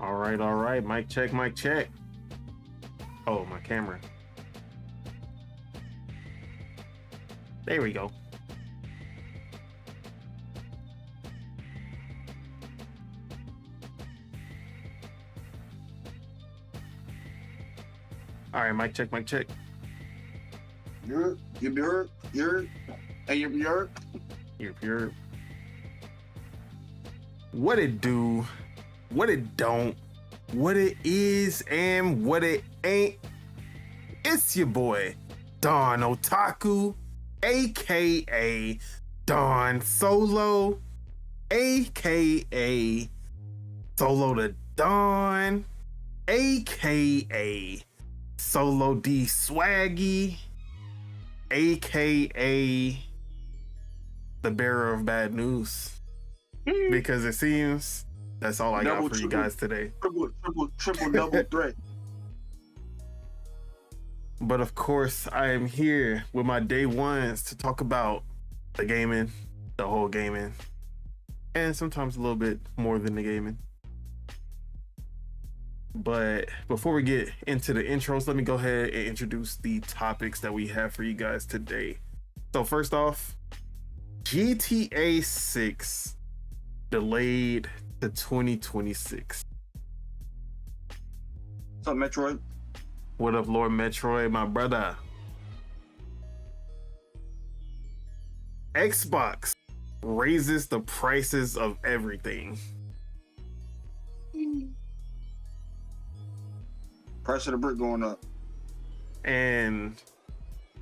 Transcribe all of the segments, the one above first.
All right. Mic check, mic check. Oh, my camera. There we go. All right, mic check, mic check. You're. Hey, you're. You're. What it do, what it don't, what it is, and what it ain't. It's your boy, Don Otaku, aka Don Solo, aka Solo the Don, aka Solo D Swaggy, aka the bearer of bad news. Because it seems that's all I got for you guys today. Triple double threat. But of course, I am here with my day ones to talk about the gaming, the whole gaming, and sometimes a little bit more than the gaming. But before we get into the intros, let me go ahead and introduce the topics that we have for you guys today. So first off, GTA 6 delayed to 2026. What's up, Metroid? What up, Lord Metroid, my brother? Xbox raises the prices of everything. Price of the brick going up. And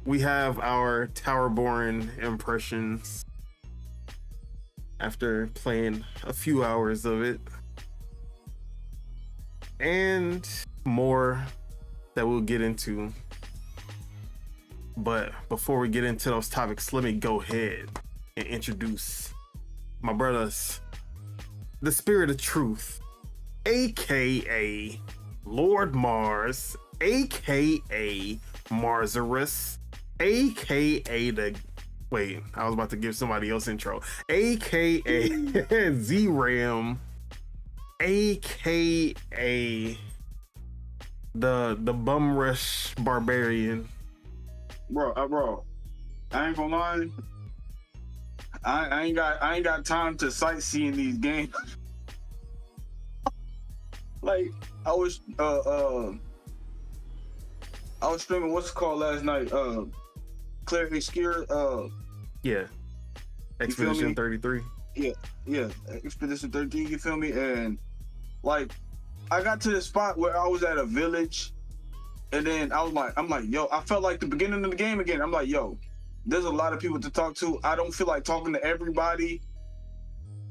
we have our Towerborne impressions after playing a few hours of it, and more that we'll get into. But before we get into those topics, let me go ahead and introduce my brothers, the Spirit of Truth, aka Lord Mars, aka Marzarus, aka the Wait, I was about to give somebody else intro. AKA Z-Ram, AKA the Bum Rush Barbarian. Bro, I ain't gonna lie. I ain't got time to sightsee in these games. Like I was streaming what's it called last night? Clear Excure, yeah, Expedition 33. Yeah, Expedition 33. You feel me? And like, I got to the spot where I was at a village, and then I'm like, yo, I felt like the beginning of the game again. I'm like, yo, there's a lot of people to talk to. I don't feel like talking to everybody,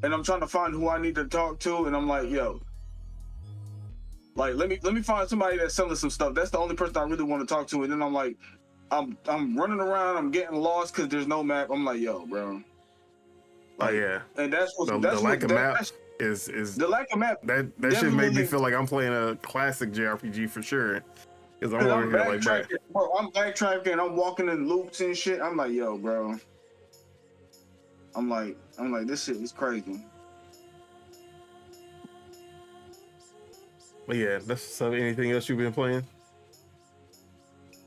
and I'm trying to find who I need to talk to. And I'm like, yo, like let me find somebody that's selling some stuff. That's the only person I really want to talk to. And then I'm like, I'm running around, I'm getting lost because there's no map. I'm like, yo, bro. Like, oh yeah. And that's what the lack of map is the lack of map. That shit made me feel like I'm playing a classic JRPG for sure. Because I'm over here like, bro, I'm backtracking, I'm walking in loops and shit. I'm like, yo, bro. I'm like, this shit is crazy. But yeah, so anything else you've been playing?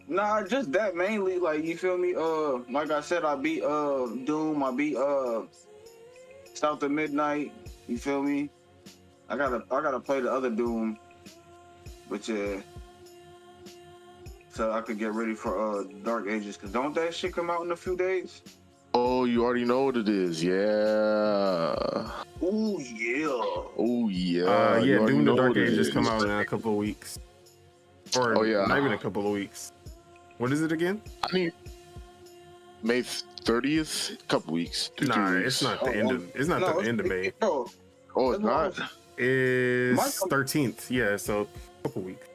Nah, just that mainly. Like, you feel me? Like I said, I beat Doom. I beat South of Midnight. You feel me? I gotta play the other Doom, but yeah, so I could get ready for Dark Ages. Cause don't that shit come out in a few days? Oh, you already know what it is. Yeah. Oh yeah. Oh yeah. Yeah. Doom the Dark Ages come out in a couple of weeks, or not even a couple of weeks. What is it again? I mean, May 30th, couple weeks. Nah, it's not the end of. It's not the end of May. Oh, it's not. It's 13th. Yeah, so a couple weeks.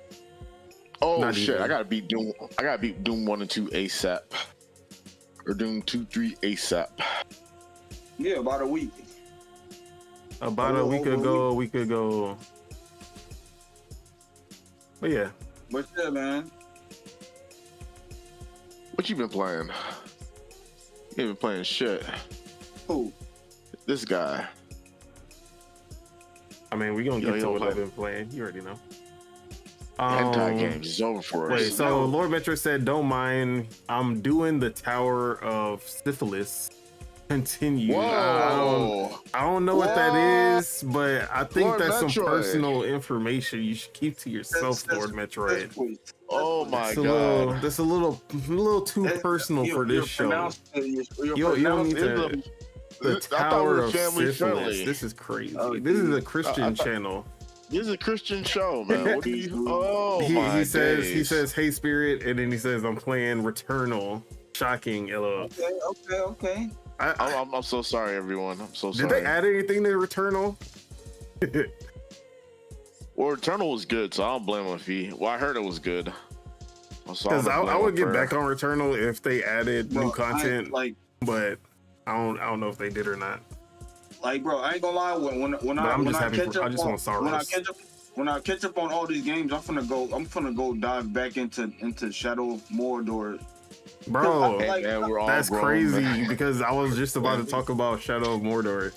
Oh not shit! Even. I gotta beat Doom. I gotta beat Doom 1 and 2 ASAP, or Doom 2, 3 ASAP. Yeah, about a week. About a week ago. But yeah. What's up, man? What you been playing? You ain't been playing shit. Who? This guy. I mean, we gonna get to what I've been playing. You already know. Hentai games is over for us. Wait, so Lord Metro said, "Don't mind. I'm doing the Tower of Syphilis." Continue. Whoa. I don't know what that is, but I think Lord that's Metroid. some personal information you should keep to yourself, Lord Metroid. Oh my god, that's a little too personal for this show. You don't need to. The Tower of Syphilis. This is crazy. This is a Christian channel. This is a Christian show, man. What do you? Oh my he says days. he says, "Hey Spirit," and then he says, "I'm playing Returnal." Shocking, LOL. Okay. I'm so sorry, everyone. I'm so sorry. Did they add anything to Returnal? Well, Returnal was good, so I don't blame him if he. Well, I heard it was good. Because I would get back on Returnal if they added new content, but I don't know if they did or not. Like, bro, I ain't gonna lie. When I catch up on all these games, I'm finna go dive back into Shadow of Mordor. Bro, man, that's crazy because I was just about to talk about Shadow of Mordor.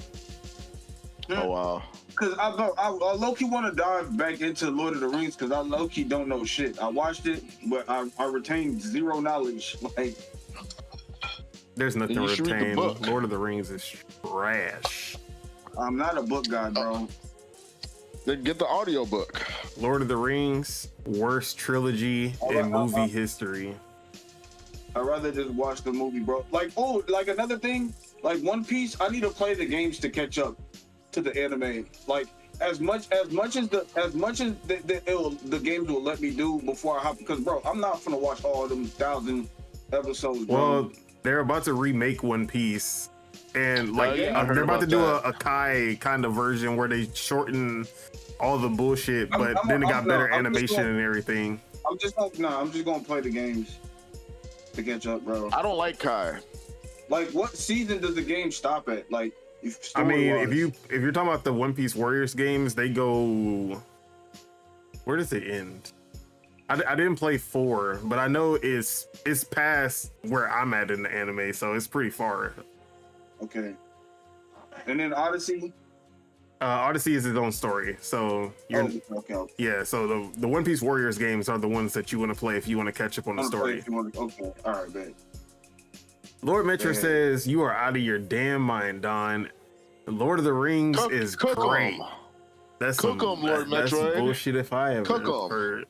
Oh wow. Because I low-key want to dive back into Lord of the Rings because I low-key don't know shit. I watched it, but I retained zero knowledge. Like, there's nothing to retain. Lord of the Rings is trash. I'm not a book guy, bro. Then get the audio book. Lord of the Rings, worst trilogy in movie history. I'd rather just watch the movie, bro. Like another thing, like One Piece, I need to play the games to catch up to the anime. Like as much as the games will let me do before I hop, because bro, I'm not gonna watch all them 1,000 episodes, bro. Well, they're about to remake One Piece, and they're about to do a Kai kind of version where they shorten all the bullshit, but then it got better animation and everything. I'm just gonna play the games to catch up, bro. I don't like Kai. Like, what season does the game stop at? Like, if you're talking about the One Piece Warriors games, they go. Where does it end? I didn't play 4, but I know it's past where I'm at in the anime, so it's pretty far. Okay. And then Odyssey. Odyssey is its own story, so okay. Yeah, so the One Piece Warriors games are the ones that you want to play if you want to catch up on the story. Okay, all right, man. Lord Metro says, "You are out of your damn mind, Don. Lord of the Rings is great." That's some bullshit if I ever heard.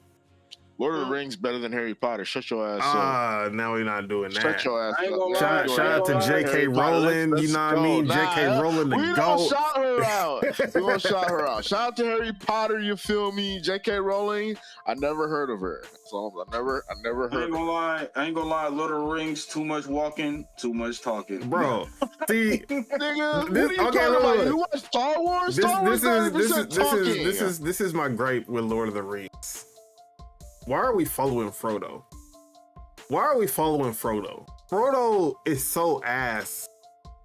Lord of the Rings better than Harry Potter. Shut your ass up. Now we're not doing that. Shut your ass up. Shout out to J.K. Rowling. You know what I mean? J.K. Rowling the GOAT. We shout her out. We gonna shout her out. Shout out to Harry Potter. You feel me? J.K. Rowling. I never heard of her. So I never heard. I ain't gonna lie. Lord of the Rings. Too much walking. Too much talking. Bro, see, nigga. What are you talking about? You watch Star Wars? This is my gripe with Lord of the Rings. Why are we following Frodo? Frodo is so ass.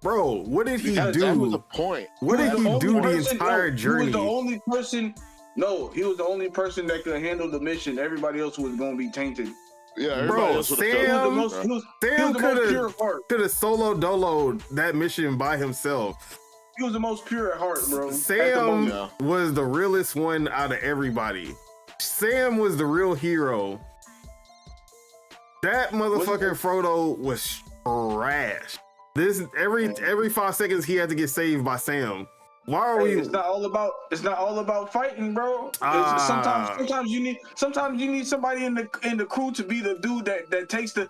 Bro, what did he do? That was the point. What did he do the entire journey? He was the only person. No, he was the only person that could handle the mission. Everybody else was gonna be tainted. Yeah, bro, Sam could have solo doloed that mission by himself. He was the most pure at heart, bro. Sam was the realest one out of everybody. Sam was the real hero. That motherfucking Frodo was trash. Every 5 seconds he had to get saved by Sam. Why are we? It's not all about fighting, bro. Sometimes you need somebody in the crew to be the dude that takes the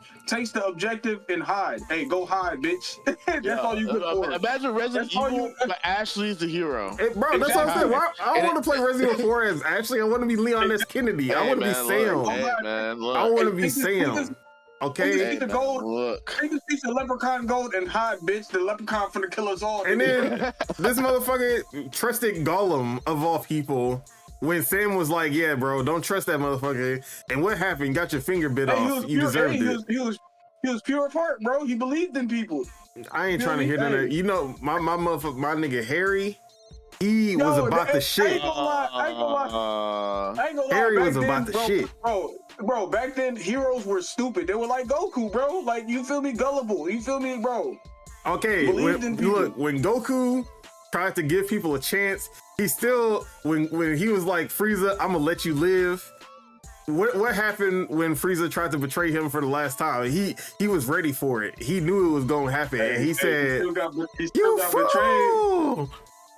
objective and hide. Hey, go hide, bitch. That's all you good for. Imagine Resident Evil, but Ashley's the hero. Hey, bro, that's what I'm saying. I don't want to play Resident Evil 4 as Ashley. I want to be Leon S. Kennedy. I want to be Sam. I want to be Sam. Okay. Take the gold. Take this piece of leprechaun gold and hide, bitch. The leprechaun finna kill us all. And then this motherfucker trusted Gollum of all people when Sam was like, "Yeah, bro, don't trust that motherfucker." And what happened? Got your finger bit off. You deserved it. He was pure of heart, bro. He believed in people. I ain't trying to hear none of. You know, my nigga Harry. He was about the shit. I ain't gonna lie. Harry was about the shit. Bro, back then heroes were stupid. They were like Goku, bro. Like, you feel me? Gullible. You feel me, bro? Okay, when Goku tried to give people a chance. He still, when he was like, Frieza, I'm gonna let you live. What happened when Frieza tried to betray him for the last time? He was ready for it. He knew it was gonna happen, and he said, he still got betrayed. fool!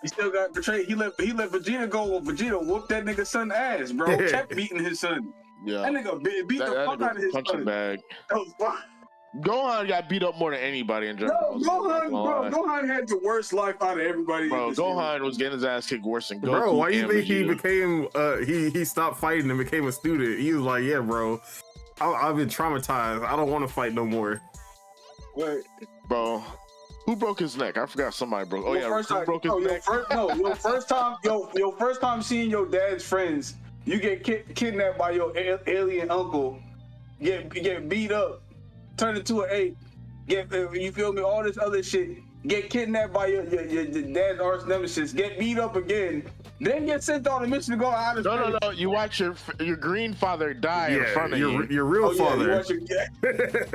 He still got betrayed. He let Vegeta go. Vegeta whooped that nigga's son ass, bro. Kept beating his son. Yeah, That nigga beat the fuck out of his punching son. bag. That was fun. Gohan got beat up more than anybody in general. Gohan had the worst life out of everybody. Bro, Gohan was getting his ass kicked worse than Goku. Bro, why you think he Vegeta. became he stopped fighting and became a student? He was like, yeah, bro, I've been traumatized. I don't want to fight no more. Wait. Bro, who broke his neck? I forgot somebody broke. Oh, Your yeah, first who time, broke his neck? Your first time seeing your dad's friends, you get kidnapped by your alien uncle, get beat up, turn into an ape, you feel me? All this other shit, get kidnapped by your dad's arch nemesis, get beat up again, then get sent on a mission to go out of space. No. You watch your green father die in front of you. Your real father.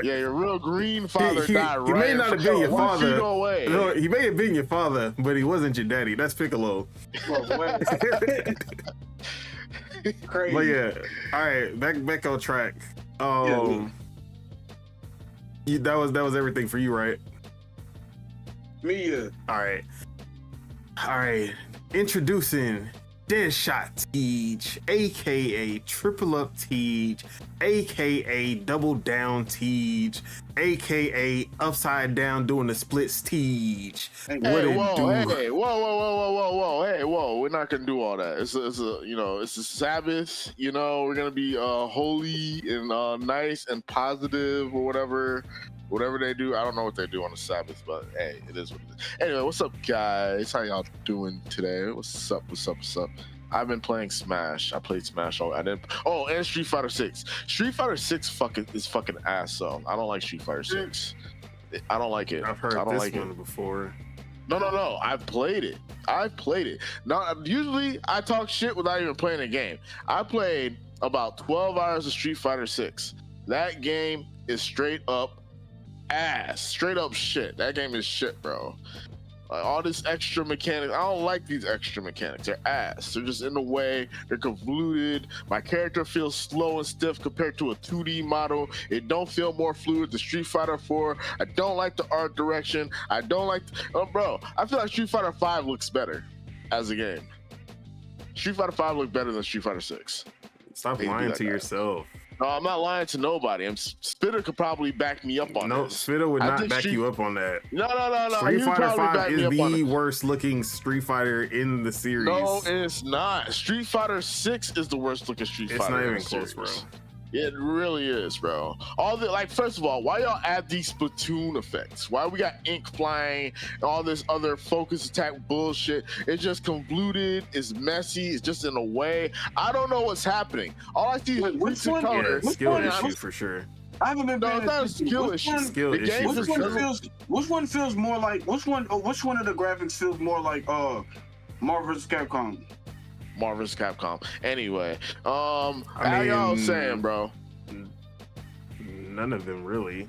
Yeah, your real green father died He right may not have been your father. Away. No, he may have been your father, but he wasn't your daddy. That's Piccolo. Crazy. But yeah, all right, back on track. That was everything for you, right? Me, yeah. All right. Introducing Deadshot Teej, aka Triple Up Teej, aka Double Down Teej, aka Upside Down doing the splits Teej. Whoa! We're not gonna do all that. It's a Sabbath. We're gonna be holy and nice and positive or whatever they do. I don't know what they do on the Sabbath, but hey, it is what it is. Anyway, what's up, guys? How y'all doing today? What's up? I've been playing Smash. I played Smash. And Street Fighter 6. Street Fighter 6 is fucking ass. So I don't like Street Fighter 6. I don't like it. I've heard I don't this like one before. No. I've played it. Now, usually I talk shit without even playing a game. I played about 12 hours of Street Fighter 6. That game is straight up ass. Straight up shit. That game is shit, bro. Like, all this extra mechanics, I don't like these extra mechanics. They're ass. They're just in the way. They're convoluted. My character feels slow and stiff compared to a 2D model. It don't feel more fluid than Street Fighter 4. I don't like the art direction. I don't like bro, I feel like Street Fighter 5 looks better as a game. Street Fighter 5 looked better than Street Fighter 6. Stop lying to yourself. No, I'm not lying to nobody. Spitter could probably back me up on No, this. Spitter would not back you up on that. No. Street Fighter 5 is the worst looking Street Fighter in the series. No, it's not. Street Fighter 6 is the worst looking Street Fighter. It's not in even the close, series. bro. It really is, bro. First of all, why y'all add these Splatoon effects? Why we got ink flying, all this other focus attack bullshit? It's just convoluted, it's messy, it's just in a way. I don't know what's happening. All I see is skill issue for sure. I haven't been. No, it's not a skill issue. Skill issue for sure. Which one feels more like? Which one of the graphics feels more like Marvel vs. Capcom? Marvel vs. Capcom. Anyway, how y'all saying, bro? None of them really.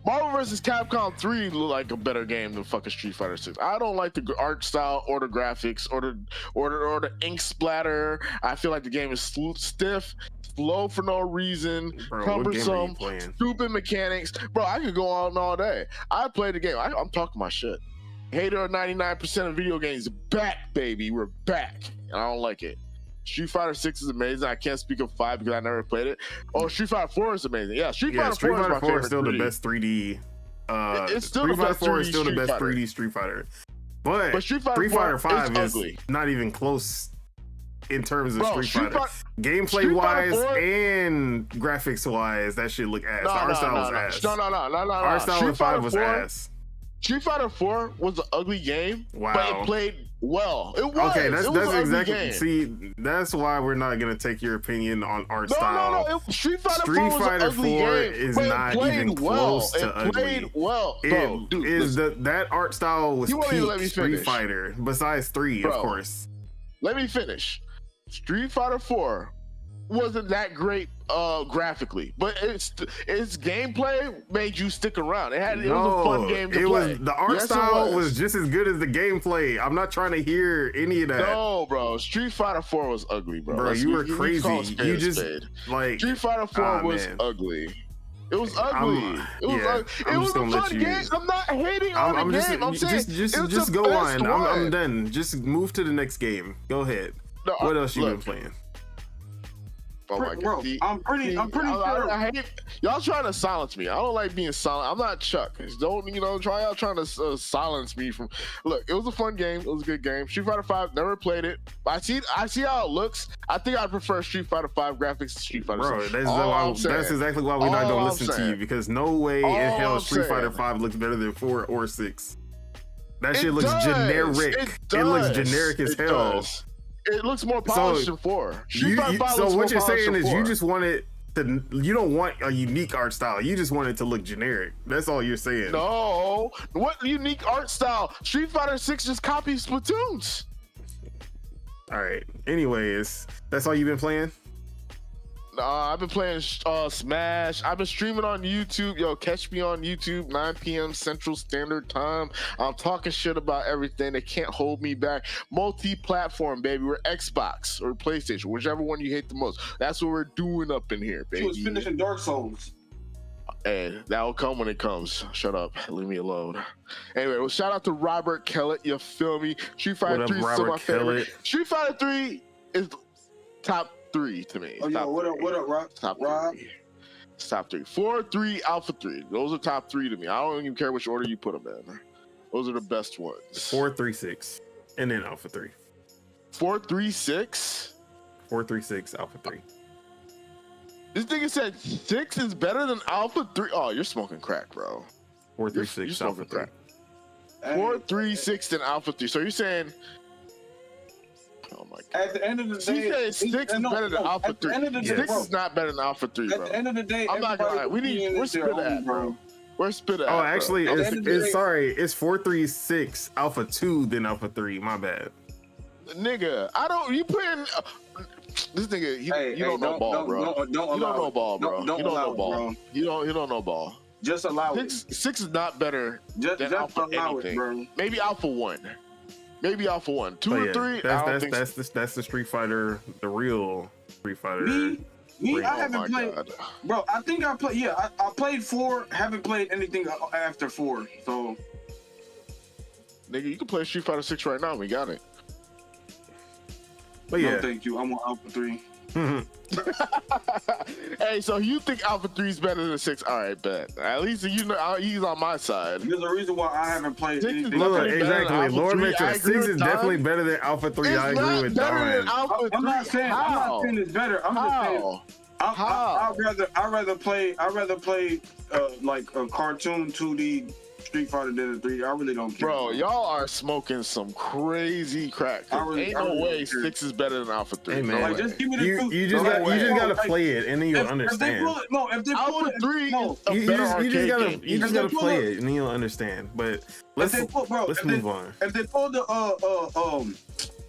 Marvel vs. Capcom 3 look like a better game than fucking Street Fighter 6. I don't like the art style or the graphics or the ink splatter. I feel like the game is stiff, slow for no reason, Bro, cumbersome, stupid mechanics. Bro, I could go on all day. I played the game. I'm talking my shit. Hater 99% of video games back, baby. We're back. And I don't like it. Street Fighter 6 is amazing. I can't speak of 5 because I never played it. Oh, Street Fighter 4 is amazing. Yeah, Street Fighter 4 is my favorite. Is still 3D. the best 3D. It's still Street the Fighter best 4 is still the 3D best Street Fighter. 3D Street Fighter. But Street Fighter 5 is ugly. not even close in terms of Bro, Street Fighter. Gameplay wise and graphics wise, that shit look ass. The art style was ass. No. Art style in 5 was ass. Street Fighter 4 was an ugly game, wow. But it played well. It was. Okay, that's exactly. Game. See, that's why we're not gonna take your opinion on art style. No. Street Fighter 4 game, is not even close to ugly. It played well, bro. That art style was peak Street Fighter. Besides 3, of course. Let me finish. Street Fighter 4 wasn't that great graphically, but its gameplay made you stick around. It was a fun game to play. The art style was just as good as the gameplay. I'm not trying to hear any of that. No, bro. Street Fighter 4 was ugly, bro. Bro, you were crazy. You just like Street Fighter 4 was ugly. It was ugly. It was a fun game. I'm not hating on the game. I'm saying just go on. I'm done. Just move to the next game. Go ahead. No, what else you been playing? Oh my God. Bro, I'm pretty sure. I hate y'all trying to silence me. I don't like being silent. I'm not Chuck. Don't try out trying to silence me from. Look, it was a fun game. It was a good game. Street Fighter 5, never played it. But I see how it looks. I think I prefer Street Fighter 5 graphics to Street Fighter 6. Bro, that's exactly why we're not gonna listen to you, because no way in hell Street Fighter 5 looks better than 4 or 6. That shit looks generic. It looks generic as hell. It looks more polished than 4. So what you're saying is you just want it to, you don't want a unique art style. You just want it to look generic. That's all you're saying. No. What unique art style? Street Fighter 6 just copies Splatoons. All right. Anyways, that's all you've been playing? I've been playing Smash. I've been streaming on YouTube. Yo, catch me on YouTube, 9 p.m. Central Standard Time. I'm talking shit about everything. They can't hold me back. Multi-platform, baby. We're Xbox or PlayStation, whichever one you hate the most. That's what we're doing up in here, baby. She was finishing Dark Souls. Hey, that'll come when it comes. Shut up. Leave me alone. Anyway, well, shout out to Robert Kellett. You feel me? Street Fighter 3 is still my favorite. Street Fighter 3 is top 3 to me. Oh, yo, what up, Rob? Top 3. It's top 3. 4, 3, Alpha 3. Those are top 3 to me. I don't even care which order you put them in. Those are the best ones. 4, 3, 6, and then Alpha 3. 4, 3, 6. 4, 3, 6, Alpha 3. This nigga said 6 is better than Alpha 3. Oh, you're smoking crack, bro. 4, 3, 6, Alpha 3. 4, 3, 6, then Alpha 3. So you're saying? Oh my God. At the end of the day, she said 6 is better than Alpha 3. 6 is not better than Alpha 3, bro. At the end of the day, I'm not gonna lie. We're spit at, bro. We're spit at. Oh, actually, it's 4, 3, 6, Alpha 2, then Alpha 3. My bad. Nigga, you putting this nigga. You don't know ball, bro. You don't know ball, bro. You don't know ball. You don't know ball. Just allow it. 6 is not better than Alpha anything. Bro. Maybe Alpha 1. Maybe Alpha 1, 2 or 3. That's the Street Fighter, the real Street Fighter. Me, I haven't played. God. Bro, I think I played. Yeah, I played 4. Haven't played anything after 4. So, nigga, you can play Street Fighter 6 right now. We got it. But yeah, no, thank you. I'm on Alpha 3. Hey, so you think Alpha 3 is better than 6? All right, bet. At least you know he's on my side. There's a reason why I haven't played anything. Exactly. Lord Metro 6 is definitely better than Alpha 3. I agree with Don. I'm not saying it's better. I'm just saying I'd rather play like a cartoon 2D Street Fighter than a 3D. I really don't care. Bro, y'all are smoking some crazy crack. Ain't no way 6 is better than Alpha 3. Hey, man. Like, just give me the truth. You just gotta play it and then you'll understand. If they pull it, Alpha 3 is a you better arcade game. You just gotta play it and then you'll understand. But let's move on. If they pulled the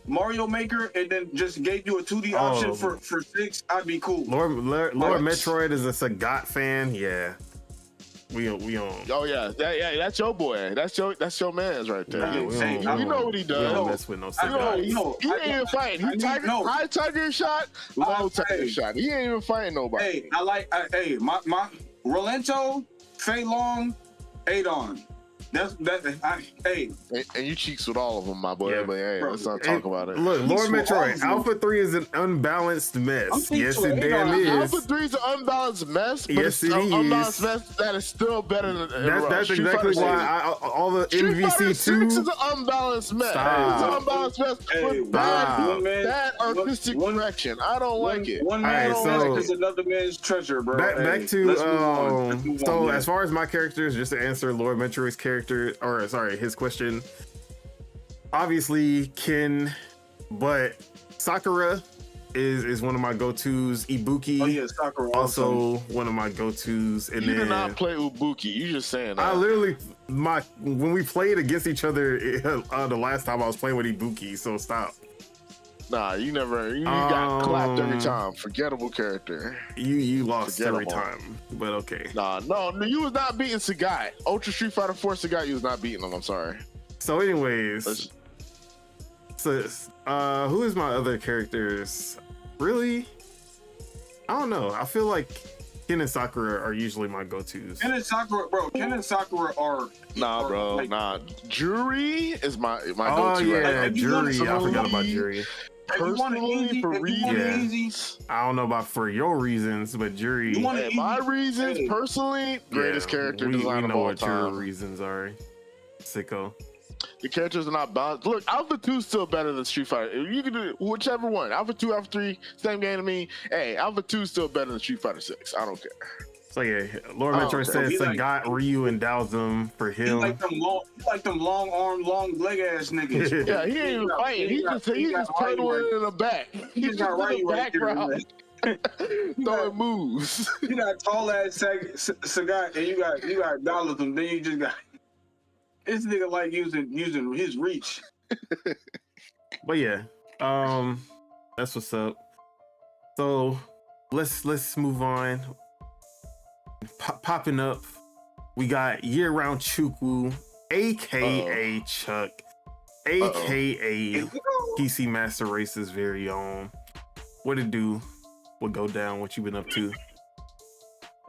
Mario Maker and then just gave you a 2D option for 6, I'd be cool. Lord Metroid is a Sagat fan. Yeah. We on. Oh yeah, that's your boy. That's your man's right there. Nah, you know what he does. We don't mess with no Sagat. He ain't even fighting. He high tiger shot, low tiger shot. He ain't even fighting nobody. Hey, my Rolento, Fei Long, Adon. And you cheeks with all of them, my boy. Yeah. But hey, let's not talk about it. Look, Lord Metroid, Alpha 3 is an unbalanced mess. Yes, it damn is. Alpha 3 is an unbalanced mess, but yes, it's an unbalanced mess that is still better than that's exactly why all the MVC2 6 is an unbalanced mess. Stop. It's an unbalanced mess with bad artistic direction. I don't like it. One man is another man's treasure, bro. Back to so as far as my characters, just to answer Lord Metroid's his question. Obviously Ken, but Sakura is one of my go-tos. Ibuki, oh yeah, Sakura also one of my go-tos. And you did not play Ibuki. You just saying that. I literally when we played against each other the last time I was playing with Ibuki. So stop. Nah, you got clapped every time. Forgettable character. You lost Forgettable. every time, but okay. Nah, no, you was not beating Sagat. Ultra Street Fighter 4 Sagat, you was not beating him. I'm sorry. So, anyways, who is my other characters? Really? I don't know. I feel like Ken and Sakura are usually my go-tos. Ken and Sakura are. Nah, bro. Like, nah. Jury is my Oh go-to. yeah, right now. Jury. I forgot about Jury. Personally, for reasons, I don't know about for your reasons, but Jury. my reasons, personally, greatest character design we of know all what your time. reasons are. Sicko. The characters are not balanced. Look, Alpha 2 is still better than Street Fighter. You can do whichever one. Alpha 2, Alpha 3, same game to me. Hey, Alpha 2 is still better than Street Fighter 6. I don't care. So yeah, Lord Metroid said Sagat, Ryu, and Daozum for him. He like them long arm, long leg ass niggas. Yeah, he ain't even fighting. He's just pedaling in the back. He's just in the background. Throwing moves. You got tall ass Sagat, and you got Daozum. Then you just got this nigga like using his reach. But yeah, that's what's up. So let's move on. Popping up, we got year-round Chukwu, aka Chuck, aka PC Master Race's very own. What it do? What go down? What you been up to?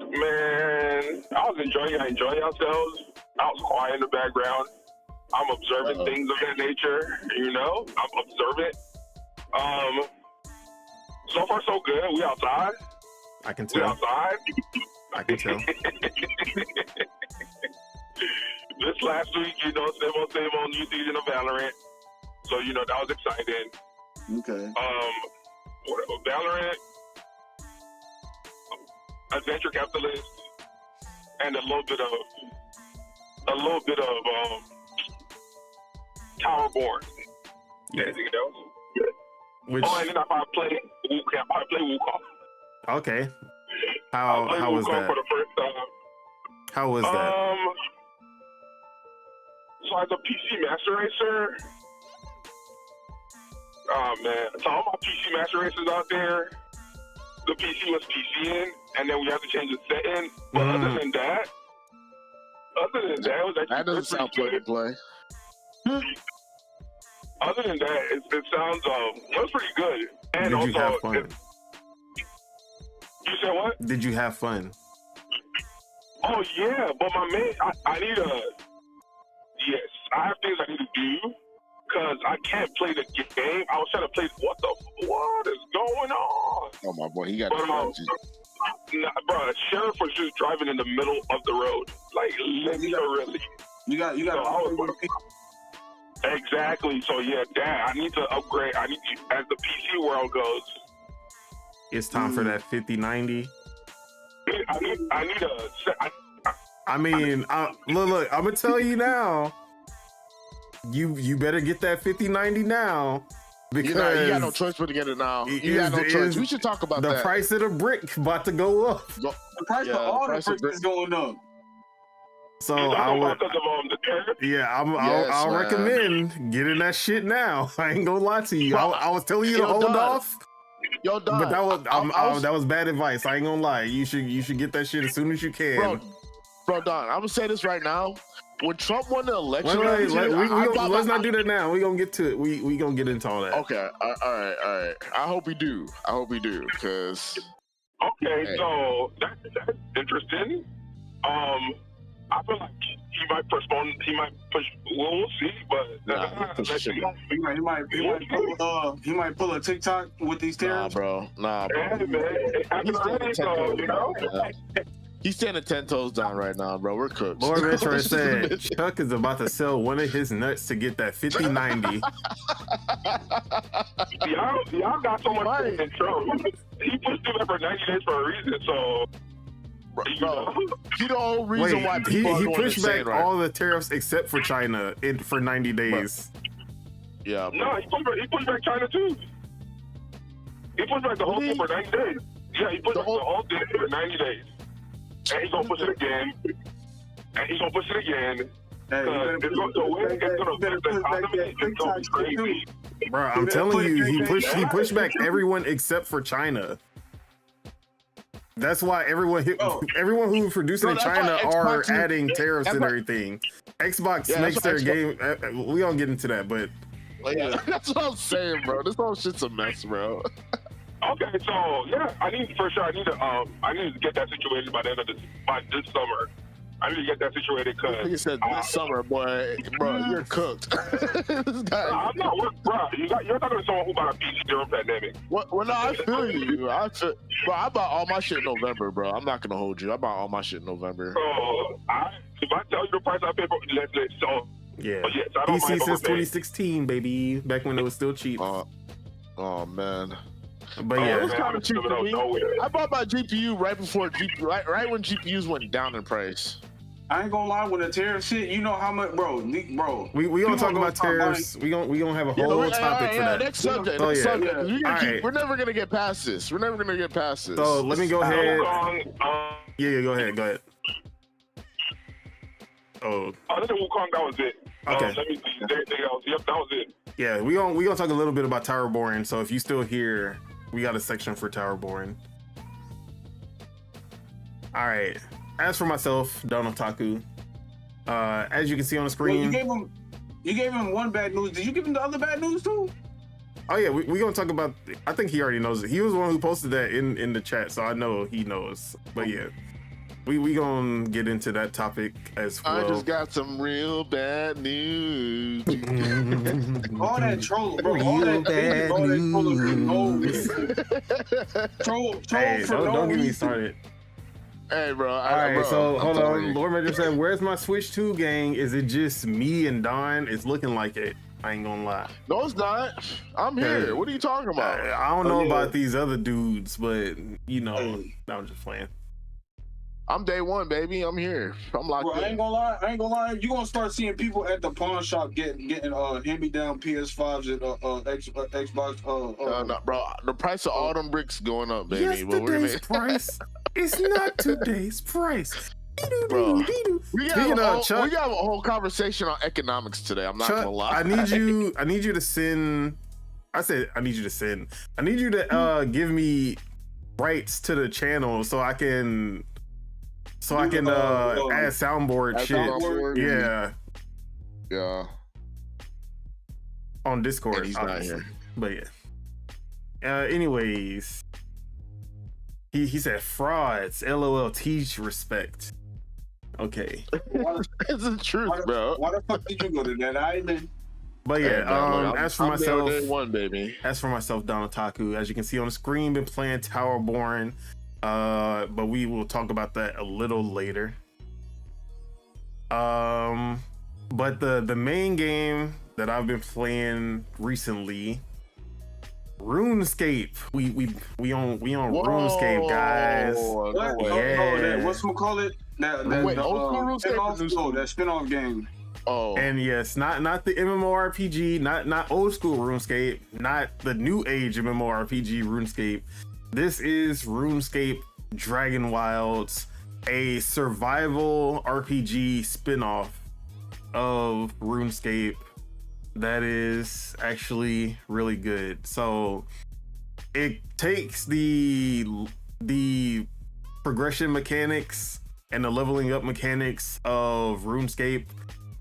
Man, I was enjoying ourselves. I was quiet in the background. I'm observing things of that nature, I'm observant. So far so good. We outside. I can We tell. outside. I can tell. This last week, same old new season of Valorant. So, that was exciting. Okay. Valorant, Adventure Capitalist, and a little bit of Towerborne. Yeah. Anything else? Which Oh, and then I play Wukong. okay. How was that? For the first time. How was that? So as a PC Master Racer, oh man, so all my PC Master Racers out there, the PC was PCing, and then we had to change the setting. But other than that, it was actually That doesn't sound plug and play. Other than that, it sounds it was pretty good. And Did you also, have fun? You said what? Did you have fun? Oh yeah, but my main, I need yes, I have things I need to do because I can't play the game. I was trying to play. What is going on? Oh my boy, he got But, bro, the sheriff was just driving in the middle of the road, like literally. You got. Exactly. So yeah, I need to upgrade. I need to, as the PC world goes. It's time for that 5090. I need a. Look, I'm gonna tell you now. You better get that 5090 now because you got no choice but to get it now. You got no choice. We should talk about the that. price of the brick about to go up. The price for all the bricks is going up. So I'll recommend getting that shit now. I ain't gonna lie to you. I was telling you to hold off. Yo, Don, But that was bad advice. I ain't gonna lie. You should get that shit as soon as you can. Bro, Don, I'm gonna say this right now. When Trump won the election, let's not do that now. We gonna get to it. We gonna get into all that. Okay, all right. I hope we do. Because so that's interesting. I feel like he might postpone. He might push. We'll see, but he might pull a TikTok with these tariffs. Nah, bro. He's standing 10 toes down right now, bro. We're cooked. Lord Metroid said Chuck is about to sell one of his nuts to get that 5090. Y'all got so much in Trump. He pushed it for 90 days for a reason, so. Bro, he the whole reason why people he pushed back all the tariffs except for China for 90 days. Yeah. Bro. No, he pushed back China too. He pushed back the whole thing for 90 days. Yeah, he pushed back the whole thing for 90 days. And he's gonna push it again. It's gonna affect the economy. It's gonna be crazy. Bro, I'm telling you, he pushed back everyone except for China. That's why everyone who producing in China are adding tariffs and everything. Xbox makes their game. We don't get into that, but that's what I'm saying, bro. This whole shit's a mess, bro. Okay, so yeah, I need to get that situated by this summer. I need to get that situated because you said this summer, boy, bro, you're cooked. This guy, I'm not, bro. You're talking to someone who bought a PC during pandemic. Well, no, I feel you. Bro, I bought all my shit in November, bro. I'm not gonna hold you. I bought all my shit in November. So if I tell you the price I paid for, let's so yeah. Yes, I don't PC mind since overpaying. 2016, baby. Back when it was still cheap. Oh man. But yeah, it was kind of cheap to me. I bought my GPU right before right when GPUs went down in price. I ain't gonna lie, when the tariff shit, you know how much, bro. We gonna talk about tariffs. We gonna have a whole topic for that. Next subject. We're never gonna get past this. We're never gonna get past this. So let me go ahead. Yeah, go ahead. Oh, this is Wukong. That was it. Okay. Let me see. Yep, that was it. Yeah, we gonna talk a little bit about Towerborne. So if you still here, we got a section for Towerborne. All right. As for myself, Don Otaku, as you can see on the screen, you gave him one bad news. Did you give him the other bad news too? Oh yeah, we gonna talk about. I think he already knows it. He was the one who posted that in the chat, so I know he knows. But yeah, we gonna get into that topic as well. I just got some real bad news. All that troll, bro. All that bad news. Troll hey, for don't get me reason. started. Hey, bro. All right, so hold on. Lord Major said, "Where's my Switch 2 gang? Is it just me and Don? It's looking like it. I ain't gonna lie. No, it's not. I'm here. What are you talking about? I don't know about these other dudes, but you know, I'm just playing. I'm day one, baby. I'm here. I'm locked in. I ain't gonna lie. You gonna start seeing people at the pawn shop getting hand-me-down PS5s and Xbox. No, bro. The price of all them bricks going up, baby. Yesterday's price. It's not today's price. Bro, we have a whole conversation on economics today. I'm not gonna lie. I need you to send. I said I need you to send. I need you to give me rights to the channel so I can add soundboard shit. Yeah. On Discord. And he's not here. But yeah. Anyways, he said frauds. LOL. Teach respect. Okay. It's the truth, bro. Why the fuck did you go to that island? But yeah, as for myself, day one, baby. As for myself, Don Otaku, as you can see on the screen, been playing Towerborne. But we will talk about that a little later. But the main game that I've been playing recently, RuneScape. We on RuneScape, guys. What's we call it? That spin-off game. Oh, and yes, not the MMORPG, not old school RuneScape, not the new age MMORPG RuneScape. This is RuneScape Dragon Wilds, a survival RPG spin-off of RuneScape that is actually really good. So it takes the progression mechanics and the leveling up mechanics of RuneScape,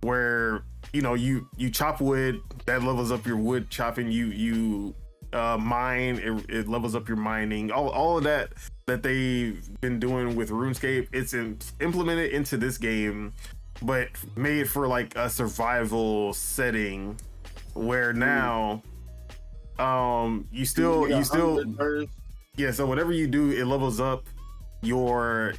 where you chop wood, that levels up your wood chopping, you mine, it levels up your mining, all of that they've been doing with RuneScape. It's implemented into this game, but made for like a survival setting, where now you still so whatever you do, it levels up your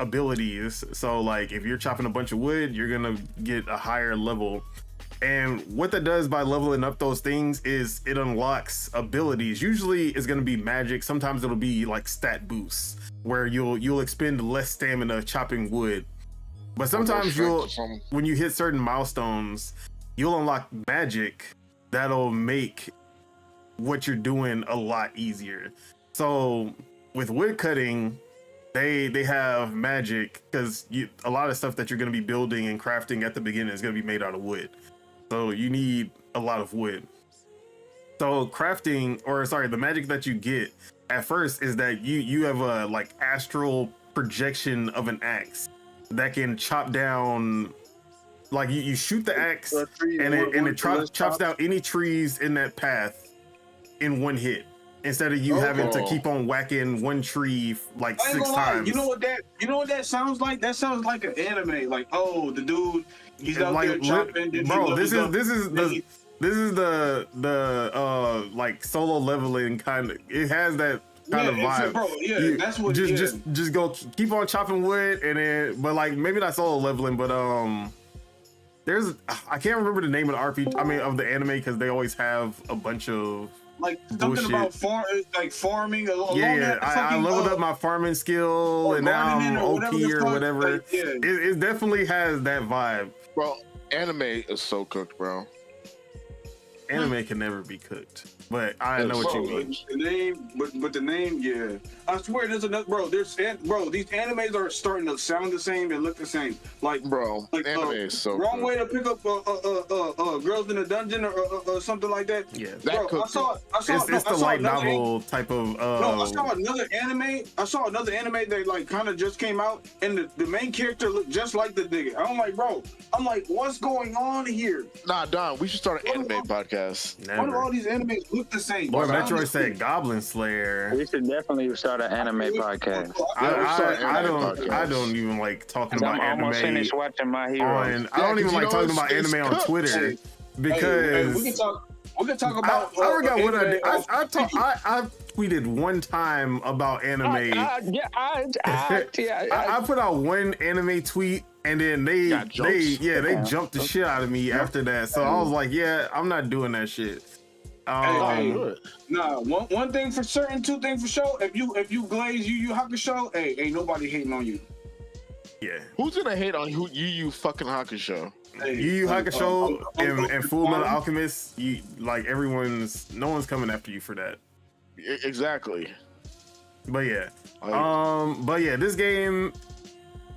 abilities. So like if you're chopping a bunch of wood, you're gonna get a higher level. And what that does by leveling up those things is it unlocks abilities. Usually it's going to be magic. Sometimes it'll be like stat boosts where you'll expend less stamina chopping wood. But sometimes when you hit certain milestones, you'll unlock magic that'll make what you're doing a lot easier. So with wood cutting, they have magic because a lot of stuff that you're going to be building and crafting at the beginning is going to be made out of wood. So you need a lot of wood. So the magic that you get at first is that you have a like astral projection of an axe that can chop down, like you shoot the axe and it chops down any trees in that path in one hit, instead of you having to keep on whacking one tree like 6 times. You know what that sounds like? That sounds like an anime. Like, oh, the dude, he's out there chopping. Bro, this is the like solo leveling kind of. It has that kind of vibe. Bro, that's what. Just go keep on chopping wood, and then but like maybe not solo leveling, but there's I can't remember the name of the RPG. I mean of the anime, because they always have a bunch of like something about farming. I leveled up my farming skill, and now I'm OP or whatever. Like, it definitely has that vibe. Bro, anime is so cooked, bro. Anime can never be cooked, but I know what you mean. The name, but the name, yeah. I swear, there's another these animes are starting to sound the same and look the same. Like, anime is so wrong cool. way to pick up girls in a dungeon or something like that. Yeah, I saw it's the light novel type of. I saw another anime. That like kind of just came out, and the main character looked just like the nigga. I'm like, what's going on here? Nah, Don, we should start an anime podcast. Why do all these animes look the same? Boy, Metroid said Goblin Slayer. We should definitely start an anime podcast. I don't even like talking about anime. I'm almost finished watching My Hero. I don't even like talking about anime on Twitter because we can talk about. I forgot what I did. I tweeted one time about anime. I put out one anime tweet, and then they jumped the shit out of me after that. So I was like, yeah, I'm not doing that shit. One thing for certain, two things for sure. If you glaze Yu Yu Hakusho, ain't nobody hating on you. Yeah. Who's gonna hate on Yu Yu fucking Hakusho? Yu Yu Hakusho and Full Metal Alchemist, no one's coming after you for that. Exactly. But yeah. This game,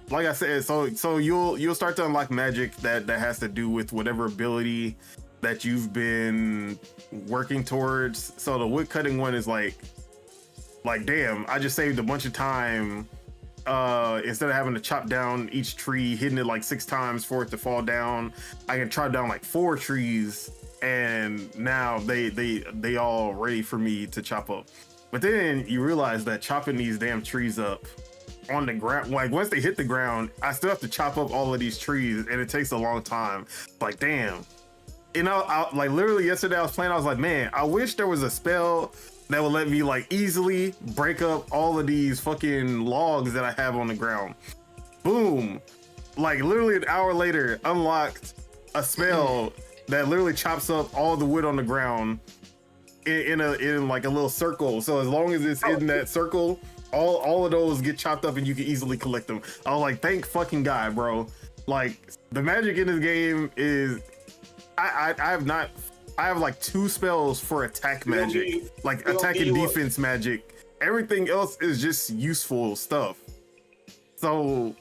like I said, so you'll start to unlock magic that has to do with whatever ability that you've been working towards. So the wood cutting one is like damn, I just saved a bunch of time. Instead of having to chop down each tree, hitting it like 6 times for it to fall down, I can chop down like 4 trees, and now they all ready for me to chop up. But then you realize that chopping these damn trees up on the ground, like once they hit the ground, I still have to chop up all of these trees, and it takes a long time. Like damn. Like literally yesterday I was playing, I was like, man, I wish there was a spell that would let me like easily break up all of these fucking logs that I have on the ground. Boom. Like literally an hour later, unlocked a spell that literally chops up all the wood on the ground in like a little circle. So as long as it's in that circle, all of those get chopped up and you can easily collect them. I was like, thank fucking God, bro. Like the magic in this game is I have like 2 spells for attack magic, like attack and defense magic. Everything else is just useful stuff. So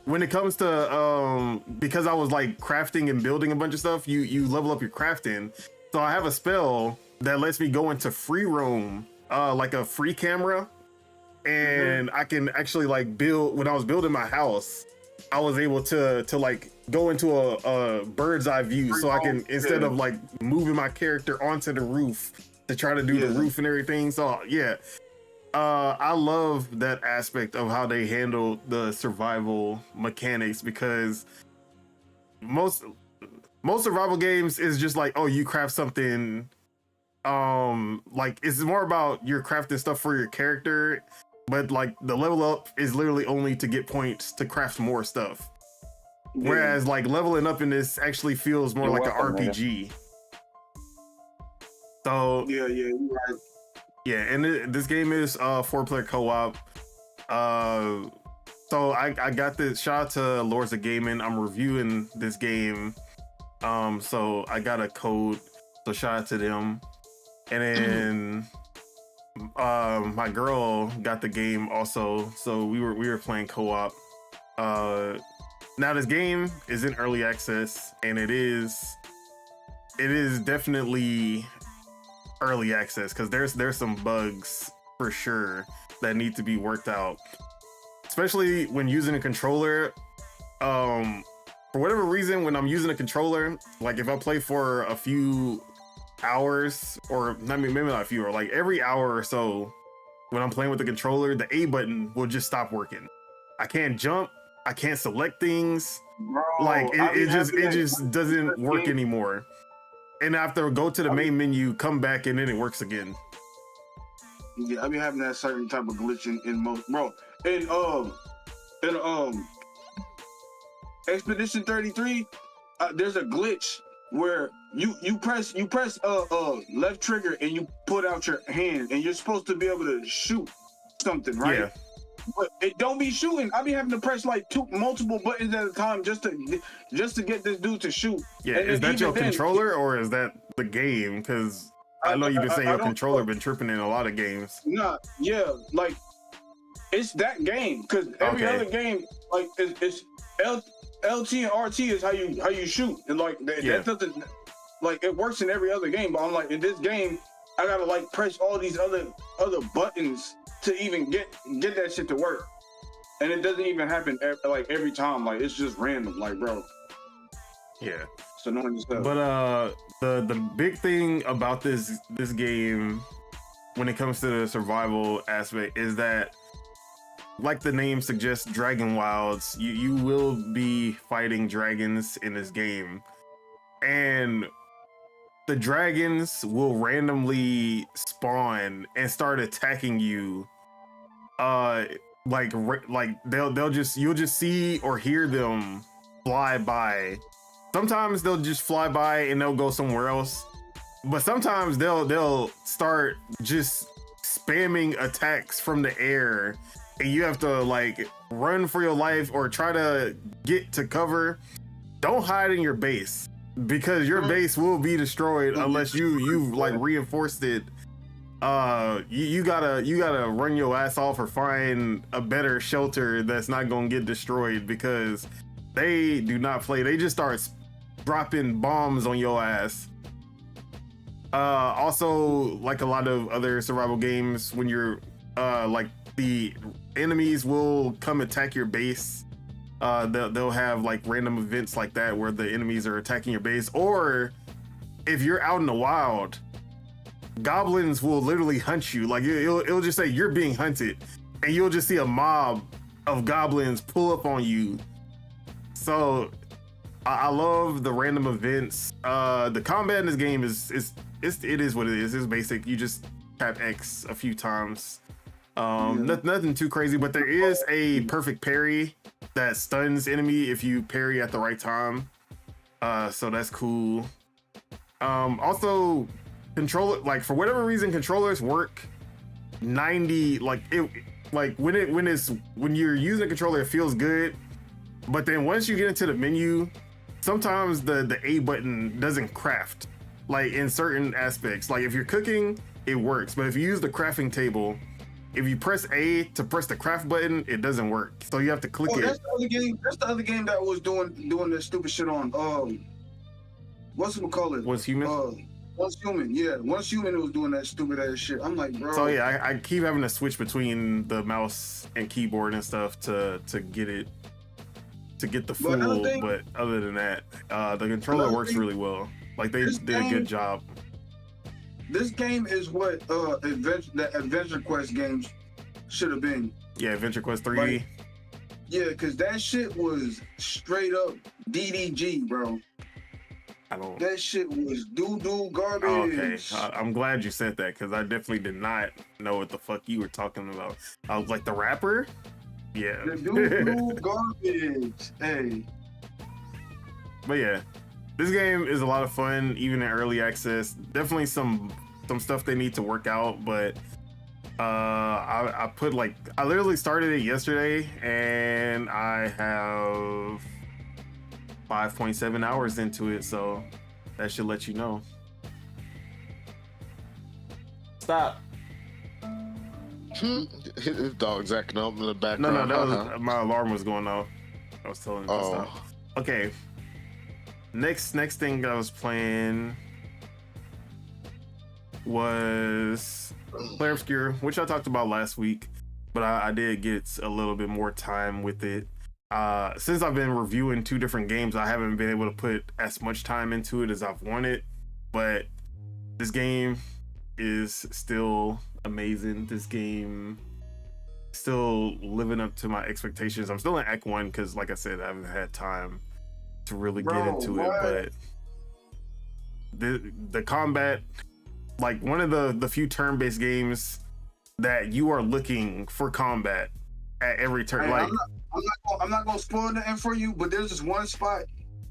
when it comes to because I was like crafting and building a bunch of stuff, you level up your crafting. So I have a spell that lets me go into free roam, like a free camera, and I can actually like build. When I was building my house, I was able to like go into a bird's eye view, so I can, instead of like moving my character onto the roof to try to do the roof and everything. So yeah, I love that aspect of how they handle the survival mechanics, because most survival games is just like, oh, you craft something, like it's more about you're crafting stuff for your character, but like the level up is literally only to get points to craft more stuff. Whereas like leveling up in this actually feels more like an RPG. So you're right. Yeah, and this game is 4-player co-op. So I got this. Shout out to Lords of Gaming. I'm reviewing this game. So I got a code. So shout out to them. And then my girl got the game also. So we were playing co-op. Now this game is in early access, and it is it is definitely early access because there's some bugs for sure that need to be worked out, especially when using a controller. For whatever reason, when I'm using a controller, like if I play for a few hours, or I mean maybe not a few, or like every hour or so, when I'm playing with the controller, the A button will just stop working. I can't jump, I can't select things. Bro, Like it just doesn't work anymore. And I have to go to the main menu, come back, and then it works again. Yeah, I be having that certain type of glitch in most, bro. In Expedition 33, there's a glitch where you press left trigger and you put out your hand and you're supposed to be able to shoot something, right? Yeah. But it don't be shooting. I be having to press like multiple buttons at a time just to get this dude to shoot. Yeah, is that your controller or is that the game? Because I know you've been saying your controller been tripping in a lot of games. Nah, yeah, like it's that game because every other game like it's LT and RT is how you shoot, and like that doesn't, like, it works in every other game, but I'm like, in this game I gotta like press all these other buttons to even get that shit to work, and it doesn't even happen every time. Like, it's just random, like, bro. Yeah. So no one just But the big thing about this game when it comes to the survival aspect is that, like the name suggests, Dragon Wilds, you will be fighting dragons in this game, and the dragons will randomly spawn and start attacking you. Like you'll just see or hear them fly by. Sometimes they'll just fly by and they'll go somewhere else, but sometimes they'll start just spamming attacks from the air, and you have to like run for your life or try to get to cover. Don't hide in your base, because your base will be destroyed unless you've like reinforced it. You gotta run your ass off or find a better shelter that's not gonna get destroyed, because they do not play. They just start dropping bombs on your ass. Also, like a lot of other survival games, when you're like, the enemies will come attack your base. They'll have like random events like that where the enemies are attacking your base, or if you're out in the wild, goblins will literally hunt you. Like, it'll just say you're being hunted, and you'll just see a mob of goblins pull up on you. So I love the random events. The combat in this game is what it is. It's basic. You just tap X a few times. Nothing too crazy, but there is a perfect parry that stuns enemy if you parry at the right time. So that's cool. Also, controller, like, for whatever reason, controllers work 90, like it, like when you're using a controller, it feels good, but then once you get into the menu, sometimes the A button doesn't craft, like in certain aspects. Like if you're cooking, it works, but if you use the crafting table, if you press A to press the craft button, it doesn't work. So you have to click it. That's the other game that was doing this stupid shit on what's it called? Once Human? Once Human, yeah. Once Human was doing that stupid ass shit. I'm like, bro. So yeah, I keep having to switch between the mouse and keyboard and stuff to get it, to get the full, but other than that, the controller works really well. Like, they did a good job. This game is what the Adventure Quest games should have been. Yeah, Adventure Quest 3. Like, yeah, because that shit was straight up DDG, bro. That shit was doo-doo garbage. Okay, I'm glad you said that, because I definitely did not know what the fuck you were talking about. I was like, the rapper? Yeah. The doo-doo garbage. Hey. But yeah, this game is a lot of fun, even in early access. Definitely some stuff they need to work out, but I literally started it yesterday, and I have 5.7 hours into it, so that should let you know. Stop. His dog's acting up in the background. No, that was my alarm was going off. I was telling him to stop. Okay. Next thing I was playing, was Player Obscure, which I talked about last week, but I did get a little bit more time with it. Since I've been reviewing 2 different games, I haven't been able to put as much time into it as I've wanted, but this game is still amazing. This game still living up to my expectations. I'm still in Act 1 because, like I said, I haven't had time to really get into it, but the combat, like one of the few turn-based games that you are looking for combat at every turn. Like I'm not gonna spoil nothing for you, but there's this one spot,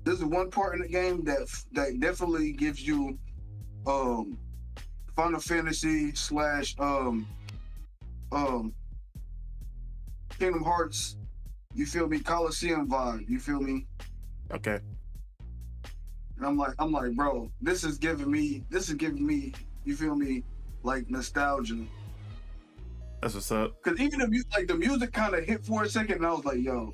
there's one part in the game that definitely gives you Final Fantasy / Kingdom Hearts, you feel me, Coliseum vibe, you feel me? Okay. And I'm like, bro, this is giving me, you feel me, like nostalgia. That's what's up. Cause even the music kind of hit for a second, and I was like, yo,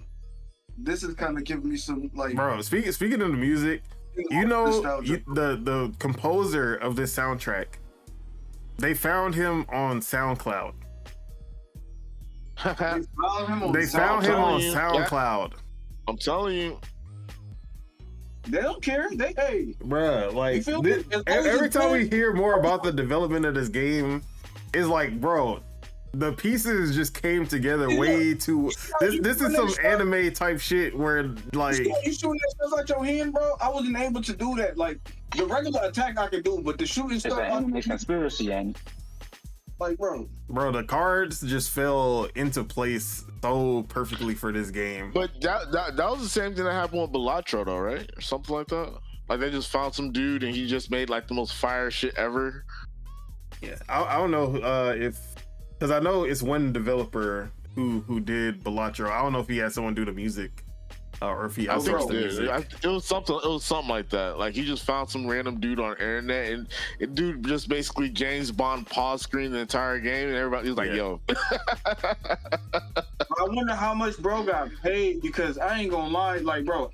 this is kind of giving me some like. Bro, speaking of the music, you know, the composer of this soundtrack, they found him on SoundCloud. They found him on SoundCloud. I'm telling you. They don't care. Hey, bruh, like every time we hear more about the development of this game, it's like, bro, the pieces just came together way too. This is some anime type shit where like you shooting that stuff out your hand, bro. I wasn't able to do that. Like the regular attack I could do, but the shooting stuff. It's an anime conspiracy, and like, bro, the cards just fell into place so perfectly for this game. But that was the same thing that happened with Balatro, though, right? Or something like that. Like they just found some dude and he just made like the most fire shit ever. Yeah, I don't know if, because I know it's one developer who did Balatro. I don't know if he had someone do the music or if he outsourced the music. It was something like that. Like he just found some random dude on the internet and dude just basically James Bond pause screen the entire game and everybody was like, yo. I wonder how much bro got paid, because I ain't gonna lie, like bro,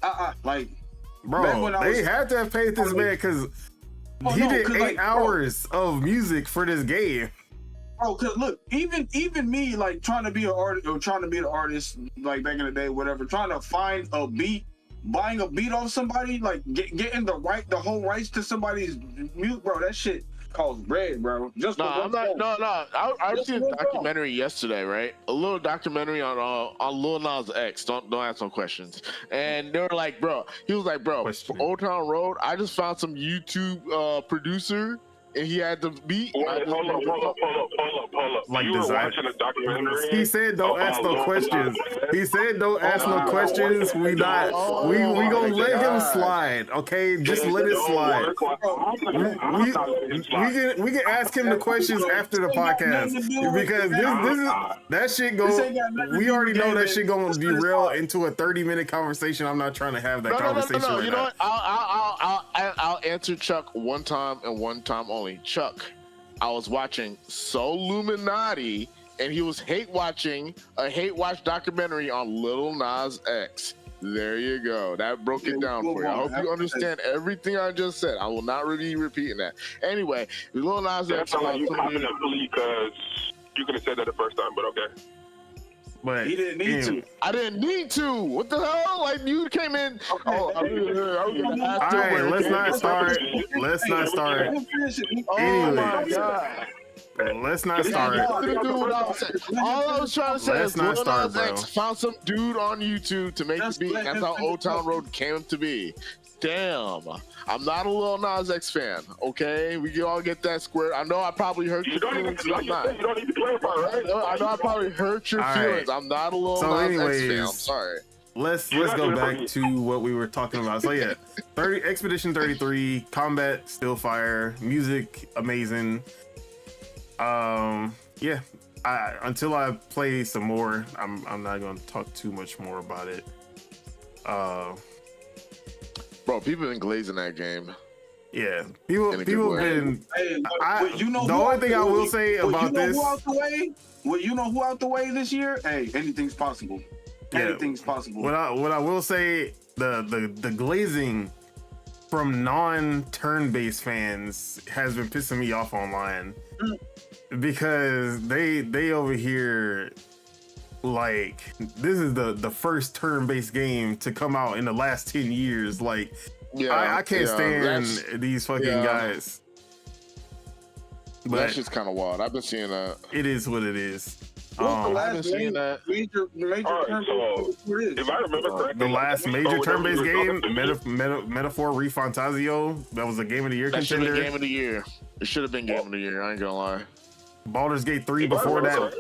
they had to have paid this man because he did 8 hours of music for this game. Bro, cause look, even me, like trying to be an artist or trying to be an artist, like back in the day, whatever, trying to find a beat, buying a beat off somebody, like getting the whole rights to somebody's music, bro, that shit costs bread, bro. Just I seen a documentary yesterday, right? A little documentary on Lil Nas X. Don't ask no questions. And they were like, bro, he was like, bro, for Old Town Road, I just found some YouTube producer. And he had the beat. Hold up. Like you were watching a documentary. He said, "Don't ask no questions." He said, "Don't ask no questions." We gonna let him slide, okay? Just let it slide. We can ask him the questions after the podcast because this is that shit go. We already know that shit gonna derail into a 30-minute conversation. I'm not trying to have that conversation. No. Right You know what? I'll answer Chuck one time and one time only. Chuck, I was watching Illuminati, and he was hate watch documentary on Lil Nas X. There you go. That broke it down for you. I hope you understand everything I just said. I will not be repeating that. Anyway, Lil Nas X. You copping a plea because you could have said that the first time, but okay. But he didn't need to. I didn't need to. What the hell? Like you came in. Okay. All right, let's not start. Oh my god. Let's not start. All I was trying to say is Lil Nas X found some dude on YouTube to make the beat. That's how Old Town Road came to be. Damn. I'm not a Lil Nas X fan, okay? We can all get that squared. I know I probably hurt your feelings, but I'm not. You don't need to clarify, right? I know I probably hurt your feelings. I'm not a Lil Nas X fan. I'm sorry. Let's go back to what we were talking about. So yeah, Expedition 33, combat still fire, music amazing. Yeah. Until I play some more, I'm not gonna talk too much more about it. Bro, people been glazing that game. Yeah, people have been. Hey, the only thing I will say about this. You know who out the way this year? Hey, anything's possible. Yeah, anything's possible. What I will say, the glazing from non-turn-based fans has been pissing me off online because they over here like this is the first turn-based game to come out in the last 10 years. Like I can't stand these fucking guys. But that's just kind of wild. I've been seeing that. It is what it is. I've been seeing that. Major if I remember correctly, the last major turn-based game, Metaphor Refantazio, that was a Game of the Year contender. Game of the Year. It should have been Game of the Year. I ain't gonna lie. Baldur's Gate 3 before that.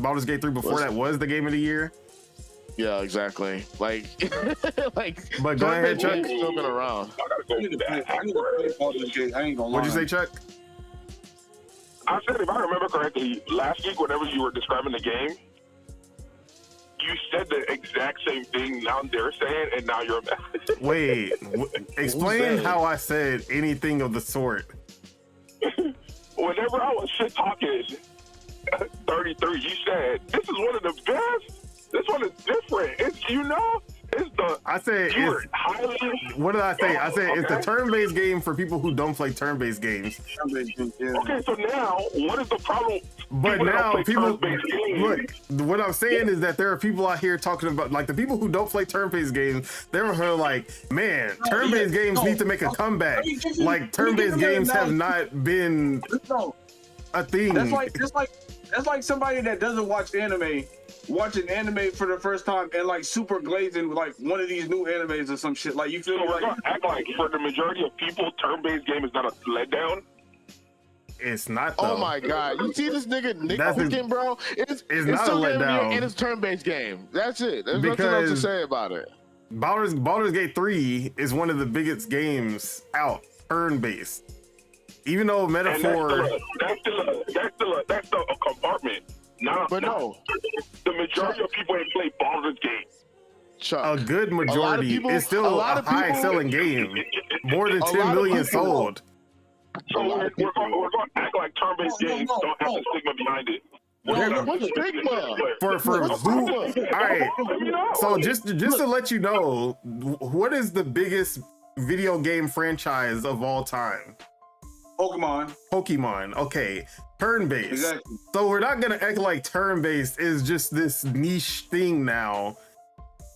Baldur's Gate 3 before that was the Game of the Year. Yeah, exactly. Like, But go ahead, Chuck. Still been around. I need to play Baldur's Gate. I ain't gonna lie. What'd you say, Chuck? I said, if I remember correctly, last week, whenever you were describing the game, you said the exact same thing now they're saying, and now you're mad. Wait, explain how I said anything of the sort. Whenever I was shit talking 33, you said, this is one of the best. This one is different. It's, it's the. I said, what did I say? I said, it's the turn-based game for people who don't play turn-based games. Okay, so now, what is the problem? But now people, look, what I'm saying is that there are people out here talking about, like the people who don't play turn-based games, they're like, man, turn-based games need to make a comeback. Like turn-based games have not been a thing. That's like somebody that doesn't watch anime. Watching anime for the first time and like super glazing like one of these new animes or some shit. Like you feel so me? We're gonna act like for the majority of people, turn-based game is not a letdown. It's not. Though. Oh my god! You see this nigga Nick cooking, bro? It's not a letdown. And it's turn-based game. That's it. There's nothing else to say about it. Baldur's Gate 3 is one of the biggest games out turn-based. Even though Metaphor, that's still a compartment. No. The majority of people ain't played Baldur's Gate. A good majority is still a high-selling game. More than 10 million sold. So we're going to act like turn-based games don't have the stigma behind it. What's the stigma? For who? All right. So just to let you know, what is the biggest video game franchise of all time? Pokemon. Okay. Turn-based. Exactly. So we're not gonna act like turn-based is just this niche thing now.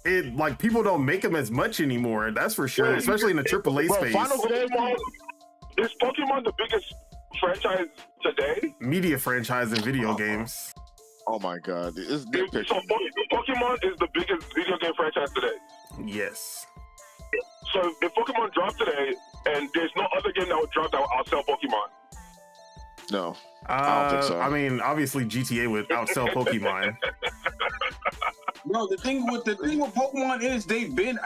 It like people don't make them as much anymore. That's for sure, especially in the AAA space. Is Pokemon the biggest franchise today? Media franchise in video games. Oh my god, it's nitpicking. So Pokemon is the biggest video game franchise today. Yes. So if Pokemon dropped today, and there's no other game that would drop that would outsell Pokemon. No. I don't think so. I mean, obviously GTA would outsell Pokemon. Bro, the thing with Pokemon is they've been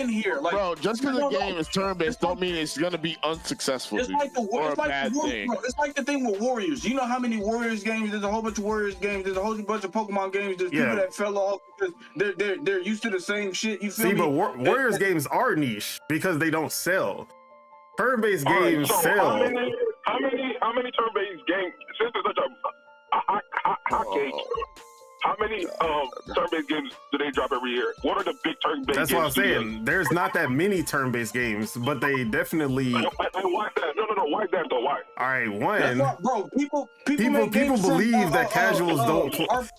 here. Like, bro, just because the game is turn-based don't mean it's gonna be unsuccessful. It's like it's like the thing with Warriors. You know how many Warriors games? There's a whole bunch of Warriors games. There's a whole bunch of Pokemon games. There's people that fell off because they're used to the same shit. You feel me? But Warriors games are niche because they don't sell. Turn-based games sell. How many turn-based games? Since it's such a hot cake. How many turn-based games do they drop every year? What are the big turn-based games? That's what I'm saying. There's not that many turn-based games, but they definitely. Why is that? No. Why is that though? Why? All right, one. Bro, people believe that casuals don't.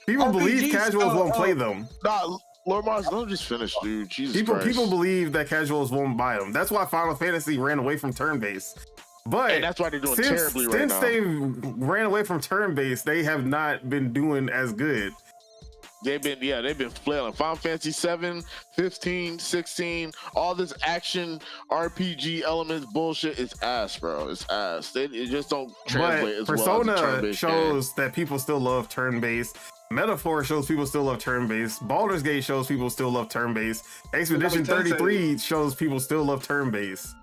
People believe casuals won't play them. Nah, Lord Mars, don't just finish, dude. Jesus Christ. People believe that casuals won't buy them. That's why Final Fantasy ran away from turn-based. But and that's why they're doing terribly right now. Since they ran away from turn-based, they have not been doing as good. They've been flailing. Final Fantasy 7, 15, 16, all this action RPG elements bullshit is ass, bro. It's ass. It just don't translate as Persona well as a turn-based shows game. that people still love turn-based. Metaphor shows people still love turn-based. Baldur's Gate shows people still love turn-based. Expedition 33 shows people still love turn-based.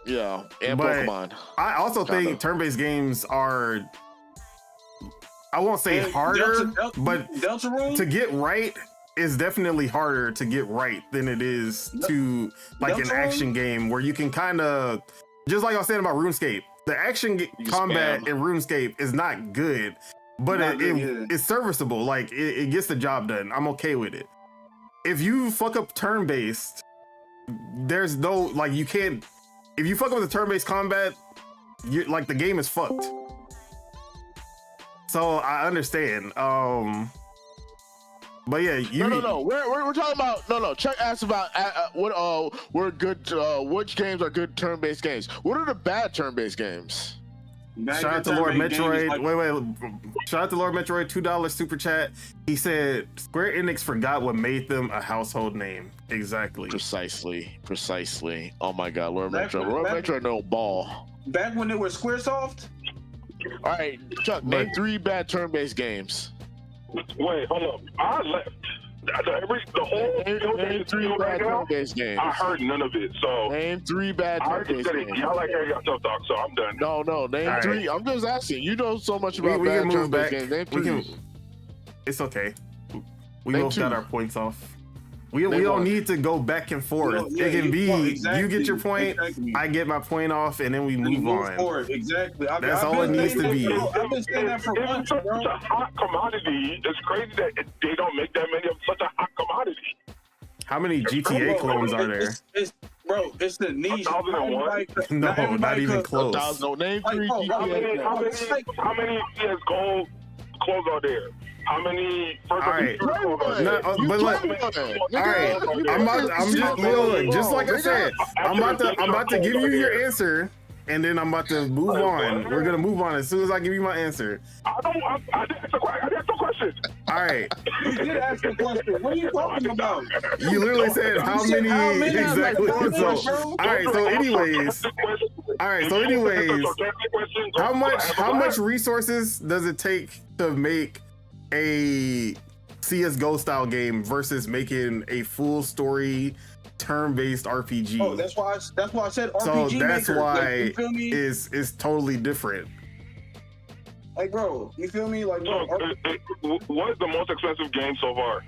Yeah, and Pokemon. I also think turn-based games are, I won't say harder, but to get right is definitely harder to get right than it is to like an action game where you can kind of, just like I was saying about RuneScape, the action combat in RuneScape is not good, but it's serviceable. Like it gets the job done. I'm okay with it. If you fuck up turn-based, there's no like you can't if you fuck with the turn-based combat, you like the game is fucked. So I understand. But yeah, no. We're talking about Chuck asked about which games are good turn-based games. What are the bad turn-based games? Shout out to Lord Metroid. Shout out to Lord Metroid, $2 super chat. He said Square Enix forgot what made them a household name. Exactly. Precisely. Oh my God, Lord Metroid no ball. Back when they were Squaresoft. All right, Chuck, name 3 bad turn-based games. Wait, hold up. I left. The whole name 3 bad turn-based games. I heard none of it. So name 3 bad turn-based games. Y'all like hearing yourself talk, so I'm done. No, name 3. Right. I'm just asking. You know so much about bad turn-based games. Name 3. It's okay. We both got our points off. We don't need to go back and forth. It can be you get your point, I get my point off, and then we move on. Forward. Exactly. That's all it needs to be. I've been saying that for months, bro. It's a hot commodity. It's crazy that they don't make that many of such a hot commodity. How many GTA clones are there? It's the niche. 1001? No, not even close. No, name 3 GTA. How many CS Gold clones are there? How many? All right, but look, all right. I'm just like I said, I'm about to give you your answer, and then I'm about to move on. We're gonna move on as soon as I give you my answer. I didn't ask the question. All right. You did ask the question. What are you talking about? You literally said how many exactly. So, all right. So, anyways, how much resources does it take to make a CS:GO style game versus making a full story turn-based RPG? Oh, that's why I said RPG. So that's maker. why like, is totally different. Like, bro, you feel me? Like, bro, what is the most expensive game so far?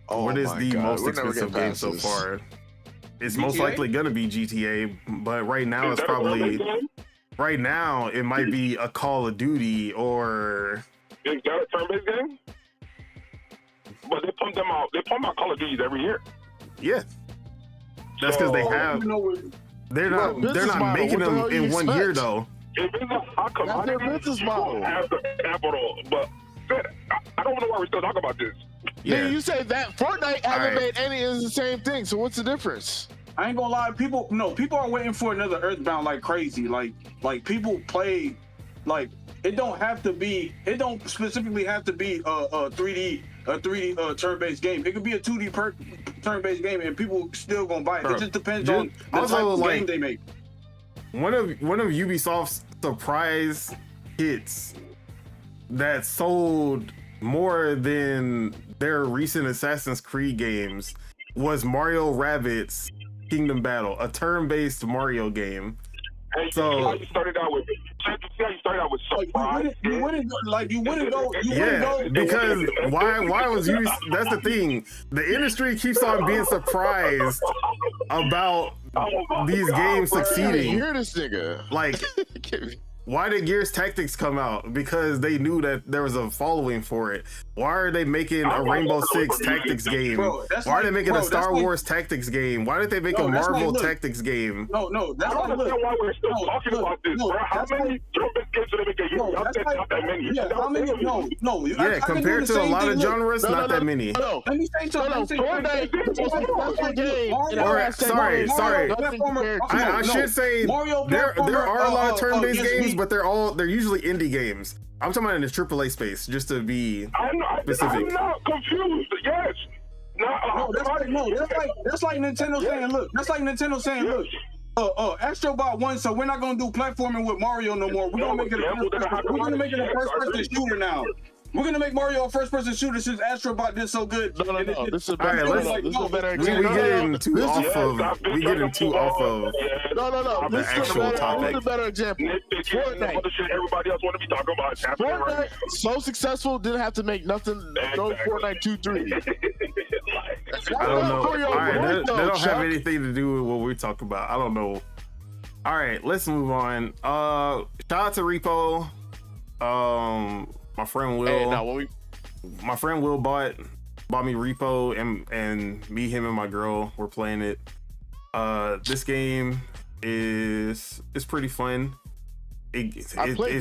What is the most expensive game so far? It's most likely gonna be GTA, but right now it's probably it might be a Call of Duty or. Is that a turn-based game? But they pump them out. They pump out Call of Duty every year. Yeah, that's because they have. They're not making them in 1 year though. If it's a hot commodity, that's their business model. Have the capital, but I don't know why we're still talking about this. Yeah, you say that Fortnite haven't made any of the same thing. So what's the difference? I ain't gonna lie, people are waiting for another Earthbound like crazy. Like people play, like it don't specifically have to be a 3D turn-based game. It could be a 2D turn-based game, and people still gonna buy it. It just depends on the type of game they make. One of Ubisoft's surprise hits that sold more than their recent Assassin's Creed games was Mario Rabbids Kingdom Battle, a turn-based Mario game. Hey, so you started out with surprise. You wouldn't go. Because why was you? That's the thing. The industry keeps on being surprised about these games succeeding. Hear this nigga. Like, why did Gears Tactics come out? Because they knew that there was a following for it. Why are they making a Rainbow Six Tactics game? Why are they making a Star Wars Tactics game? Why did they make a Marvel Tactics game? No, that's why we're still talking about this, bro. How many turn-based games did they make a year? Not that many. Yeah, how many? No. Yeah, compared to a lot of genres, not that many. Let me say something. Sorry. I should say there are a lot of turn-based games, but they're usually indie games. I'm talking about in the AAA space, just to be specific. I'm not confused. Yes. That's like Nintendo saying, look. That's like Nintendo saying, look. Astrobot won, so we're not gonna do platforming with Mario no more. We're gonna make it a first-person shooter now. We're gonna make Mario a first-person shooter since Astrobot did so good. No. This is a better. This is a better example. We getting too off of. No. The actual topic. This is a better example. Fortnite. Everybody else want to be talking about. Fortnite so successful didn't have to make nothing. No Fortnite 2-3. I don't know. All right, that don't have anything to do with what we talk about. I don't know. All right, let's move on. Shout out to Repo. My friend Will. My friend Will bought me Repo, and me, him, and my girl were playing it. This game is pretty fun. It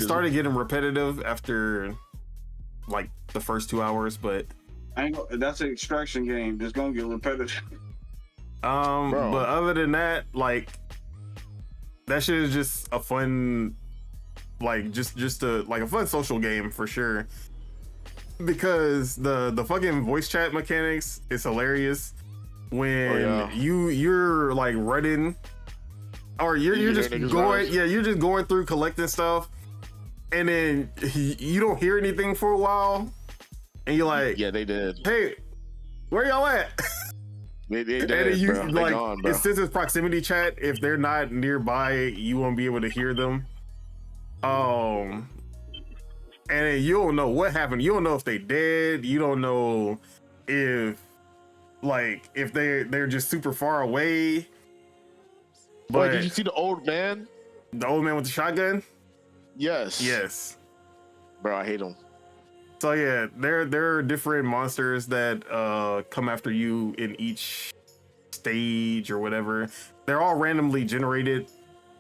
started getting repetitive after like the first 2 hours, but that's an extraction game. It's gonna get repetitive. But other than that, like that shit is just a fun, like just a fun social game for sure. Because the fucking voice chat mechanics is hilarious when you're like running, or you're just going, you're just going through collecting stuff, and then you don't hear anything for a while, and you're like, yeah, they did. Hey, where y'all at? They did, and you bro. like, gone, bro. since it's proximity chat, if they're not nearby, you won't be able to hear them. And you don't know what happened. You don't know if they dead. You don't know if they're just super far away. But Wait, did you see the old man? The old man with the shotgun? Yes. Bro, I hate him. So yeah, there are different monsters that come after you in each stage or whatever. They're all randomly generated.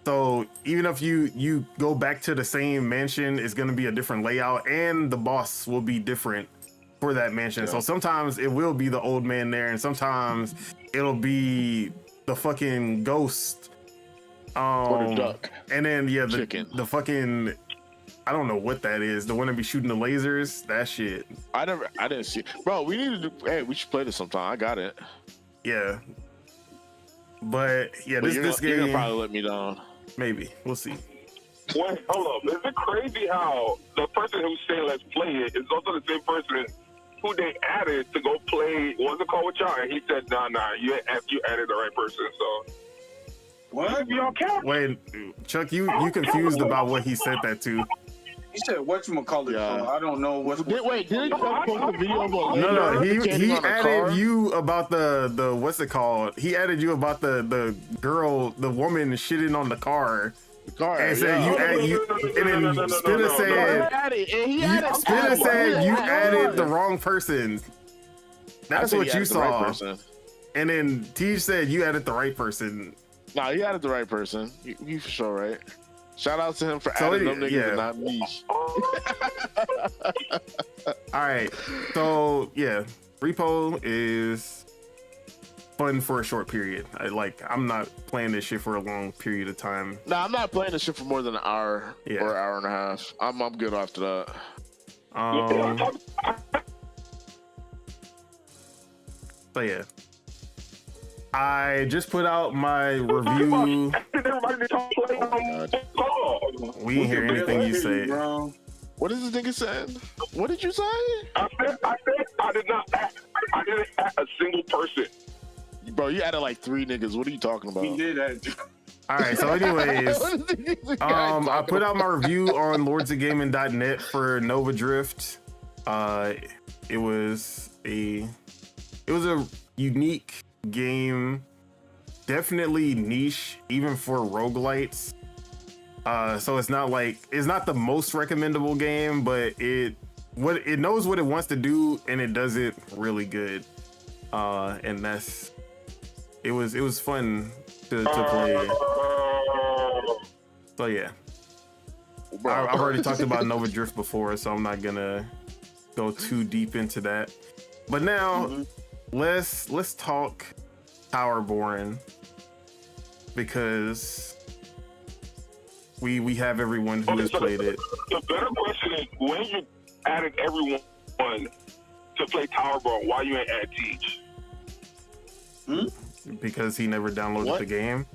So even if you go back to the same mansion, it's going to be a different layout, and the boss will be different for that mansion. Yeah. So sometimes it will be the old man there, and sometimes it'll be the fucking ghost. Or the duck. And then chicken. The fucking, I don't know what that is. The one that be shooting the lasers. That shit. I didn't see. Bro, we should play this sometime. I got it. Yeah. But yeah, this game. You're gonna probably let me down. Maybe. We'll see. Wait, hold up. Is it crazy how the person who's saying let's play it is also the same person who they added to go play, what's it called with y'all? And he said, nah, you added the right person, so. What? Y'all can't. Wait, Chuck, you confused about what he said that to. He said whatchamacallit, so I don't know what's... Wait, did he post a video about... No, he added you about the what's it called? He added you about the girl, the woman shitting on the car. The car, and said you and then Spinner said you added the wrong person. That's what you saw. Right, and then Tej said you added the right person. No, you added the right person. You for sure right. Shout out to him for adding them niggas and not me. All right. So yeah, Repo is fun for a short period. I'm not playing this shit for a long period of time. No, I'm not playing this shit for more than an hour or an hour and a half. I'm good after that. So yeah. I just put out my review. We didn't hear anything you say. What is this nigga saying? What did you say? I said I did not add. I didn't add a single person. Bro, you added like 3 niggas. What are you talking about? He did that. All right, so anyways, I put out my review on lordsofgaming.net for Nova Drift. It was a unique game, definitely niche even for roguelites. So it's not the most recommendable game, but it knows what it wants to do and it does it really good. And it was fun to play. So yeah, I've already talked about Nova Drift before, so I'm not gonna go too deep into that. But now let's talk Towerborne, because we have everyone who has played it. The better question is, when you added everyone to play Towerborne, why you ain't add Teach? Because he never downloaded the game.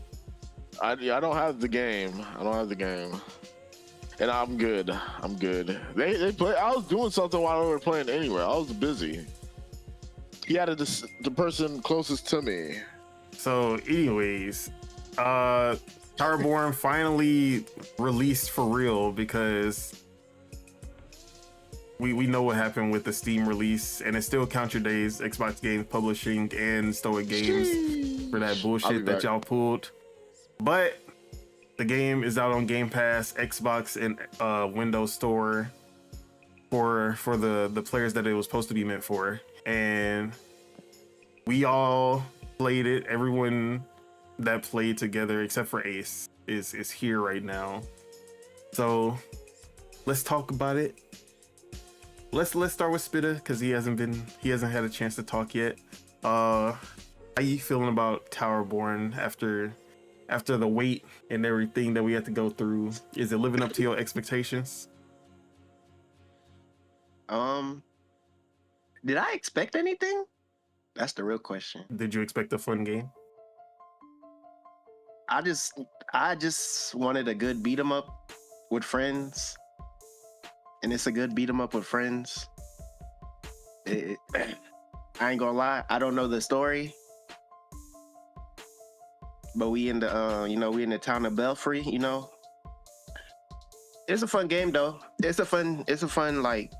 I don't have the game. And I'm good. They play. I was doing something while we were playing anyway. I was busy. He added the person closest to me. So anyways, Towerborne finally released for real, because we know what happened with the Steam release, and it still count your days, Xbox Games Publishing and Stoic Games, for that bullshit that y'all pulled. But the game is out on Game Pass, Xbox, and Windows Store for the players that it was supposed to be meant for. And we all played it. Everyone that played together, except for Ace, is here right now. So let's talk about it. Let's start with Spitta because he hasn't had a chance to talk yet. How you feeling about Towerborne after the wait and everything that we had to go through? Is it living up to your expectations? Did I expect anything? That's the real question. Did you expect a fun game? I just wanted a good beat 'em up with friends, and it's a good beat 'em up with friends. I ain't gonna lie, I don't know the story, but we in the we in the town of Belfry. It's a fun game though. It's a fun like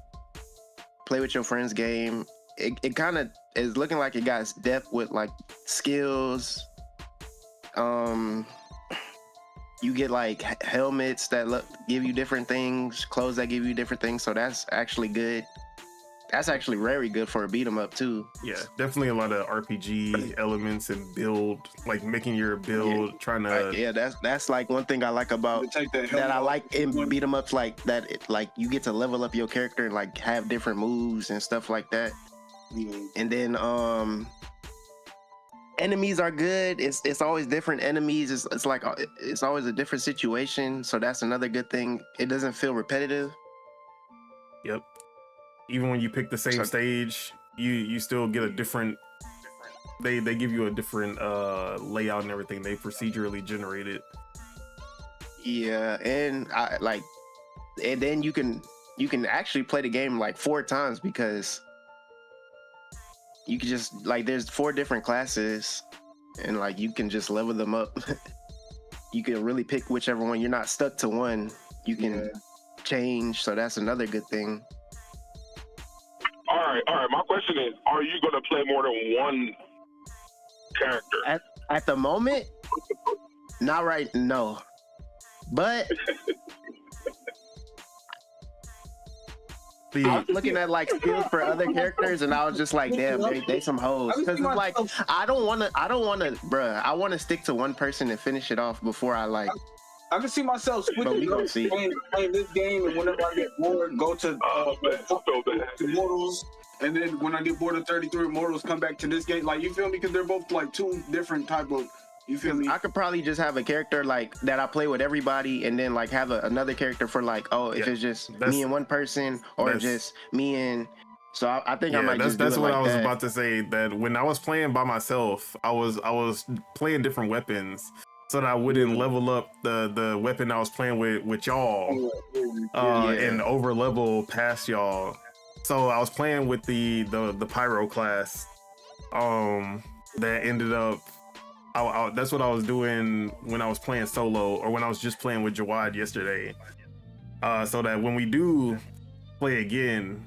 play with your friends game. It kind of is looking like it got depth with like skills. You get like helmets that give you different things, clothes that give you different things. So that's actually good. That's actually very good for a beat 'em up too. Yeah, definitely a lot of RPG elements and build, like making your build, trying to. That's like one thing I like about that I like in beat 'em ups, like that. Like you get to level up your character and like have different moves and stuff like that. Mm-hmm. And then enemies are good. It's always different enemies. It's like it's always a different situation. So that's another good thing. It doesn't feel repetitive. Yep. Even when you pick the same stage, you still get a different. They give you a different layout and everything. They procedurally generate it. Yeah, and and then you can actually play the game like 4 times because you can just like there's 4 different classes, and like you can just level them up. You can really pick whichever one. You're not stuck to one. You can change. So that's another good thing. All right. My question is, are you going to play more than one character? At the moment, not right, no. But I was looking at like skills for other characters, and I was just like, damn, they some hoes. Because it's like I don't wanna, bruh. I wanna stick to one person and finish it off before I like. I can see myself switching playing this game, and whenever I get bored, go to Immortals, and then when I get bored of 33 Immortals, come back to this game. Like, you feel me? Because they're both like 2 different type of. You feel me? I could probably just have a character like that I play with everybody, and then like have another character for like, if it's just me and one person, or just me and. So I think I might just do it what like I was that. about to say. That when I was playing by myself, I was playing different weapons, so that I wouldn't level up the weapon I was playing with y'all, and over level past y'all. So I was playing with the pyro class, that ended up. That's what I was doing when I was playing solo, or when I was just playing with Jawad yesterday. So that when we do play again,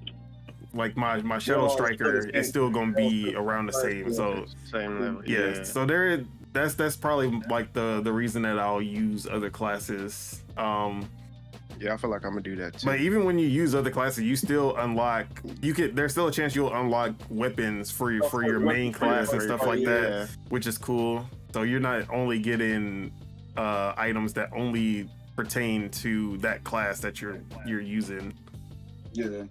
like my Shadow Striker is still gonna be around the same. So same level. Yeah. So that's probably like the reason that I'll use other classes. Yeah, I feel like I'm gonna do that too. But even when you use other classes, you still unlock. There's still a chance you'll unlock weapons for your main class and stuff like that, which is cool. So you're not only getting items that only pertain to that class that you're using. Yeah.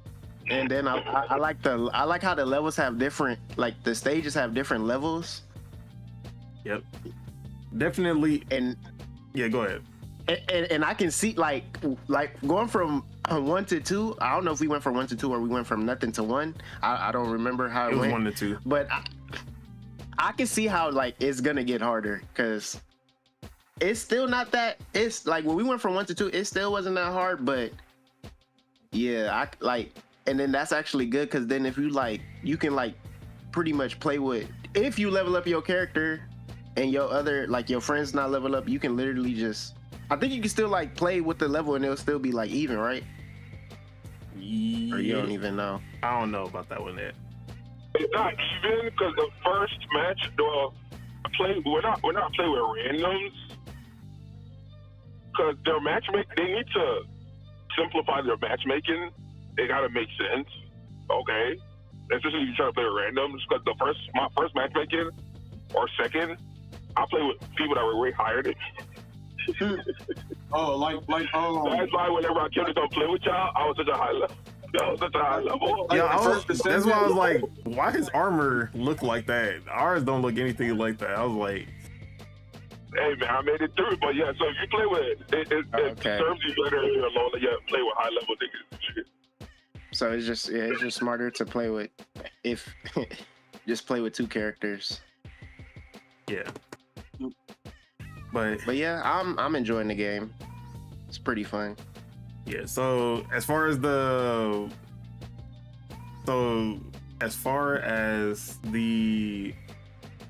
And then I like how the levels have different, like the stages have different levels. Yep. Definitely. And yeah, go ahead. And I can see like going from 1 to 2. I don't know if we went from 1 to 2 or we went from nothing to 1. I don't remember how it was went. 1 to 2. But I can see how like it's gonna get harder, because it's still not that. It's like when we went from 1 to 2, it still wasn't that hard. But yeah, I like, and then that's actually good, because then if you like, you can like pretty much play with. If you level up your character and your other like your friends not level up, you can literally just. I think you can still like play with the level and it'll still be like even, right? Yeah. Or you don't even know. I don't know about that one yet. It's not even, because the first match, we're not playing with randoms, because their matchmaking, they need to simplify their matchmaking. They gotta make sense, okay? Especially if you try to play with randoms, because my first matchmaking or second, I play with people that were way higher than me. Oh, like That's why whenever I came to go play with y'all, I was such a high level. I was such a high level. Yeah, that's why I was like, why his armor look like that? Ours don't look anything like that. I was like, hey man, I made it through. But yeah, so if you play with it serves you better if you're alone than you play with high level niggas. So it's just smarter to play with if just play with 2 characters. yeah. But yeah, I'm enjoying the game. It's pretty fun. yeah, so as far as the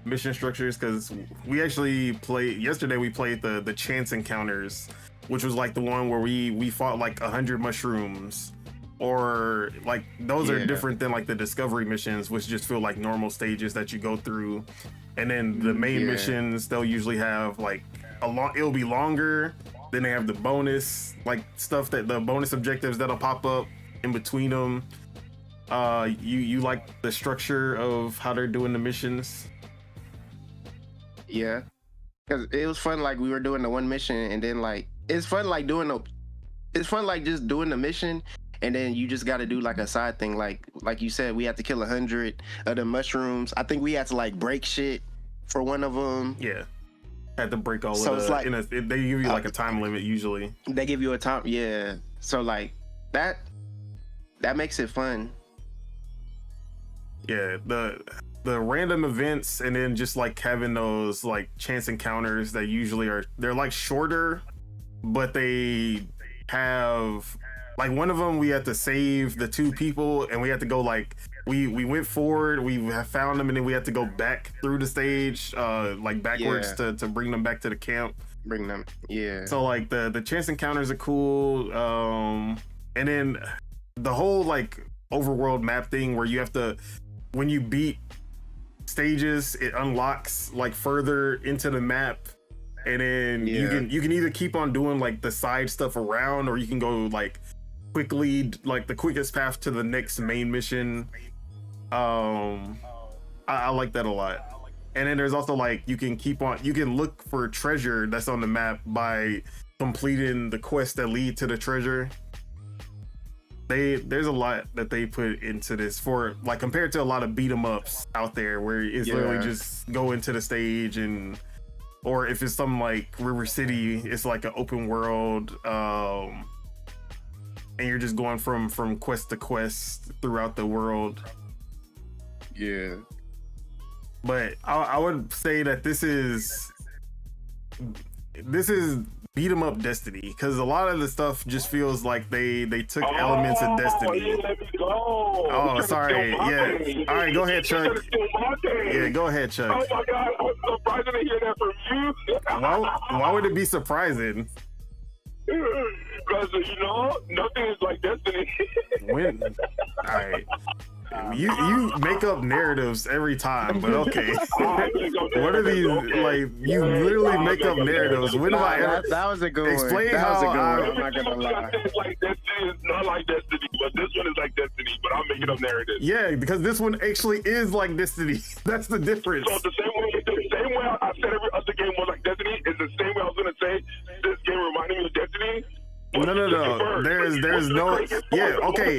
mission structures, because we actually played yesterday, we played the chance encounters, which was like the one where we fought like 100 mushrooms, or like those are different than like the discovery missions, which just feel like normal stages that you go through. And then the main missions, they'll usually have like it'll be longer. Then they have the bonus, like stuff the bonus objectives that'll pop up in between them. You like the structure of how they're doing the missions? Yeah, because it was fun. Like we were doing the one mission, and then like it's fun like just doing the mission, and then you just got to do like a side thing. Like you said, we had to kill 100 of the mushrooms. I think we had to like break shit for one of them. Yeah. Had to break all So of it's the, like- they give you like a time limit usually. They give you a time, yeah. So like that makes it fun. Yeah, the random events, and then just like having those like chance encounters that usually they're like shorter, but they have like one of them we had to save the 2 people, and we had to go like we went forward, we have found them, and then we had to go back through the stage like backwards to bring them back to the camp. Bring them, yeah. So like the chance encounters are cool, and then the whole like overworld map thing where you have to, when you beat stages, it unlocks like further into the map, and then you can either keep on doing like the side stuff around, or you can go like quickly, like the quickest path to the next main mission. I like that a lot. And then there's also like you can look for treasure that's on the map by completing the quests that lead to the treasure. There's a lot that they put into this, for like compared to a lot of beat 'em ups out there where it's literally just go into the stage, or if it's something like River City, it's like an open world, and you're just going from quest to quest throughout the world. Yeah. But I would say that this is beat 'em up Destiny, because a lot of the stuff just feels like they took elements of Destiny. Let me go. Oh, sorry. Yeah. All right, go ahead, Chuck. Yeah, go ahead, Chuck. Oh my God, I'm surprised to hear that from you. Why would it be surprising? Because nothing is like Destiny. When? All right. You make up narratives every time, but okay. What are these, like, you literally make up narratives? When have I ever... That was a good Explain one. That was a how good one. I'm not gonna lie. It's like Destiny is not like Destiny, but this one is like Destiny, but I'm making up narratives. Yeah, because this one actually is like Destiny. That's the difference. So the same way I said every other game was like Destiny is the same way I was gonna say this game reminded me of Destiny. No. There's no. Yeah, okay.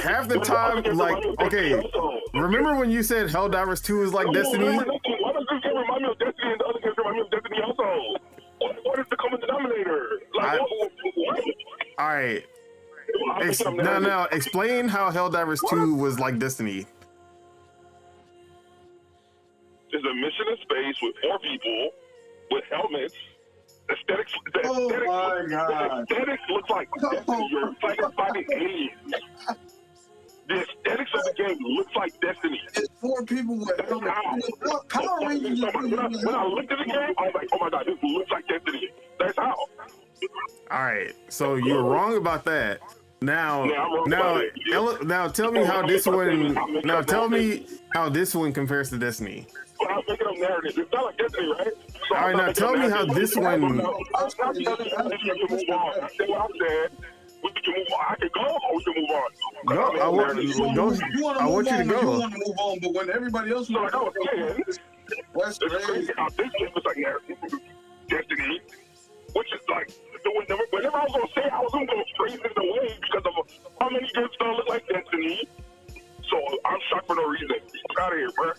Half the time, like, okay. Remember when you said Helldivers 2 is like Destiny? Why does this game remind me of Destiny and the other games remind me of Destiny also? What is the common denominator? Like, what? All right. Now, explain how Helldivers 2 was like Destiny. There's a mission in space with 4 people with helmets. Aesthetics looks like Destiny. You're fighting aliens. The aesthetics of the game looks like Destiny. It's 4 people with helmets. Power Rangers. When I looked at the game, I was like, oh my God, this looks like Destiny. That's how. All right, so you were wrong about that. Now tell me how this one. Now tell me how this one compares to Destiny. But I'm making up narratives. It's not like Destiny, right? So all right, now tell me how this one. We can move on. That's what I said. We can move on. I can go, or we can move on. Go. I want you to go. You want to move on, but when everybody else like I was saying, That's It's crazy. crazy how this game is like Destiny, which is like whenever I was gonna say it, I was gonna go straight in the way because of how many games don't look like Destiny. So I'm shocked for no reason. Get out of here, bro.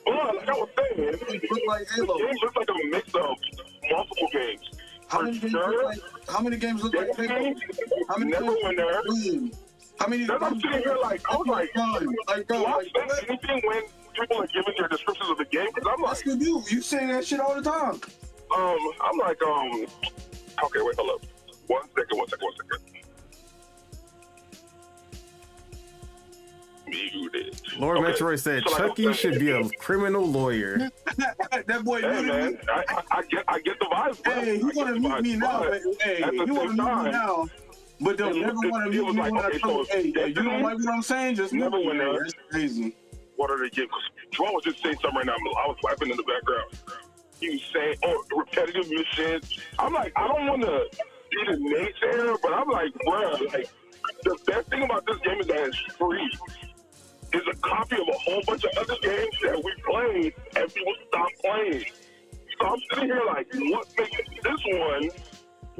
But like I was saying, It look like this Halo. game looks like a mix of multiple games. How many games look like? How many games look like Halo? How many Never games? winner. How many? Then I'm sitting here like, I was like, do I like, say anything when people are giving their descriptions of the game? Because I'm that's like, what you say that shit all the time. I'm like, okay, wait, hold up. One second. Muted. Lord Okay, Metroid said so like I Chucky was should saying- be a criminal lawyer. That boy Hey, muted man, me. I get the vibes, bro. Hey, he want to mute me now. Hey, at the he want to same mute me time, now. But they'll never want to it mute was me like, when I okay, come. so Hey, you don't like what I'm saying? Just mute Never me. win that. That's crazy. What are they getting? Joel was just saying something right now. I was laughing in the background. He was saying, repetitive missions. I'm like, I don't want to be the naysayer, but I'm like, bro, like, the best thing about this game is that it's free. It's a copy of a whole bunch of other games that we played and people stopped playing. So I'm sitting here like, what makes this one?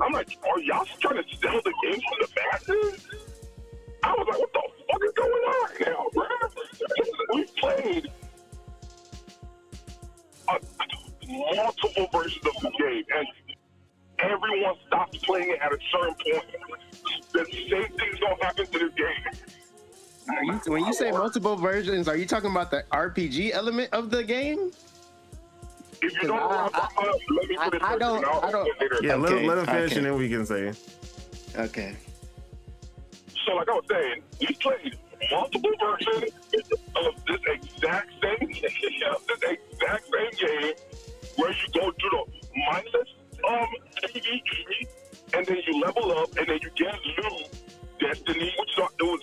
I'm like, are y'all trying to sell the games to the masses? I was like, what the fuck is going on right now, bro? We played multiple versions of the game, and everyone stopped playing it at a certain point. The same thing's gonna happen to this game. When you say multiple versions, are you talking about the RPG element of the game? If you don't know what I'm talking about, let me finish I don't- first, and I'll I don't- explain later. Yeah, Okay, let him finish okay. and then we can say. Okay. So, like I was saying, we played multiple versions of this exact same game where you go through the mindless PvE, and then you level up, and then you get new Destiny, which it was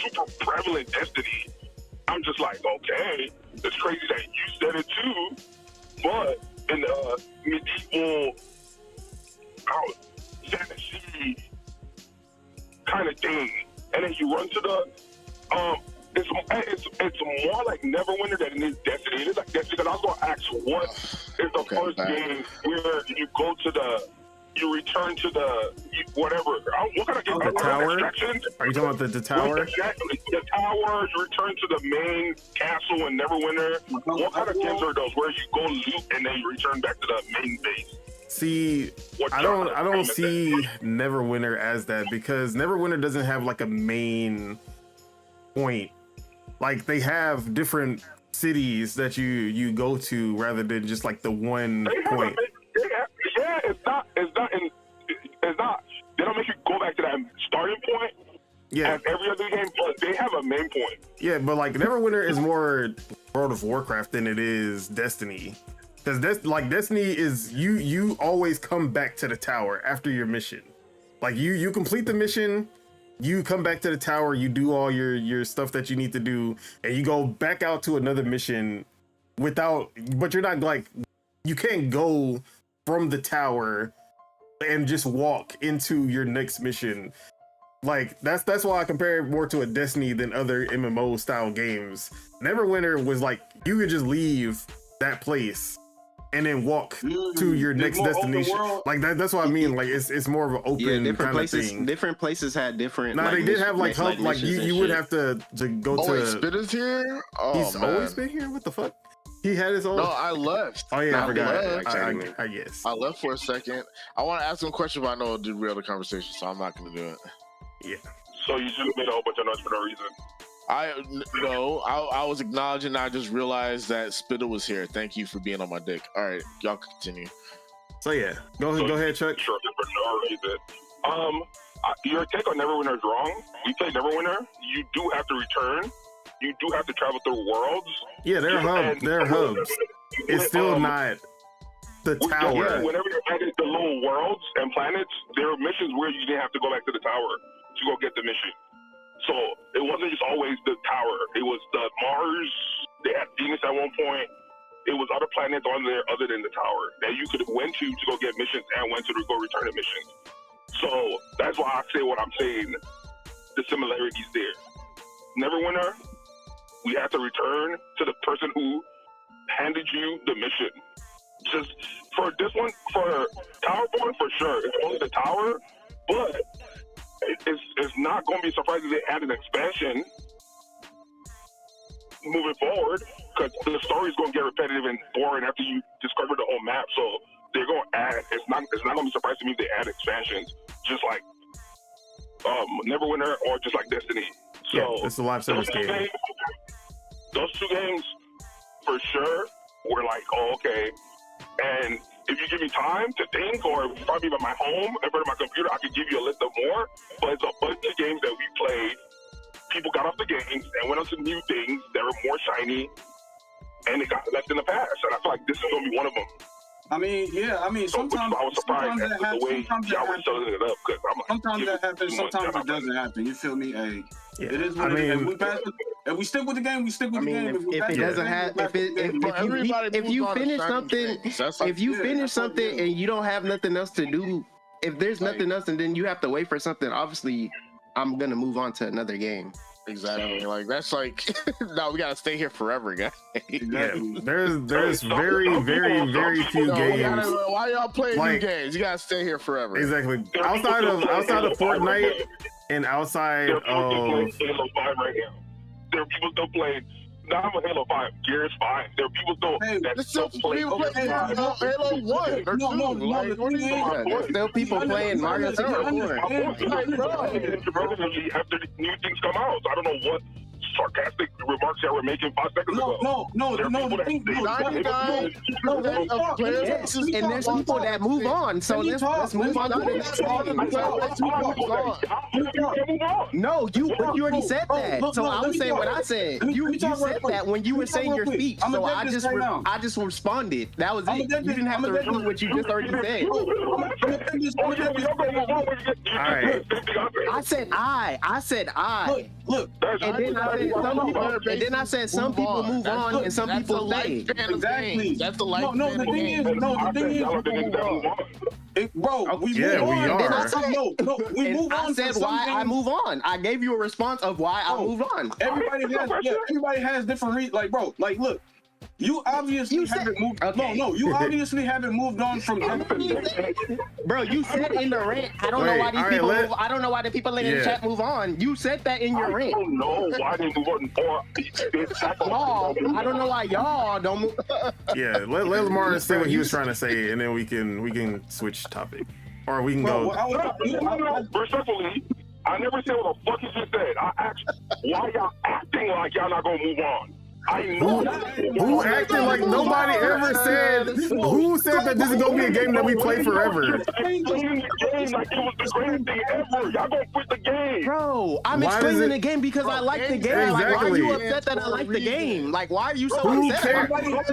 super prevalent Destiny. I'm just like, okay, it's crazy that you said it too, but in the medieval fantasy kind of thing, and then you run to the it's more like Neverwinter than it is Destiny. It is like Destiny because I was gonna ask what is the Okay, first back. game where you return to whatever. What kind of game? The tower? Extraction? Are you talking about the tower? Exactly. The tower. You return to the main castle in Neverwinter. What kind of games are those where you go loot and then you return back to the main base? See, I don't see Neverwinter as that because Neverwinter doesn't have like a main point. Like they have different cities that you go to rather than just like the one point. Yeah, it's not. They don't make you go back to that starting point. Yeah, As every other game, but they have a main point. yeah, but like Neverwinter is more World of Warcraft than it is Destiny. Because Destiny is you always come back to the tower after your mission. Like you complete the mission, you come back to the tower, you do all your stuff that you need to do, and you go back out to another mission but you're not like, you can't go from the tower and just walk into your next mission. Like that's why I compare it more to a Destiny than other MMO style games. Neverwinter was like you could just leave that place and then walk to your next more open destination. world. Like that's what I mean. Like it's more of an open Different kind places. of thing. Different places had different. Nah, like, they did have like hub. Like missions and you would shit. have to go Oh, wait, to. Spit is here? Oh, He's man. always been here. What the fuck? He had his own. No, I left. Oh yeah, I I forgot. left. I guess. I left for a second. I want to ask him a question, but I know it'll derail the conversation, so I'm not going to do it. Yeah. So you just made a whole bunch of noise for no reason. I was acknowledging. I just realized that Spitter was here. Thank you for being on my dick. All right, y'all continue. So yeah, go ahead, Chuck. Sure, for no reason. Your take on Neverwinter is wrong. We play Neverwinter. You do have to return. You do have to travel through worlds. Yeah, they're hubs. They're hubs. It's still not the tower. Whenever you're added the little worlds and planets, there are missions where you didn't have to go back to the tower to go get the mission. So it wasn't just always the tower. It was the Mars. They had Venus at one point. It was other planets on there other than the tower that you could have went to go get missions and went to go return the missions. So that's why I say what I'm saying. The similarities there. Neverwinter, we have to return to the person who handed you the mission. Just for this one, for Towerborne, for sure, it's only the tower, but it's not going to be surprising they add an expansion moving forward, because the story is going to get repetitive and boring after you discover the whole map. So they're going to add. It's not going to be surprising to me if they add expansions, just like Neverwinter or just like Destiny. So yeah, it's a live service game. Those two games, for sure, were like, oh, okay. And if you give me time to think, or probably at my home in front of my computer, I could give you a list of more. But it's a bunch of games that we played. People got off the games and went on to new things that were more shiny, and it got left in the past. And I feel like this is going to be one of them. I mean, yeah. I mean, sometimes I was surprised at the way y'all were selling it up. Sometimes that happens. Sometimes it doesn't happen. You feel me? Hey, Yeah. it is what it is. If we stick with the game, we stick with the game. If it doesn't happen, if you finish something, if you finish something and you don't have nothing else to do, if there's nothing else and then you have to wait for something, obviously, I'm gonna move on to another game. Exactly. Like that's like no, we gotta stay here forever, guys. Yeah, there's very, very, very few games. Why y'all playing new games? You gotta stay here forever. Exactly. Outside of Fortnite and outside of Halo 5 right now. There are people still playing. Not even Halo 5. Gears 5. There are people still that still play Halo 1 or 2. Like, There's still people playing Mario Towerborne. After the new things come out, so I don't know what sarcastic remarks y'all were making 5 seconds ago. No. Yes, and there's people that move on. So let's move on to the next game. No, you already said that. So I was saying what I said. You said that when you were saying your speech. So I just responded. That was it. You didn't have to repeat what you just already said. all right. I said I. Look. And then I said some people move on and some people stay. Exactly. That's the life. The thing is, bro, we move on. We are. Then I said, we move on. I said why I move on. I gave you a response of why I moved on. Everybody has different reasons. Like, bro, like, look. You obviously haven't moved. Okay. No, you obviously haven't moved on from. Bro, you said in the rant. I don't know why these people. I don't know why the people in the chat move on. You said that in your rant. I don't know why they move on. Y'all, I don't know why y'all don't move. Yeah, let Lamar say what he was trying to say, and then we can switch topic, or we can go. Respectfully, I never said what the fuck you just said. I asked why y'all acting like y'all not gonna move on. I know who acted like nobody ever said? Who said that this is gonna be a game that we play forever? Like it was the greatest thing ever. Y'all gonna quit the game, bro. I'm explaining the game because I like the game. Like, why are you upset that I like the game? Like, why are you so upset?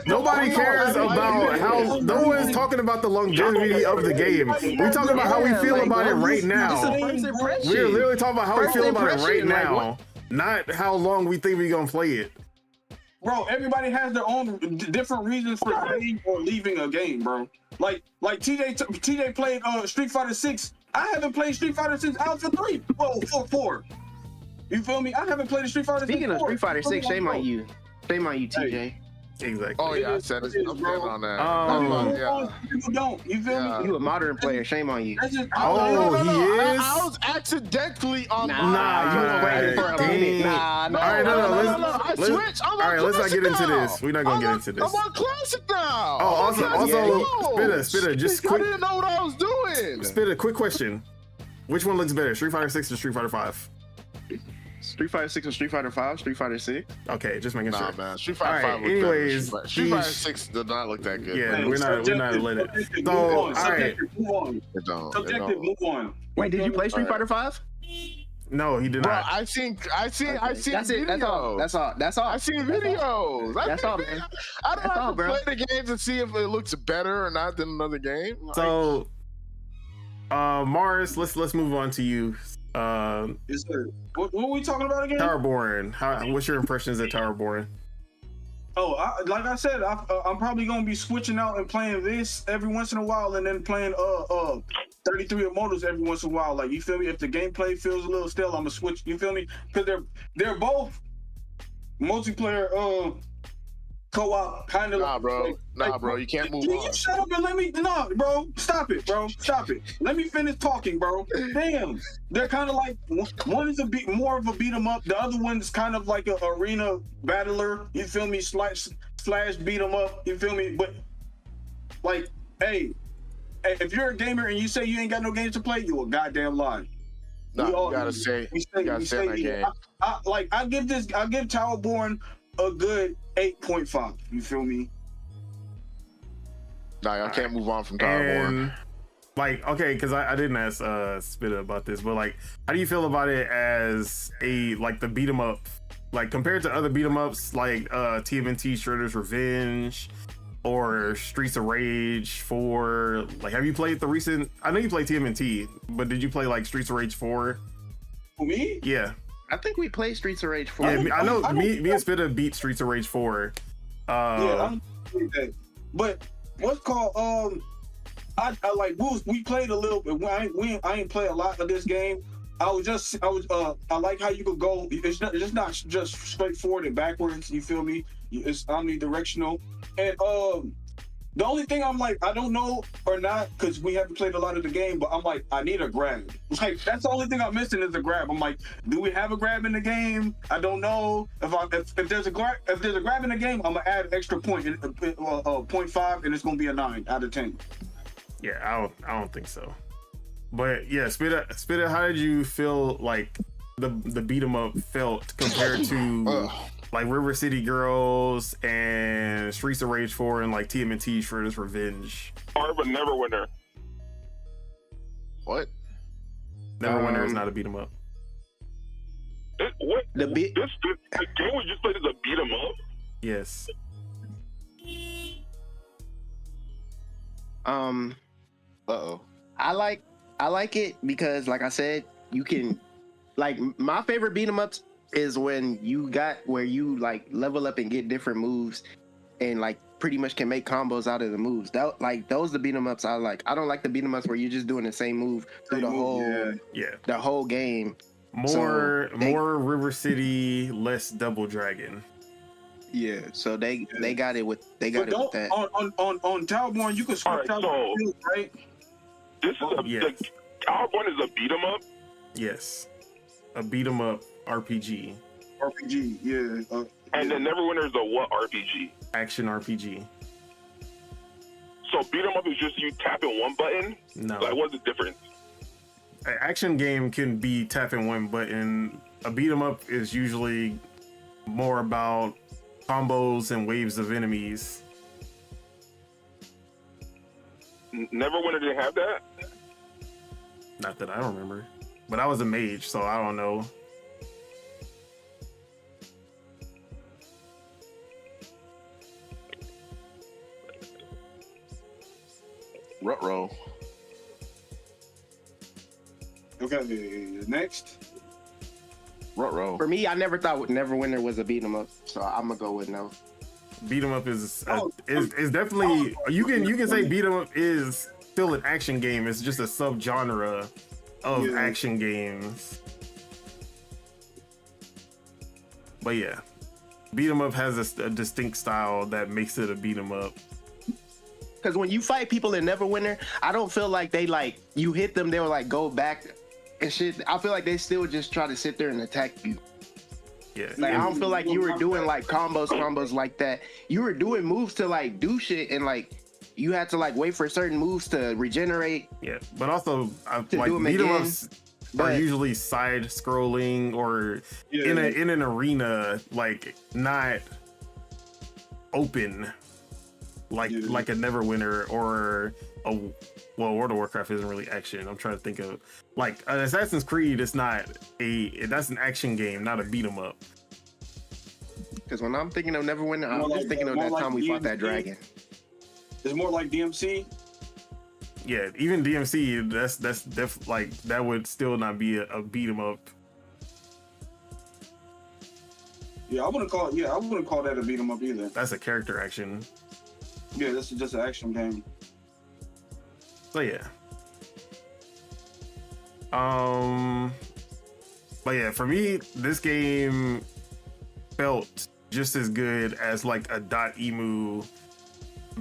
Nobody cares about how. No one's talking about the longevity of the game. We're talking about how we feel about it right now. We're literally talking about how we feel about it right now, not how long we think we're gonna play it. Bro, everybody has their own different reasons for playing or leaving a game, bro. Like TJ played Street Fighter 6. I haven't played Street Fighter since Alpha 3. Well, 4. You feel me? I haven't played a Street Fighter. Speaking of Street Fighter 6, shame on you. Shame on you, TJ. Exactly. Oh yeah, I said it. I'm on that. People don't. You feel me? You a modern player. Shame on you. He is. I was accidentally on. Nah, you was waiting for a minute. Nah. All right, no. I switched. All right, let's not get into this. We're not gonna get into this. I'm on classic now. Oh, also, Spitter, just quick. I didn't know what I was doing. Spitter, quick question: which one looks better, Street Fighter 6 or Street Fighter 5? Street Fighter 6 or Street Fighter 5? Street Fighter 6. Okay, just making sure. Nah, man. Street Fighter 5 looked anyways, better. Street Fighter 6 did not look that good. Yeah, we're not letting it. So, all right. Move on. Subjective, move on. Wait, did you play Street Fighter 5? No, he did Bro, not. I seen videos. That's all. I seen videos. That's all, man. I don't have to play the games and see if it looks better or not than another game. So, Mars, let's move on to you. Yes, sir. What are we talking about again? Towerborne. What's your impressions of Towerborne? Oh, like I said, I'm probably gonna be switching out and playing this every once in a while, and then playing 33 Immortals every once in a while. Like, you feel me? If the gameplay feels a little stale, I'm gonna switch. You feel me? Because they're both multiplayer co-op, kind of. Nah, bro, you can't move on. Shut up and let me. No, bro, stop it, bro, stop it. Let me finish talking, bro. Damn, they're kind of like one is more of a beat 'em up. The other one's kind of like an arena battler. You feel me? Slash beat 'em up. You feel me? But like, hey, if you're a gamer and you say you ain't got no games to play, you a goddamn lie. No, you gotta say that game. I give Towerborne a good 8.5. You feel me? Nah, I can't move on from Towerborne. Like, okay, because I didn't ask Spitta about this, but like, how do you feel about it as the beat 'em up, like compared to other beat 'em ups like TMNT Shredder's Revenge or Streets of Rage 4? Like, have you played the recent? I know you played TMNT, but did you play like Streets of Rage 4? For me? Yeah. I think we played Streets of Rage 4. Yeah, I know. Me and Spitta beat Streets of Rage 4. Yeah, I'm that. But what's called I like we played a little bit. I ain't play a lot of this game. I like how you could go. It's not just straightforward and backwards. You feel me? It's omnidirectional. And the only thing I'm like, I don't know or not, because we haven't played a lot of the game, but I'm like, I need a grab. Like, that's the only thing I'm missing is a grab. I'm like, do we have a grab in the game? I don't know. If there's a grab in the game, I'm gonna add an extra point, 0.5, and it's gonna be a 9 out of 10. Yeah, I don't think so. But yeah, Spitta, how did you feel like the beat 'em up felt compared to like River City Girls and Streets of Rage 4 and like TMNT Shredder's Revenge? Hard but never winner. What? Neverwinter is not a beat 'em up. The game we just played is a beat 'em up? Yes. Uh-oh. I like it because, like I said, you can, like, my favorite beat 'em ups is when you got where you like level up and get different moves and like pretty much can make combos out of the moves. Those the beat 'em ups I like. I don't like the beat 'em ups where you're just doing the same move through the whole game. More River City, less Double Dragon. Yeah, so they got it with that. On Towerborne, you can switch out the field, right? This is Towerborne is a beat 'em up. Yes, a beat 'em up RPG. RPG, yeah. And then Neverwinter is a what RPG? Action RPG. So beat 'em up is just you tapping one button? No. Like, what's the difference? An action game can be tapping one button. A beat 'em up is usually more about combos and waves of enemies. Neverwinter didn't have that? Not that I don't remember. But I was a mage, so I don't know. Ruh-roh. Okay, next. Ruh-roh. For me, I never thought Neverwinter was a beat 'em up, so I'm gonna go with no. Beat 'em up is definitely you can say beat 'em up is still an action game. It's just a subgenre of action games. But yeah, beat 'em up has a distinct style that makes it a beat 'em up. Because when you fight people in Neverwinter, I don't feel like they like you hit them, they'll like go back and shit. I feel like they still just try to sit there and attack you. Yeah, like I don't feel like you were doing like combos like that. You were doing moves to like do shit, and like you had to like wait for certain moves to regenerate. Yeah, but also like beat 'em ups are usually side scrolling or in an arena, like not open. Like a Neverwinter or World of Warcraft isn't really action. I'm trying to think of like Assassin's Creed. It's not that's an action game, not a beat 'em up. Because when I'm thinking of Neverwinter, I'm just thinking of that time we fought that dragon. It's more like DMC. Yeah, even DMC. That's like that would still not be a beat 'em up. Yeah, I wouldn't call that a beat 'em up either. That's a character action. Yeah, this is just an action game. So yeah. But yeah, for me, this game felt just as good as like a .emu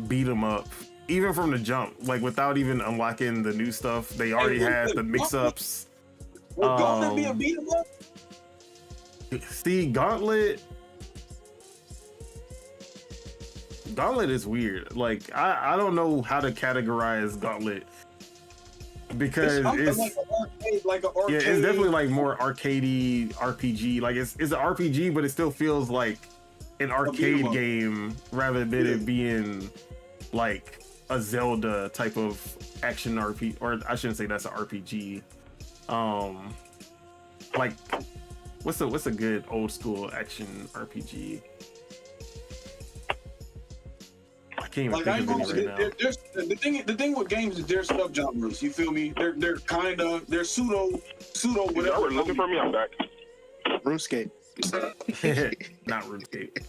beat 'em up, even from the jump, like without even unlocking the new stuff. They already had the mix-ups. Would Gauntlet be a beat 'em up? See, Gauntlet is weird. Like I don't know how to categorize Gauntlet because it's like an arcade. Yeah, it's definitely like more arcadey RPG. Like it's an RPG, but it still feels like an arcade game rather than it being like a Zelda type of action RPG, or I shouldn't say that's an RPG. Like what's a good old school action RPG? I can't even think of any right now. The thing with games is they're subgenres. You feel me? They're pseudo whatever. Y'all were looking for me. I'm back. RuneScape. Not RuneScape.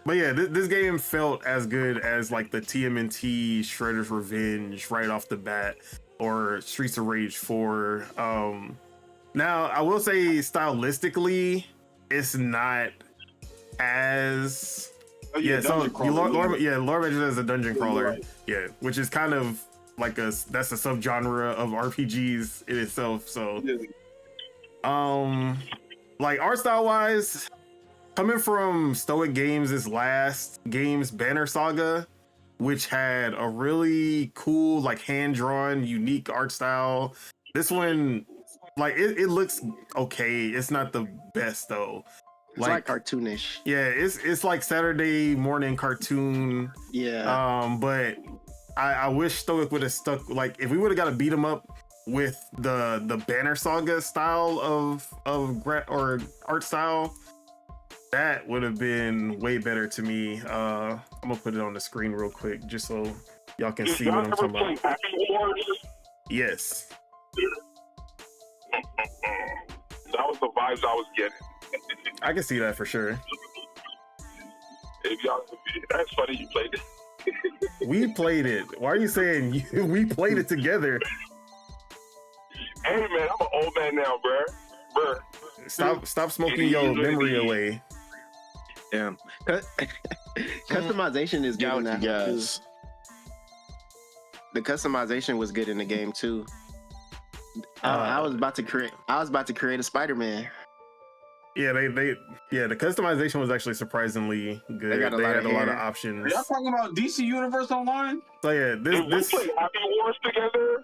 But yeah, this game felt as good as like the TMNT Shredder's Revenge right off the bat, or Streets of Rage 4. Now I will say stylistically, it's not as Lord Magician is a dungeon crawler. Right. Yeah, which is kind of like that's a subgenre of RPGs in itself. So, like art style wise, coming from Stoic Games' last game's Banner Saga, which had a really cool, like hand-drawn, unique art style. This one, like it looks okay. It's not the best though. It's like cartoonish. Yeah, it's like Saturday morning cartoon. Yeah. But I wish Stoic would have stuck. Like if we would have got to beat 'em up with the Banner Saga style of art style, that would have been way better to me. I'm gonna put it on the screen real quick just so y'all can see what I'm talking about. Happy Wars? Yes. That was the vibes I was getting. I can see that for sure. If y'all, that's funny you played it. We played it. Why are you saying we played it together? Hey man, I'm an old man now, bruh. Stop smoking your memory away. Yeah. Customization is good in that guys. The customization was good in the game too. I was about to create a Spider-Man. Yeah, the customization was actually surprisingly good. They had a lot of options. Are y'all talking about DC Universe Online? So yeah, this we play Happy Wars together.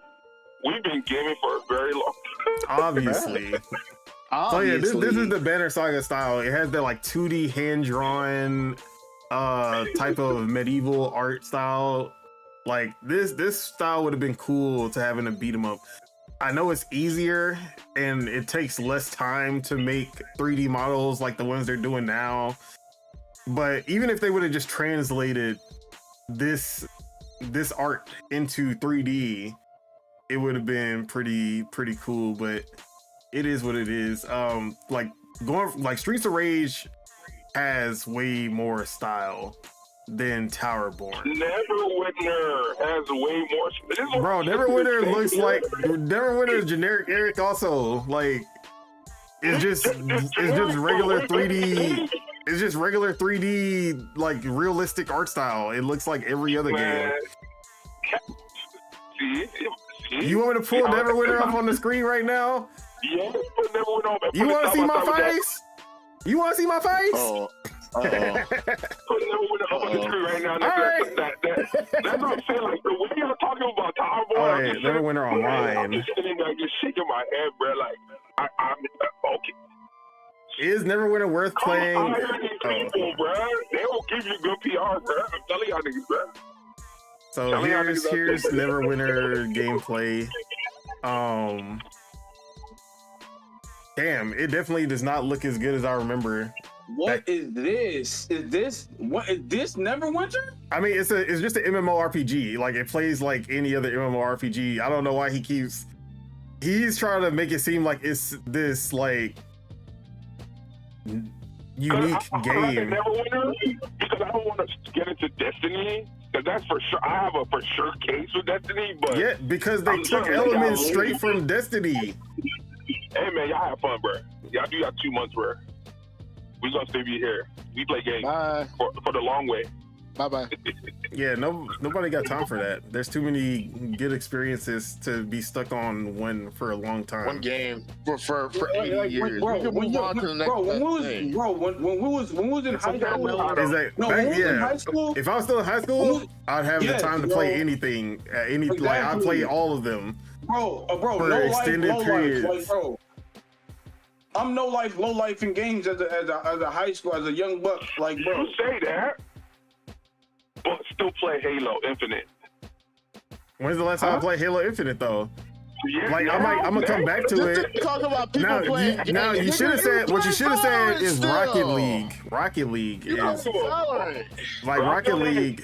We've been gaming for a very long time. Obviously. So yeah, this is the Banner Saga style. It has that like 2D hand-drawn type of medieval art style. Like this style would have been cool to have in a beat 'em up. I know it's easier and it takes less time to make 3D models like the ones they're doing now. But even if they would have just translated this art into 3D, it would have been pretty cool. But it is what it is. Like Streets of Rage has way more style than Towerborne. Neverwinter has way more. Bro, Neverwinter looks like Neverwinter is generic Eric also. Like it's just regular 3D. It's just regular 3D like realistic art style. It looks like every other game. See? You want me to pull Neverwinter up on the screen right now? Yeah, put Neverwinter on. You want to see my face? You want to see my face? Oh. Put Neverwinter up on the screen right now. That's what I'm saying. Like the way y'all talking about Towerborne, Oh yeah, Neverwinter Online. I'm just sitting there just shaking my head, bro. Like I'm okay. Is Neverwinter worth playing? People, bro. They will give you good PR, bro. I'm telling y'all niggas, bro. So here's Neverwinter gameplay. Damn, it definitely does not look as good as I remember. What is this? Is this Neverwinter? I mean, it's just an MMORPG. Like it plays like any other MMORPG. I don't know why he's trying to make it seem like it's this like unique game. Neverwinter, because I don't want to get into Destiny. Because that's for sure. I have a for sure case with Destiny, but yeah, because they took elements straight from Destiny. Hey man, y'all have fun, bro. Y'all do y'all 2 months, bro. We're gonna stay here. We play games Bye. for the long way. Bye. Yeah, nobody got time for that. There's too many good experiences to be stuck on one for a long time. One game for 80 years. Bro, We can move on to the next when thing. we was in high school, Is that no, back, when we was in yeah. high school, If I was still in high school, I'd have Yes, the time to bro. play anything. Like I Exactly. play all of them. bro, For no extended life, periods. like, bro. I'm no life, low life in games as a high school, as a young buck, like, bro. You say that, but still play Halo Infinite. When's the last time I played Halo Infinite though? Yeah, Like I'm gonna come back to Just it. talk about people Now playing. you should have said what you should have said is Still. Rocket League. Rocket League You don't is tolerate. like Rocket League.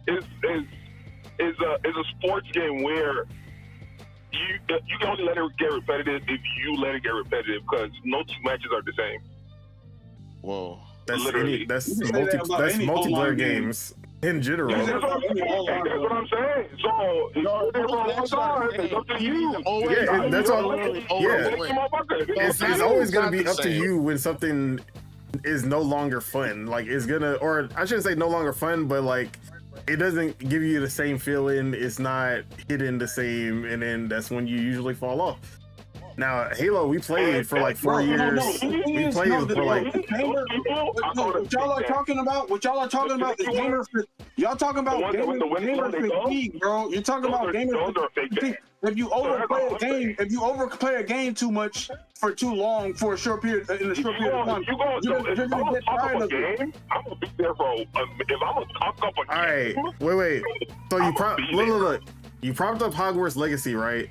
is a sports game where you can only let it get repetitive if you let it get repetitive, because no two matches are the same. Whoa. Literally. That's You can say that about any multiplayer online game. games in general. That's what I'm saying. So it's for a long time. It's up to you. Yeah, that's all. Yeah. It's always gonna be up to you when something is no longer fun. Like it's gonna, or I shouldn't say no longer fun, but like it doesn't give you the same feeling. It's not hitting the same, and then that's when you usually fall off. Now Halo, we played for like 4 years. We played for like. What y'all are talking about? Is gamer. Y'all talking about gamer fatigue, bro. You're talking about gamer fatigue. If you overplay a game too much for too long for a short period of time, you're gonna get tired of it. I'm gonna be there for if I'm gonna talk up a All right, wait. So you look. You propped up Hogwarts Legacy, right?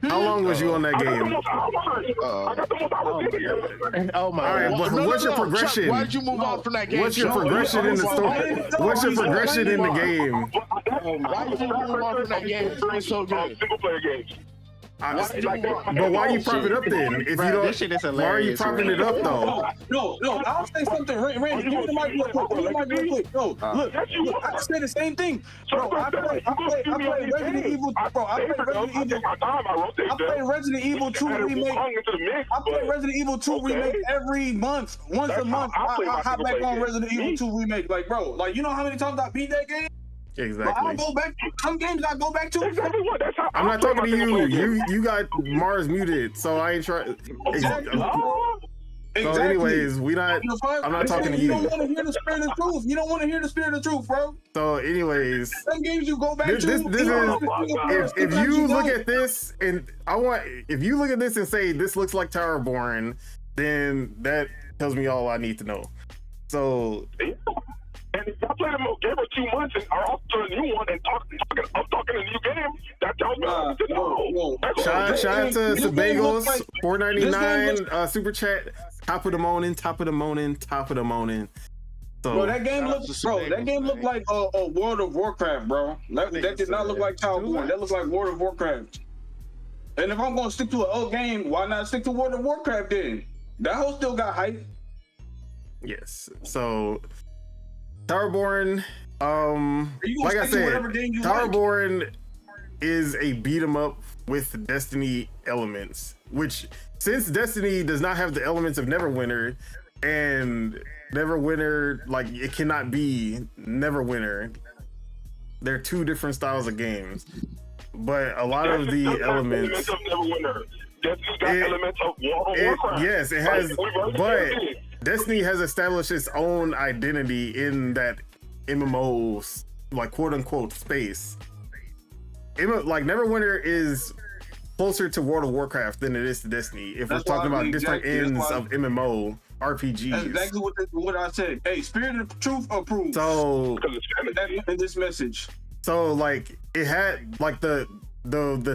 How long was you on that game? Oh my All right, god. but what's your progression? Chuck, why did you move on from that game? What's your progression in the story? What's your progression in the game? Why did you move on from that game? It's so good. Single player games. But why you prop it up then? If you Bro, don't, this shit is why are you hilarious, propping bro. it up though? No, I'll say something. Randy, give me the mic real quick. Give me the mic real quick. No, look, I can say the same thing. Bro, I play Resident Evil. Bro, I play Resident Evil 2 remake. I play Resident Evil 2 remake every month. Once a month, I hop back on Resident Evil 2 remake. Like, bro, like, you know how many times I beat that game? Exactly. I'll go back. Some games I go back to. Exactly what? That's how I'm not talking to you. You got Mars muted, so I ain't trying. So, anyways, I'm not talking to you. You don't want to hear the spirit of truth. You don't want to hear the spirit of truth, bro. So, anyways, Some games you go back this to. is if you look at this and if you look at this and say this looks like Towerborne, then that tells me all I need to know. So. And if y'all play the game for 2 months and are off to a new one and I'm talking a new game, that tells me all I need to know. Shout out to Sebagos, $4.99 super chat. Top of the morning. So Bro, that game looked like a World of Warcraft, bro. That did not look like Towerborne. That looked like World of Warcraft. And if I'm gonna stick to an old game, why not stick to World of Warcraft then? That whole still got hype. yes. So Towerborne, like I said, Towerborne is a beat 'em up with Destiny elements, which since Destiny does not have the elements of Neverwinter, and Neverwinter, like it cannot be Neverwinter. They're two different styles of games, but a lot of the elements. Destiny's got elements of World of Warcraft. Yes, it has, but Destiny has established its own identity in that MMO, like quote unquote space. Like Neverwinter is closer to World of Warcraft than it is to Destiny. If we're talking about different ends of MMO RPGs. That's exactly what I said. Hey, Spirit of Truth approved. So in this message. So like it had like the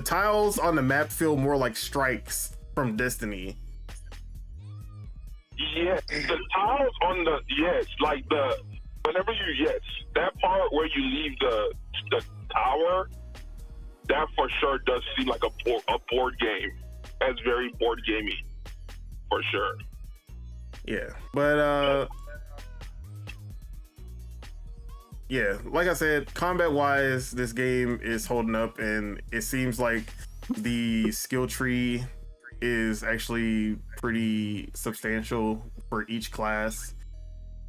tiles on the map feel more like strikes from Destiny. Yes, the tiles on the that part where you leave the tower, that for sure does seem like a board game. That's very board gamey, for sure. Yeah, but yeah, like I said, combat wise, this game is holding up, and it seems like the skill tree is actually pretty substantial for each class.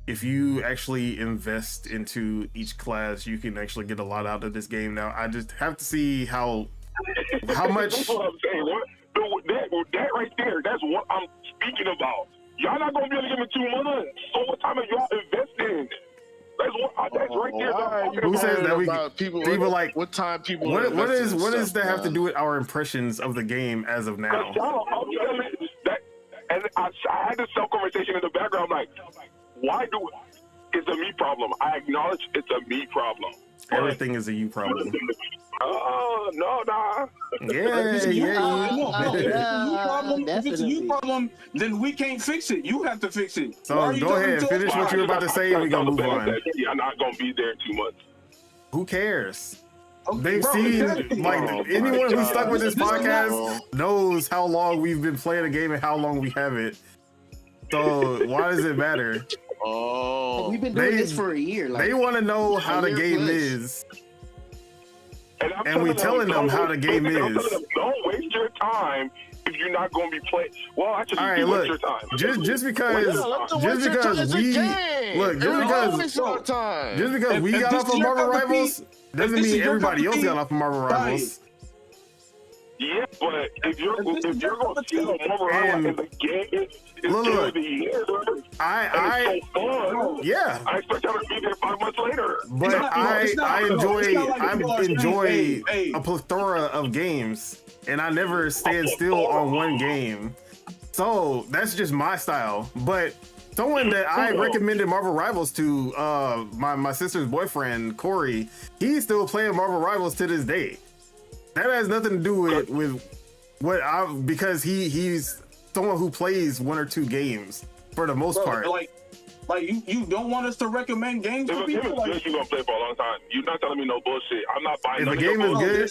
If you actually invest into each class, you can actually get a lot out of this game. Now, I just have to see how much. That's what I'm saying. That right there, that's what I'm speaking about. Y'all not gonna be able to give me 2 months. So what time are y'all investing? That's right there. Who says that we people like what time people? What does that have to do with our impressions of the game as of now? And I had this self-conversation in the background, like, why do it's a me problem? I acknowledge it's a me problem. Everything is a you problem. No, nah. Yeah. If it's a you problem, then we can't fix it. You have to fix it. So go ahead, finish what you were about to say, and we're gonna move on. I'm not gonna be there in 2 months. Who cares? They've seen, like, anyone who's stuck with this podcast knows how long we've been playing a game and how long we have it. So why does it matter? Oh, we've been doing this for a year. They want to know how the game is. And we're telling them how the game is. Don't waste your time if you're not going to be playing. Well, actually, all right, look, your time. Just because we got off of Marvel Rivals doesn't mean everybody else got off of Marvel Rivals. Yeah, but if you're going to see Marvel Rivals in the game, look, I expect y'all to be there 5 months later. But I enjoy a plethora of games, and I never stand still on one game. So that's just my style. But someone that I recommended Marvel Rivals to, my sister's boyfriend Corey, he's still playing Marvel Rivals to this day. That has nothing to do with what because he's someone who plays 1 or 2 games for the most part. Like you don't want us to recommend games for people? You're gonna play for a long time. You're not telling me no bullshit. I'm not buying. If a game is good,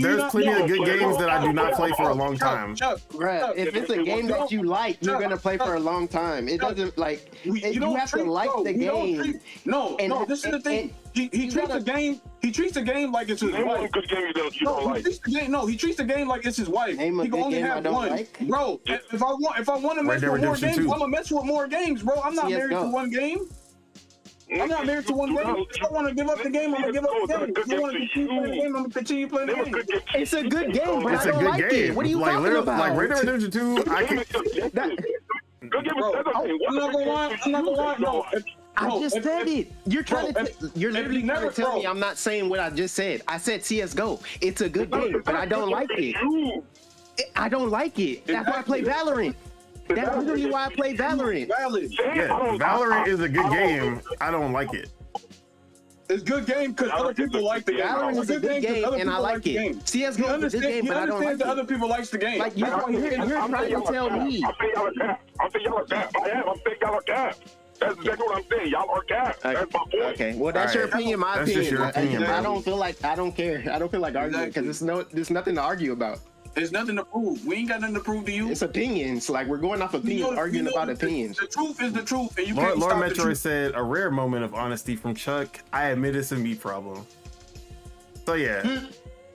there's plenty of good games that I do not play for a long time. Right. If it's a game that you like, you're gonna play for a long time. It doesn't like you have to like the game. No, this is the thing. He treats the game. He treats the game like it's his wife. Good game you don't like. He treats the game like it's his wife. He can only have one. Bro, if I want to mess with more games, I'm gonna mess with more games, bro. I'm not married to one game. I'm not married to one game. If I want to give up the game, I'm gonna give up the game. If I want to continue playing the game, I'm gonna continue playing the game. It's a good game, but I don't like it. What are you talking about? Like Red Dead Redemption 2, I can. I'm not gonna lie. No. I just said it. You're literally trying to tell me I'm not saying what I just said. I said CS:GO. It's a good game, but I don't like it. I don't like it. That's why I play Valorant. That's literally why I play Valorant. Yeah, Valorant is a good game. I don't like it. It's a good game because other people like the game. Valorant is a good game, and I like it. CS:GO is a good game, but I don't like it. Other people likes the game. Like you're trying to tell me. I think y'all are cap. I think y'all are cap. That's exactly what I'm saying. Y'all are capped. That's my point. Okay, well, that's your opinion. My that's opinion. Your opinion, I don't feel like I don't care. I don't feel like arguing because there's nothing to argue about. There's nothing to prove. We ain't got nothing to prove to you. It's opinions. Like we're going off opinions, arguing about opinions. The truth is the truth, and you can't Lord stop Metroid said a rare moment of honesty from Chuck. I admit it's a me problem. So yeah,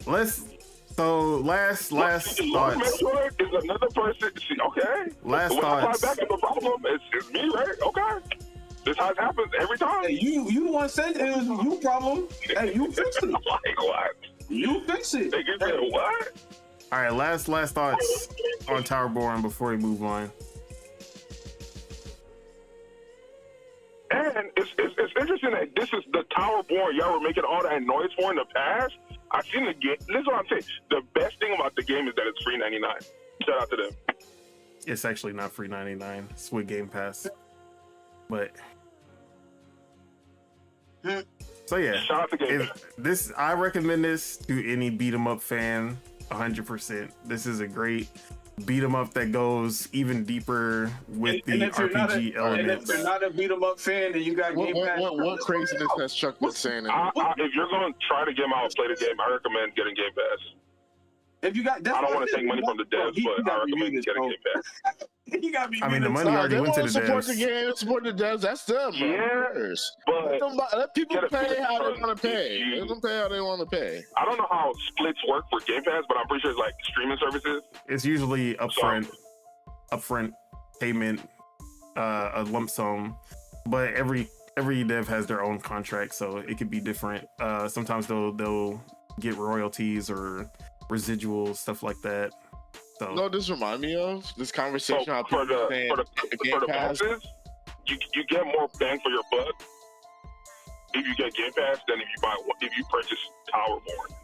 last thoughts. Metroid is another person. Okay. Last when thoughts. I fly back to the problem, it's me, right? Okay. This how it happens every time. Hey, you once said it was you problem. Hey, you fix it. Like what? You fix it. They can say what? All right, last thoughts on Towerborne before we move on. And it's interesting that this is the Towerborne y'all were making all that noise for in the past. I've seen the game. This is what I'm saying. The best thing about the game is that it's free 99. Shout out to them. It's actually not free 99. It's with Game Pass. But so yeah, shout out to Game Pass. I recommend this to any beat 'em up fan 100%. This is a great beat 'em up that goes even deeper with the RPG elements. And if you're not a beat 'em up fan, then you got Game Pass. What craziness has Chuck been saying? If you're going to try to get out and play the game, I recommend getting Game Pass. If you got, I don't want to take money from the devs, but I recommend getting Game Pass. He got me. I mean, the money Nah, already they went to want the to support the devs. game, support the devs. That's them. Yeah, man. but Let people Get a pay how they different want to pay. PG. Let them pay how they want to pay. I don't know how splits work for Game Pass, but I'm pretty sure it's like streaming services. It's usually upfront payment, a lump sum, but every dev has their own contract, so it could be different. Sometimes they'll get royalties or residuals, stuff like that. So No, this remind me of this So conversation. How for people the saying for the passes, you get more bang for your buck if you get Game Pass than if you purchase Towerborne.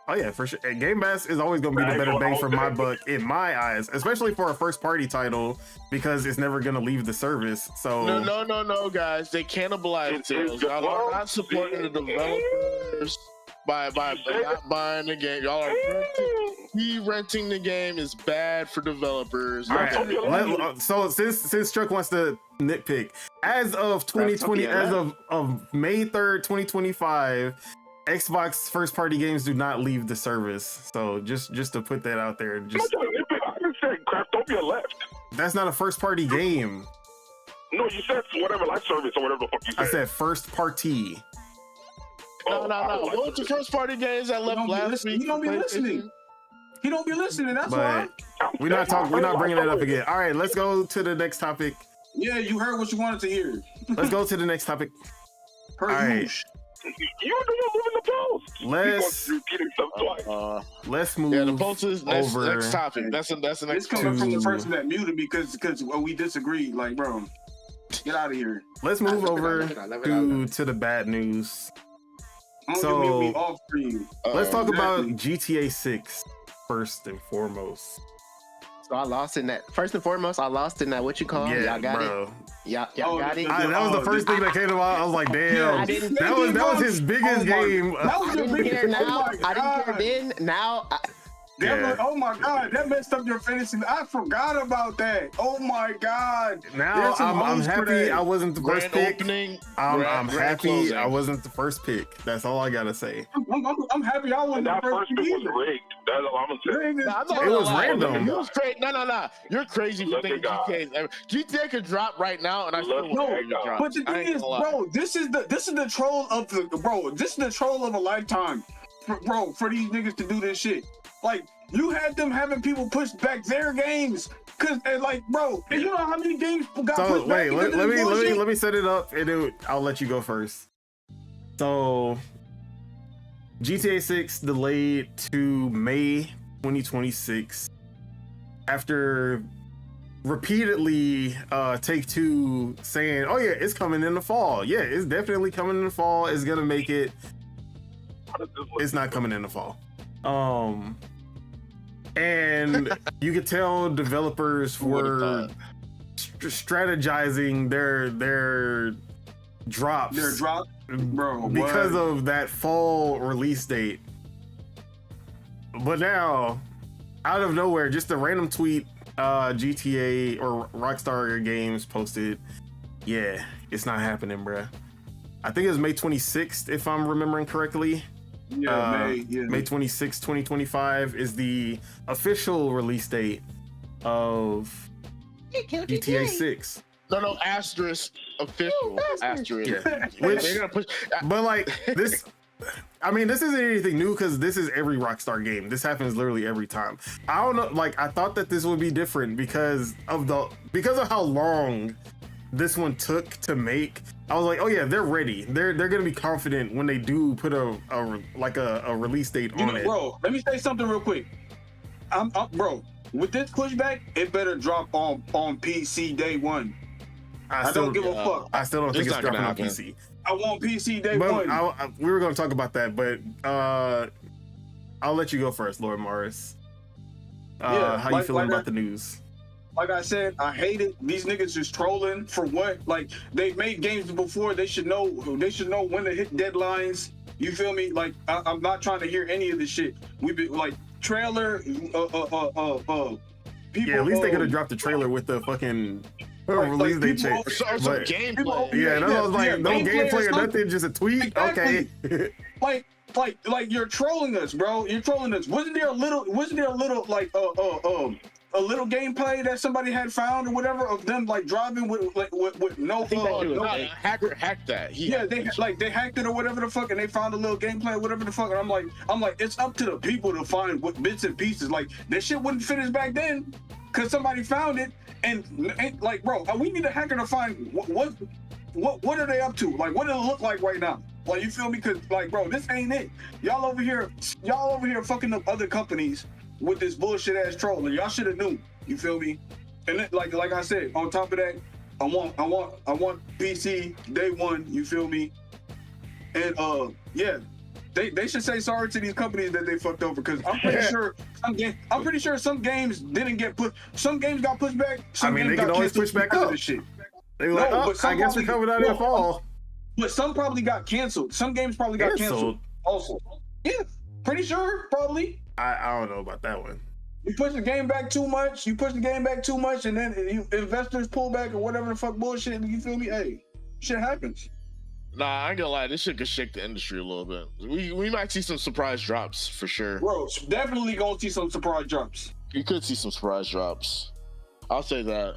oh yeah, for sure. And Game Pass is always going to be the better bang for my buck in my eyes, especially for a first party title, because it's never going to leave the service. So No, guys, they cannibalize It's sales. good. Y'all are not supporting the developers by not buying the game. Y'all are renting the game is bad for developers. all right, so since Chuck wants to nitpick, as of 2020, as of May 3rd, 2025, Xbox first party games do not leave the service. So just to put that out there, I just said Craftopia left. that's not a first party game. No, you said whatever live service or whatever the fuck you said. I said first party. No. What was the first party games that left last week? He don't be listening. He don't be listening. That's why. But we're not bringing that up again. All right, let's go to the next topic. Yeah, you heard what you wanted to hear. Let's go to the next topic. Heard All right. You're the one moving the post. Let's repeating stuff twice. let's move Yeah, the post is over. next topic. That's the It's next. coming from the to- person that muted me because we disagreed. Like, bro, get out of here. Let's move over to the bad news. I'm So- gonna mute me off for you. Let's talk about exactly. GTA 6 first and foremost. So I lost in that. First and foremost, I lost in that. What you call? Yeah, Y'all got bro. it. Y'all Oh, got it. I- That was the first thing that came to mind. I was like, damn, I didn't- that was his biggest Oh my- game. That was I your didn't biggest. care now. Oh my I didn't care God. then. Now, Yeah. Oh my God, that messed up your fantasy. I forgot about that. Oh my God. Now There's some I'm hoes for happy that. I wasn't the first Grand pick. opening. I'm grand happy closing. I wasn't the first pick. That's all I gotta say. I'm happy I wasn't the That first first pick was either. rigged. That's all I'm gonna say. Dang, Nah, I'm not It gonna was lie. random. It was crazy. No. You're crazy for Look thinking at God. GTA could drop right now, and I still Look wouldn't at let it God. drop. But the I thing ain't is, gonna lie. bro, this is the troll of this is the troll of a lifetime, for these niggas to do this shit. Like, you had them having people push back their games, cause and like, bro, and you know how many games got So pushed wait, back? let me set it up and I'll let you go first. So GTA 6 delayed to May 2026 after repeatedly Take-Two saying, oh yeah, it's coming in the fall. Yeah, it's definitely coming in the fall. It's gonna make it. It's not coming in the fall. And you could tell developers were strategizing their drops. Their drop, bro, because what? of that fall release date. But now, out of nowhere, just a random tweet, GTA or Rockstar Games posted, yeah, it's not happening, bruh. I think it was May 26th, if I'm remembering correctly. May 26, 2025 is the official release date of GTA 6. No, asterisk official asterisk. Yeah. Which they're gonna push. But like this, I mean, this isn't anything new because this is every Rockstar game. This happens literally every time. I don't know. Like, I thought that this would be different because of how long this one took to make. I was like, oh yeah, they're ready. They're gonna be confident when they do put a release date on it. Bro, let me say something real quick. Bro, with this pushback, it better drop on PC day one. I don't give a fuck. I still don't think It's it's not dropping gonna on happen. PC. I want PC day But one. we were gonna talk about that, but I'll let you go first, Lord Morris. Yeah, how you like- feeling like about the news? Like I said, I hate it. These niggas just trolling for what? Like, they've made games before. They should know when to hit deadlines. You feel me? Like, I'm not trying to hear any of this shit. We've been like trailer. People. Yeah, at least they could have dropped the trailer with the fucking release date people- check. Some But- gameplay. Yeah, that was like no gameplay or something. nothing, just a tweet. Exactly. Okay. Like you're trolling us, bro. You're trolling us. Wasn't there a little like a little gameplay that somebody had found or whatever of them like driving with no. Hacker hacked that. They hacked it or whatever the fuck, and they found a little gameplay or whatever the fuck. And I'm like, it's up to the people to find what bits and pieces. Like that shit wouldn't finish back then, cause somebody found it. And like, bro, we need a hacker to find what are they up to? Like, what does it look like right now? Like, you feel me? Cause like, bro, this ain't it. Y'all over here fucking up other companies with this bullshit ass troll, and y'all should have knew. You feel me? And then, like I said, on top of that, I want PC day one. You feel me? And yeah, they should say sorry to these companies that they fucked over, because I'm pretty sure some games didn't get put. Some games got pushed back. Some games they can always push back up. Shit. They were like, I guess we're coming out in the fall. But some probably got canceled. Some games probably got canceled also. Yeah, pretty sure, probably. I don't know about that one. You push the game back too much, and then investors pull back or whatever the fuck bullshit. You feel me? Hey, shit happens. Nah, I ain't gonna lie. This shit could shake the industry a little bit. We might see some surprise drops for sure. Bro, definitely gonna see some surprise drops. You could see some surprise drops. I'll say that.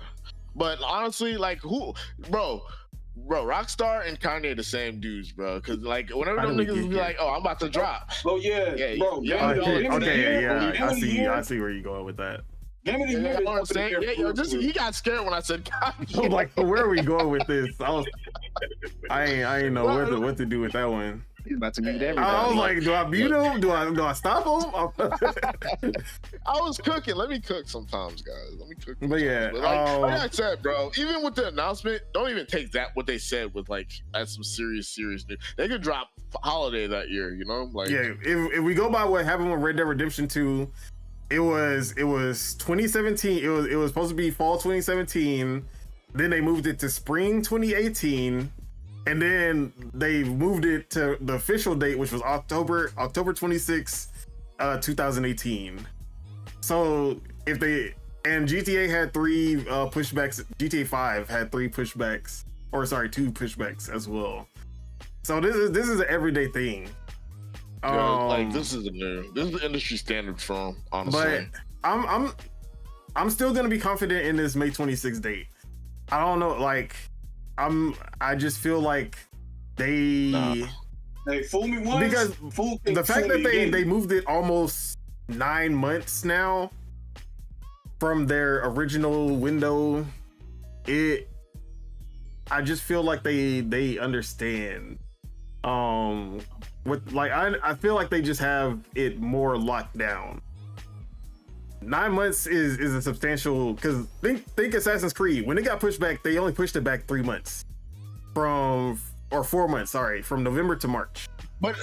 But honestly, like, bro, Rockstar and Kanye the same dudes, bro. Because like, whenever them niggas be like, "Oh, I'm about to drop." Oh yeah, bro. I see where you going with that. Give me the what I'm saying? He got scared when I said Kanye. I'm like, where are we going with this? I ain't know what to do with that one. He's about to mute everybody. I was like, do I mute him? Do I stop him? I was cooking. Let me cook sometimes, guys. Let me cook. But yeah, like I said, bro, even with the announcement, don't even take what they said with like as some serious news. They could drop holiday that year, you know? Like, yeah, if we go by what happened with Red Dead Redemption 2, it was 2017. It was supposed to be fall 2017. Then they moved it to spring 2018. And then they moved it to the official date, which was October 26, 2018. So GTA had 3 pushbacks. GTA 5 had 3 pushbacks, 2 pushbacks as well. So this is an everyday thing. Like this is the industry standard for them, honestly. But I'm still gonna be confident in this May 26th date. I don't know, like. I just feel like they fool me once, because the fact that they moved it almost 9 months now from their original window, I just feel like they understand. With like I feel like they just have it more locked down. 9 months is a substantial, because think Assassin's Creed, when it got pushed back, they only pushed it back 3 months from 4 months, from November to March. But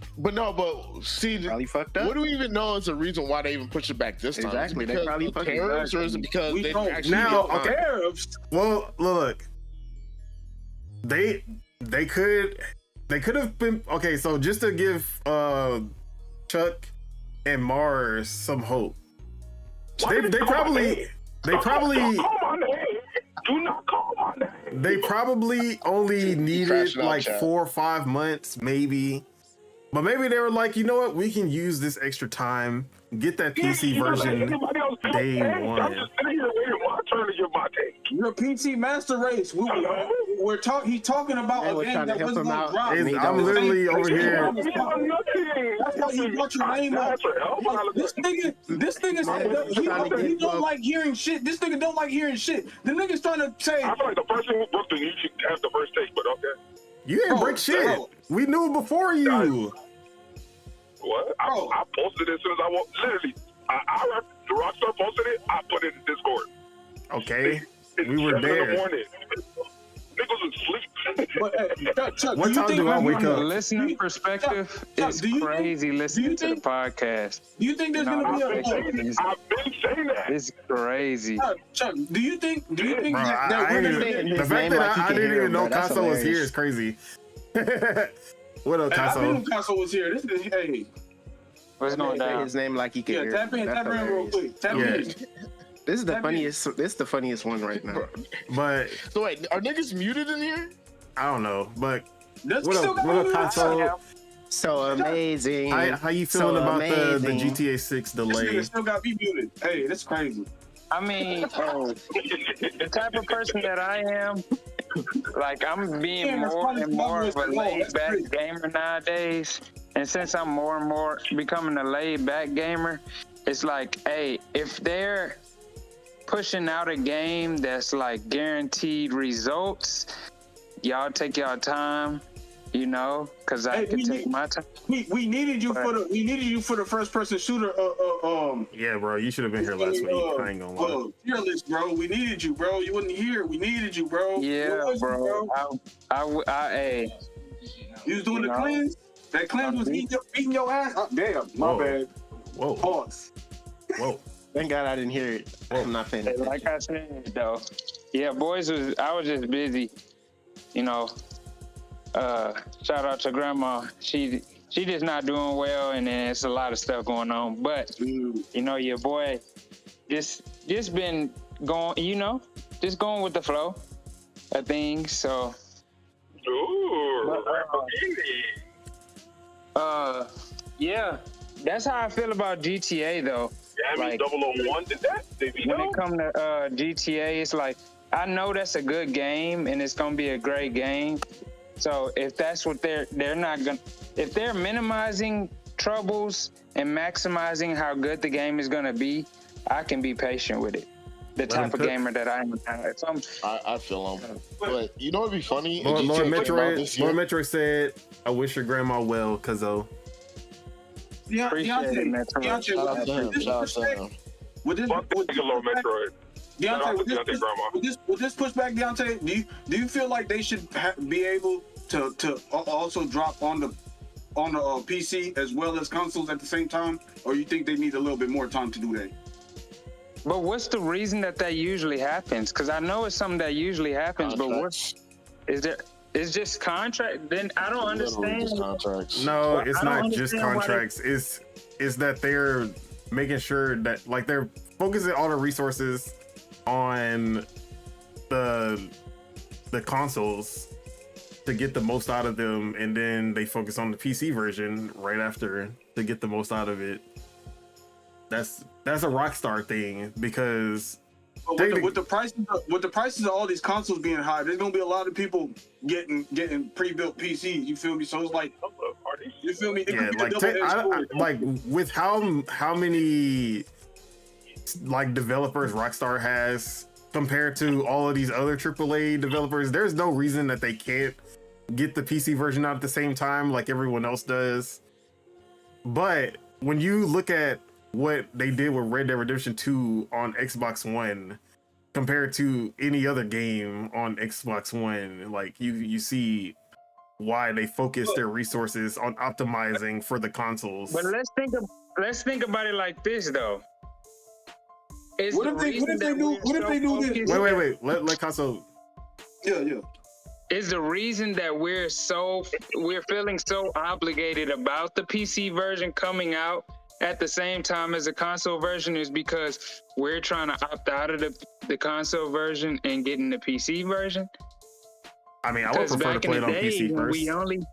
see, probably fucked up. What do we even know is the reason why they even pushed it back this time? Exactly, they probably fucking tariffs, or is it because they actually now tariffs? Well, look, they could have been okay. So just to give Chuck and Mars some hope. They probably do not call my name. They probably only needed like 4 or 5 months, maybe. But maybe they were like, you know what? We can use this extra time, get that PC version day one. I'm just sitting here waiting my turn to get my take. Your PC master race. He's talking about a game that was going to drop. I'm literally over here. That's why he brought your name up. This nigga said he don't like hearing shit. This nigga don't like hearing shit. The nigga's trying to say. I feel like the person who booked it, you should have the first take, but okay. You didn't break shit. We knew it before you. What? I posted it as soon as I walked. Literally, the Rockstar posted it. I put it in Discord. Okay, we were there. In the morning. Niggas was asleep. But, Chuck, what time do I wake up? From the listener perspective, it's crazy listening to the podcast. Do you think there's gonna be I've been saying that. It's crazy. Chuck, do you think Bro, that we're gonna the fact that I didn't even know Casso was here is crazy. What up, Casso? I knew Casso was here. This is hey. What's going down? His name like he can hear. Tap in real quick. Tap in. This is the funniest. This is the funniest one right now. But so wait, are niggas muted in here? I don't know. But what up, Casso? So amazing. How you feeling about the GTA 6 delay? This nigga still got me muted. Hey, that's crazy. I mean, the type of person that I am, like I'm being more and more of a laid-back gamer nowadays. And since I'm more and more becoming a laid-back gamer, it's like, hey, if they're pushing out a game that's like guaranteed results, y'all take y'all time, you know, because I can take my time. We needed you for the first person shooter. Yeah, bro, you should have been here last week. I ain't gonna lie. Fearless, bro. We needed you, bro. You wasn't here. We needed you, bro. Yeah, bro. Hey. You was doing the cleanse. That cleanse was beating your ass. Oh, damn, my bad. Whoa. Pause. Whoa. Thank God I didn't hear it. I'm not paying attention. Like I said, though, yeah, boys, I was just busy, you know. Shout out to Grandma. She just not doing well, and then it's a lot of stuff going on. But you know, your boy just been going, you know, just going with the flow of things. So. Yeah, that's how I feel about GTA though. Yeah, I mean, like, 001 did that. When it comes to GTA, it's like I know that's a good game and it's gonna be a great game. So if that's what they're not gonna, if they're minimizing troubles and maximizing how good the game is gonna be, I can be patient with it. The type of gamer that I am. I feel him. But you know what'd be funny? Lord Metroid said, "I wish your grandma well, cuzzo." Appreciate it, Metroid. Shout out to him. With this, Lord Metroid. Deontay, with this pushback, Deontay, do you feel like they should be able to also drop on the PC as well as consoles at the same time, or you think they need a little bit more time to do that? But what's the reason that usually happens? Because I know it's something that usually happens, but what's is there? It's just contract. Then I don't understand. Contracts. No, it's not just contracts. It's that they're making sure that like they're focusing all the resources on the consoles to get the most out of them, and then they focus on the PC version right after to get the most out of it. That's a Rockstar thing because with the prices of all these consoles being high, there's gonna be a lot of people getting pre-built PCs. You feel me? So it's like, you feel me? Like with how many like developers Rockstar has compared to all of these other AAA developers, there's no reason that they can't get the PC version out at the same time like everyone else does. But when you look at what they did with Red Dead Redemption 2 on Xbox One compared to any other game on Xbox One, like you see why they focus their resources on optimizing for the consoles. But let's think about it like this though. What if they do this? Wait. Let console. Yeah. Is the reason that we're feeling so obligated about the PC version coming out at the same time as the console version is because we're trying to opt out of the console version and getting the PC version? I mean, I would prefer to play it on PC first.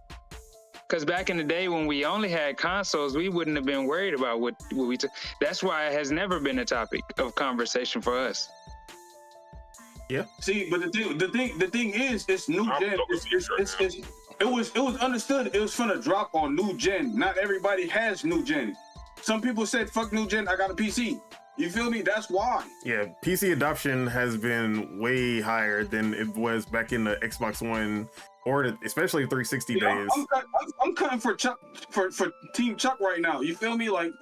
Because back in the day when we only had consoles, we wouldn't have been worried about what we took. That's why it has never been a topic of conversation for us. Yeah. See, but the thing is, it's new gen. It was understood. It was gonna drop on new gen. Not everybody has new gen. Some people said, "Fuck new gen. I got a PC." You feel me? That's why. Yeah, PC adoption has been way higher than it was back in the Xbox One or especially 360 days. I'm cutting for Chuck for Team Chuck right now. You feel me? Like,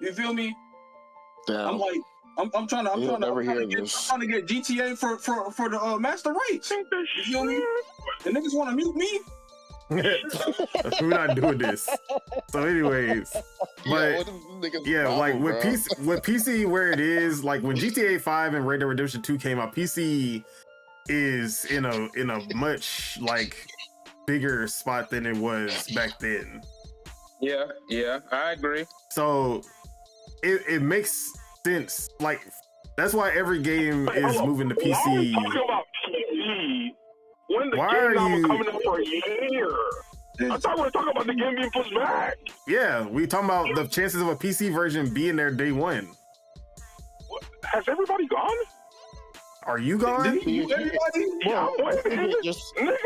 you feel me? Damn. I'm trying to get GTA for the master race. You feel me? The niggas want to mute me. We're not doing this. So, anyways, but like with PC where it is, like when GTA 5 and Red Dead Redemption 2 came out, PC is in a much like bigger spot than it was back then. Yeah, I agree. So it makes sense. Like that's why every game is moving to PC. Why are we talking about PC when the game was coming out for a year? I thought we were talking about the game being pushed back. Yeah, we talking about the chances of a PC version being there day one. Has everybody gone? Are you gone? Did he mute everybody? Yeah, Just Did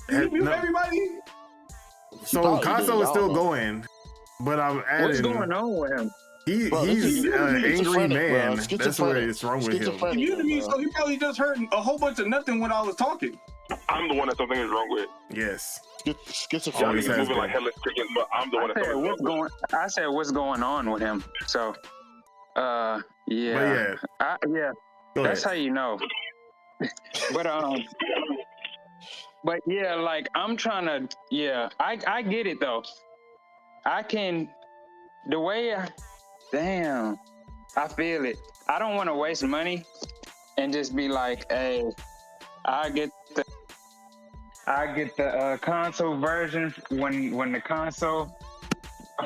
he mute No. everybody? So Probably Casso did, is I still don't know. going, but I'm adding. What's going on with him? Bro, this He's is an angry schizophrenic, bro. man. That's what Schizophrenic. is wrong with him. Schizophrenic. He muted me, bro. so he probably just heard a whole bunch of nothing when I was talking. I'm the one that something is wrong with. Yes. Y'all Schizophrenic. Always niggas has moving been. like headless chickens, but I'm the one that something is wrong with. I said what's going on with him. So, yeah, But yeah, yeah. go That's how ahead. you know. But yeah, like I'm trying to. Yeah, I get it though. I can. The way. Damn, I feel it. I don't want to waste money and just be like, hey, I get the console version when the console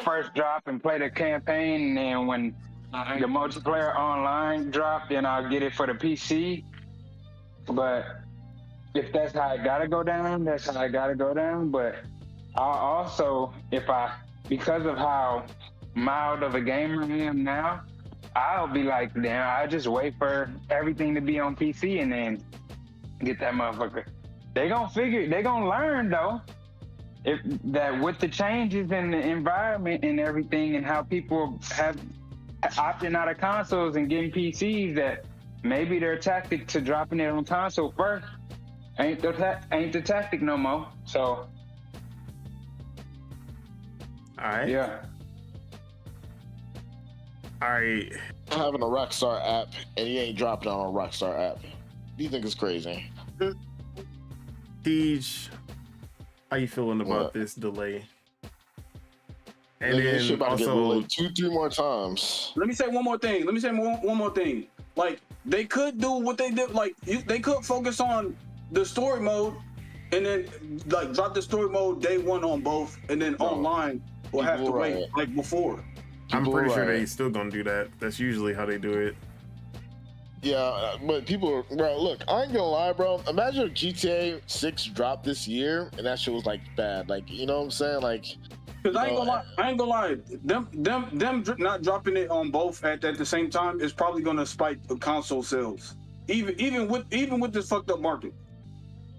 first drop and play the campaign, and then when the multiplayer online drop, then I'll get it for the PC. But if that's how I gotta go down, that's how I gotta go down. But I'll also, because of how mild of a gamer I am now, I'll be like, damn, I just wait for everything to be on PC and then get that motherfucker. They gonna learn though, that with the changes in the environment and everything and how people have opting out of consoles and getting PCs, that maybe their tactic to dropping it on console first ain't the tactic no more. So, All right. yeah. All right. Having a Rockstar app and he ain't dropping it on a Rockstar app. Do you think it's crazy? Tej, how you feeling about What? this delay? And Nigga, this shit then about to get also, delayed 2-3 more times. Let me say one more thing. One more thing. Like, they could do what they did. Like, they could focus on the story mode and then, like, drop the story mode day one on both, and then No. online will have to People wait, right. like before. I'm People pretty sure right. they still gonna do that. That's usually how they do it. Yeah, but people, bro, look, I ain't gonna lie, bro. Imagine if GTA 6 dropped this year and that shit was like bad. Like, you know what I'm saying? Like, Cause I ain't gonna lie. Them not dropping it on both at the same time is probably gonna spike the console sales. Even with this fucked up market.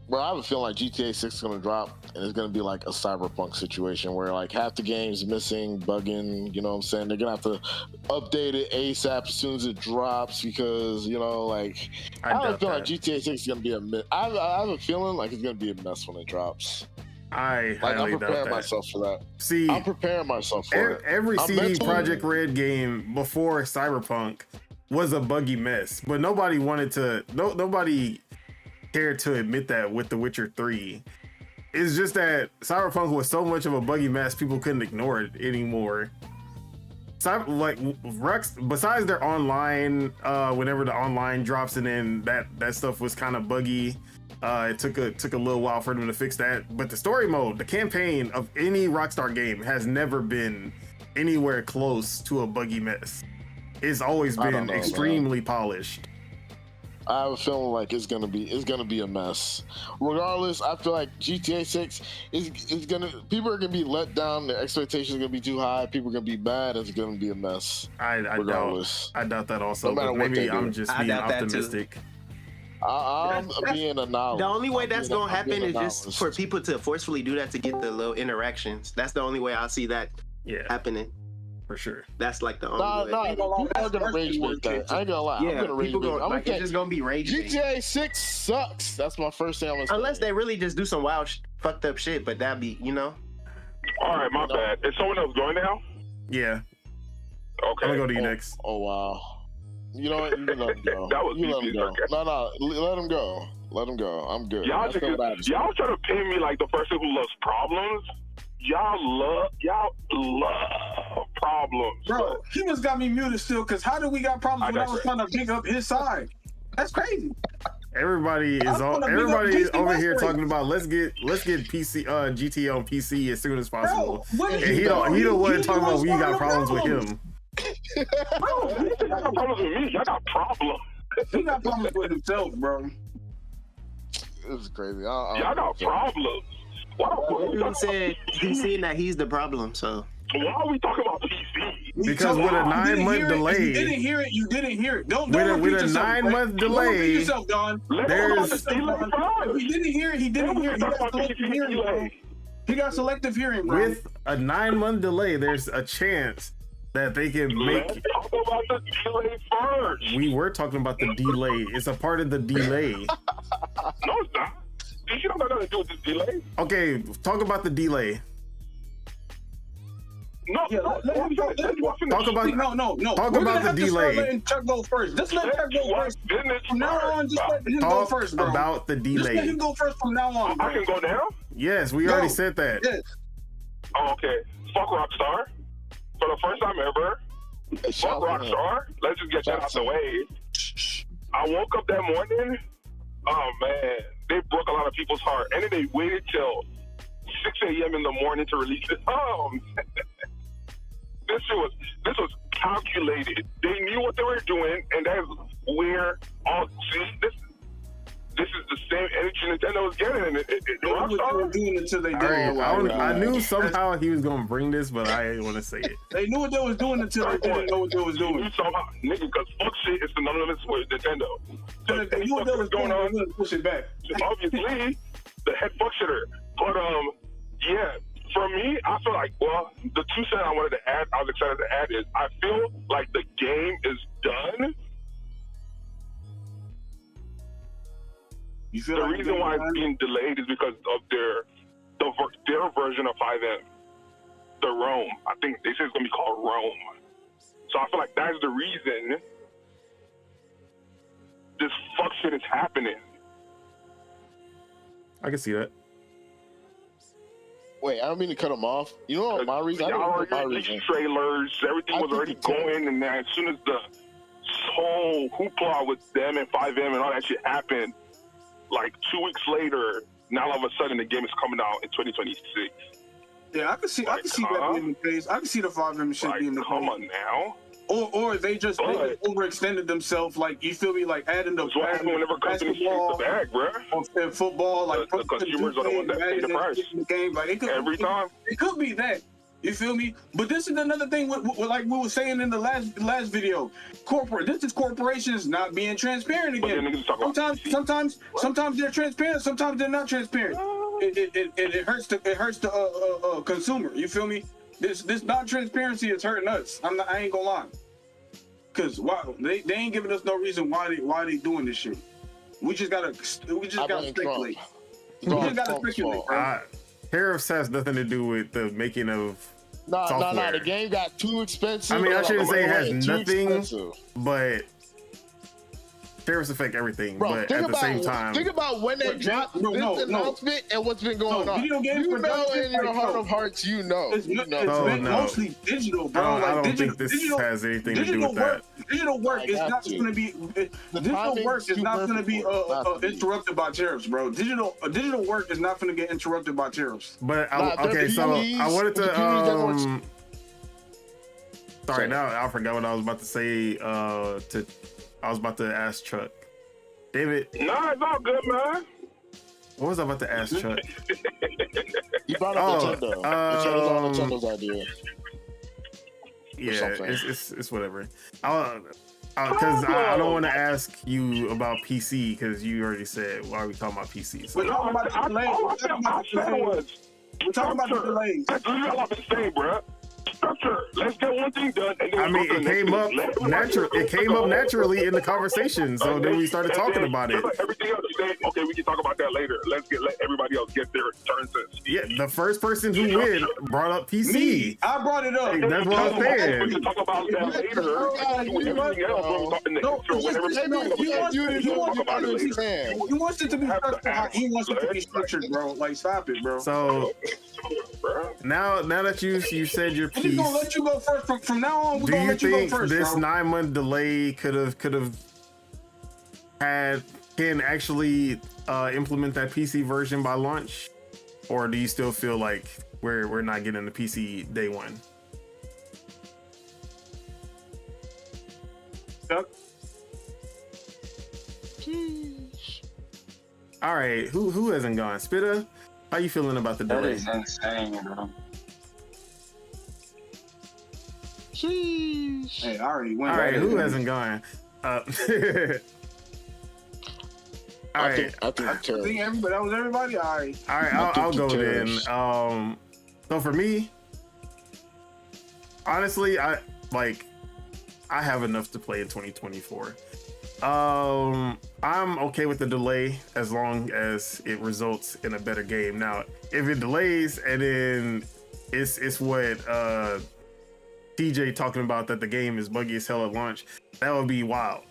bro, I have a feeling like GTA 6 is gonna drop and it's gonna be like a cyberpunk situation where like half the game's missing, bugging, you know what I'm saying? They're gonna have to update it ASAP as soon as it drops because, you know, like I have a doubt feeling like that. GTA 6 is gonna be a mess. I have a feeling like it's gonna be a mess when it drops. I Like highly I'm doubt preparing that. myself for that. See, I'm preparing myself for it. every I'm CD mentally- Projekt Red game before Cyberpunk was a buggy mess, but nobody nobody cared to admit that with The Witcher 3. It's just that Cyberpunk was so much of a buggy mess, people couldn't ignore it anymore. Like Rex, besides their online, whenever the online drops, and then that stuff was kind of buggy. It took a little while for them to fix that. But the story mode, the campaign of any Rockstar game has never been anywhere close to a buggy mess. It's always I don't been know, extremely polished. I have a feeling like it's gonna be a mess. Regardless, I feel like GTA 6 is people are gonna be let down. Their expectations are gonna be too high. People are gonna be mad. It's gonna be a mess. I Regardless, doubt that also. No matter But what maybe they do. I'm just I being doubt that too. optimistic. I'm being a knowledge. The only way that's gonna happen being is just honest. for people to forcefully do that to get the little interactions. That's the only way I see that Yeah, happening. for sure. That's like the only Nah, way. people are gonna rage bait that. I ain't gonna lie. I'm Yeah, gonna rage people bait. gonna, I'm like, gonna it's just gonna be raging. GTA 6 sucks. That's my first thing I'm gonna say. Unless they really just do some wild, fucked up shit, but that'd be, All right, my bad. Is someone else going now? Yeah, Okay. I'm gonna go to you next. Oh wow. You know what? You can let him go. That was you let him easy, go. okay. No, let him go. Let him go. I'm good. Y'all That's not what I have to say. y'all try to pin me like the person who loves problems. Y'all love problems. Bro, he just got me muted still, because how do we got problems when I was trying to pick up his side? That's crazy. Everybody is I'm on. gonna big up Everybody is PC over here Master. talking about let's get PC GTA on PC as soon as possible. Bro, what And is he don't want to He's talk the about one we got starting the problems with problems. him. Bro, y'all got problems with me. Y'all got problems. He got problems with himself, bro. This is crazy. Y'all got problems. Why the fuck are we He talking said about he's PC? saying that he's the problem, so. Why are we talking about PC? Because with a 9-month delay, you didn't hear it. You didn't hear it. Don't with a repeat yourself. 9-month Don't delay, repeat yourself, Don. there's If he didn't hear it, he didn't hear it. He got selective hearing, bro. He got selective hearing, bro. with a 9-month delay, there's a chance that they can make. Let's talk about the delay first. We were talking about the delay. It's a part of the delay. No, it's not. You don't got nothing to do with this delay. Okay, talk about the delay. No, Yeah, let him go. Talk about No. Talk We're about gonna have the to start delay. letting Chuck go first. Just let Chuck go first. From now on, just let him go Talk first, bro. about the Just let delay. him go first from now on, I bro. can go now? Yes, we Go. already said that. Yes. Oh, okay. Fuck Rockstar. For the first time ever. Fuck Rockstar. Let's just get that out the way. I woke up that morning. Oh, man. They broke a lot of people's heart. And then they waited till 6 a.m. in the morning to release it. Oh, man. This was calculated. They knew what they were doing, and that's where this is the same energy Nintendo was getting. They knew what they were doing until they did it. I knew somehow he was gonna bring this, but I didn't want to say it. They knew what they was doing until they didn't know what they was doing. Somehow, nigga, because fuck shit is synonymous with Nintendo. So if they knew what they was doing, they wouldn't push it back. Obviously, the head fuck shitter. But yeah. For me, I feel like, well, the 2 cents I wanted to add, I was excited to add is, I feel like the game is done. You feel The like reason why it's being delayed is because of their version of 5M, the Rome. I think they say it's gonna be called Rome. So I feel like that's the reason this fuck shit is happening. I can see that. Wait, I don't mean to cut him off. You know what my reason? I Y'all don't know already my released reason. trailers. Everything I was think already it's terrible. going, and then as soon as the whole hoopla with them and 5M and all that shit happened, like 2 weeks later, now all of a sudden the game is coming out in 2026. Yeah, I can see that being the case. I can see the 5M shit Like, being the come case. on now. Or they just overextended themselves, like, you feel me, like adding the That's what happens whenever companies take the bag, bruh. and football, like The consumers are the ones that pay the price. The game, like, Every time. It could be that. You feel me? But this is another thing, like we were saying in the last video. This is corporations not being transparent But then again. niggas talk about Sometimes they're transparent. Sometimes they're not transparent. It hurts the consumer. You feel me? This non-transparency is hurting us. I ain't gonna lie. Cause they ain't giving us no reason why they doing this shit. We just gotta speculate. Tariffs has nothing to do with the making of software. Nah. The game got too expensive. I mean, I shouldn't say it has Too nothing, expensive. but tariffs affect everything. Bro, but at the same time, think about when they dropped this announcement and what's been going on. Video games You know, production, in your like, heart of hearts, you know. It's been mostly digital, bro. I don't think this has anything to do with that. Digital work is not going to be. Digital work is not going to be interrupted by tariffs, bro. Digital work is not going to get interrupted by tariffs. But okay, so I wanted to. Sorry, now I forgot what I was about to say. I was about to ask Chuck. David. Nah, it's all good, man. What was I about to ask Chuck? You brought up Nintendo. Nintendo's idea. Yeah, it's whatever. Because I don't want to ask you about PC because you already said why are we talking about PC. So. We're talking about the delays. We're talking about the delays. That's literally all I'm saying, bro. Structure. Let's get one thing done. And then I mean, it came up naturally in the conversation. So then we started talking about it. Everything else you say, okay, we can talk about that later. Let everybody else get their turn to speak. Yeah, the first person who win brought up PC. Me, I brought it up. Hey, that's what I'm saying. We can talk about that later. Everything else, He wants it to be structured. He wants it to be structured, bro. Like, stop it, bro. So now that you said your piece, we're gonna let you go first. From now on, we're gonna let you go first. Do you think this bro. 9-month delay could have can actually implement that PC version by launch, or do you still feel like we're not getting the PC day one? Chuck? All right, who hasn't gone? Spitta, how you feeling about the That delay? is insane, bro. Sheesh. Hey, I already went. All right, who hasn't gone? All right, I think I think everybody. That was everybody. All right. I'll go then. Terrors. So for me, honestly, I have enough to play in 2024. I'm okay with the delay as long as it results in a better game. Now, if it delays and then it's what TJ talking about, that the game is buggy as hell at launch, that would be wild.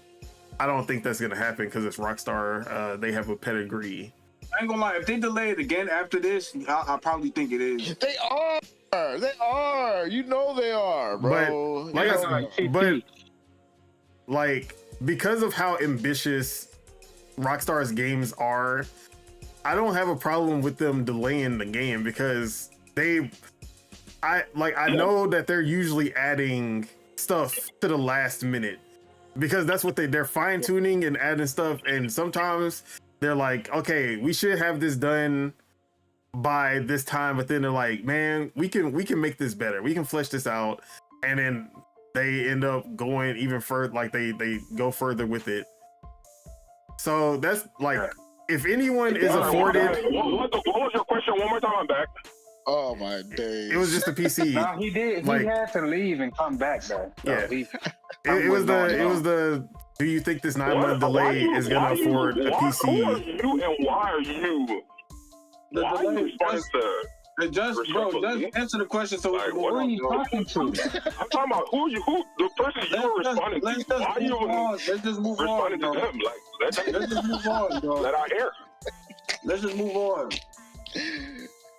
I don't think that's gonna happen because it's Rockstar. They have a pedigree. I ain't gonna lie. If they delay it again after this, I probably think it is. They are. You know they are, bro. But like I said, like, because of how ambitious Rockstar's games are, I don't have a problem with them delaying the game because I know that they're usually adding stuff to the last minute because that's what they're fine tuning and adding stuff. And sometimes they're like, okay, we should have this done by this time, but then they're like, man, we can make this better. We can flesh this out. And then they end up going even further, like they go further with it. So that's like, if anyone is afforded. What was your question? One more time, I'm back. Oh my days. It was just a PC. No, he did. Like, he had to leave and come back though. So Yeah. it was the. Do you think this 9-month delay is gonna afford a PC? Who are you and why are you? The Why are you delay. responding to? Just answer the question so we Like, can what move Who are on. you talking to? I'm talking about who the person you were responding to. Let's Why are just you move on. Let's just move on, responding to bro. them? Like, Let's just move on, bro. let our air. Let's just move on.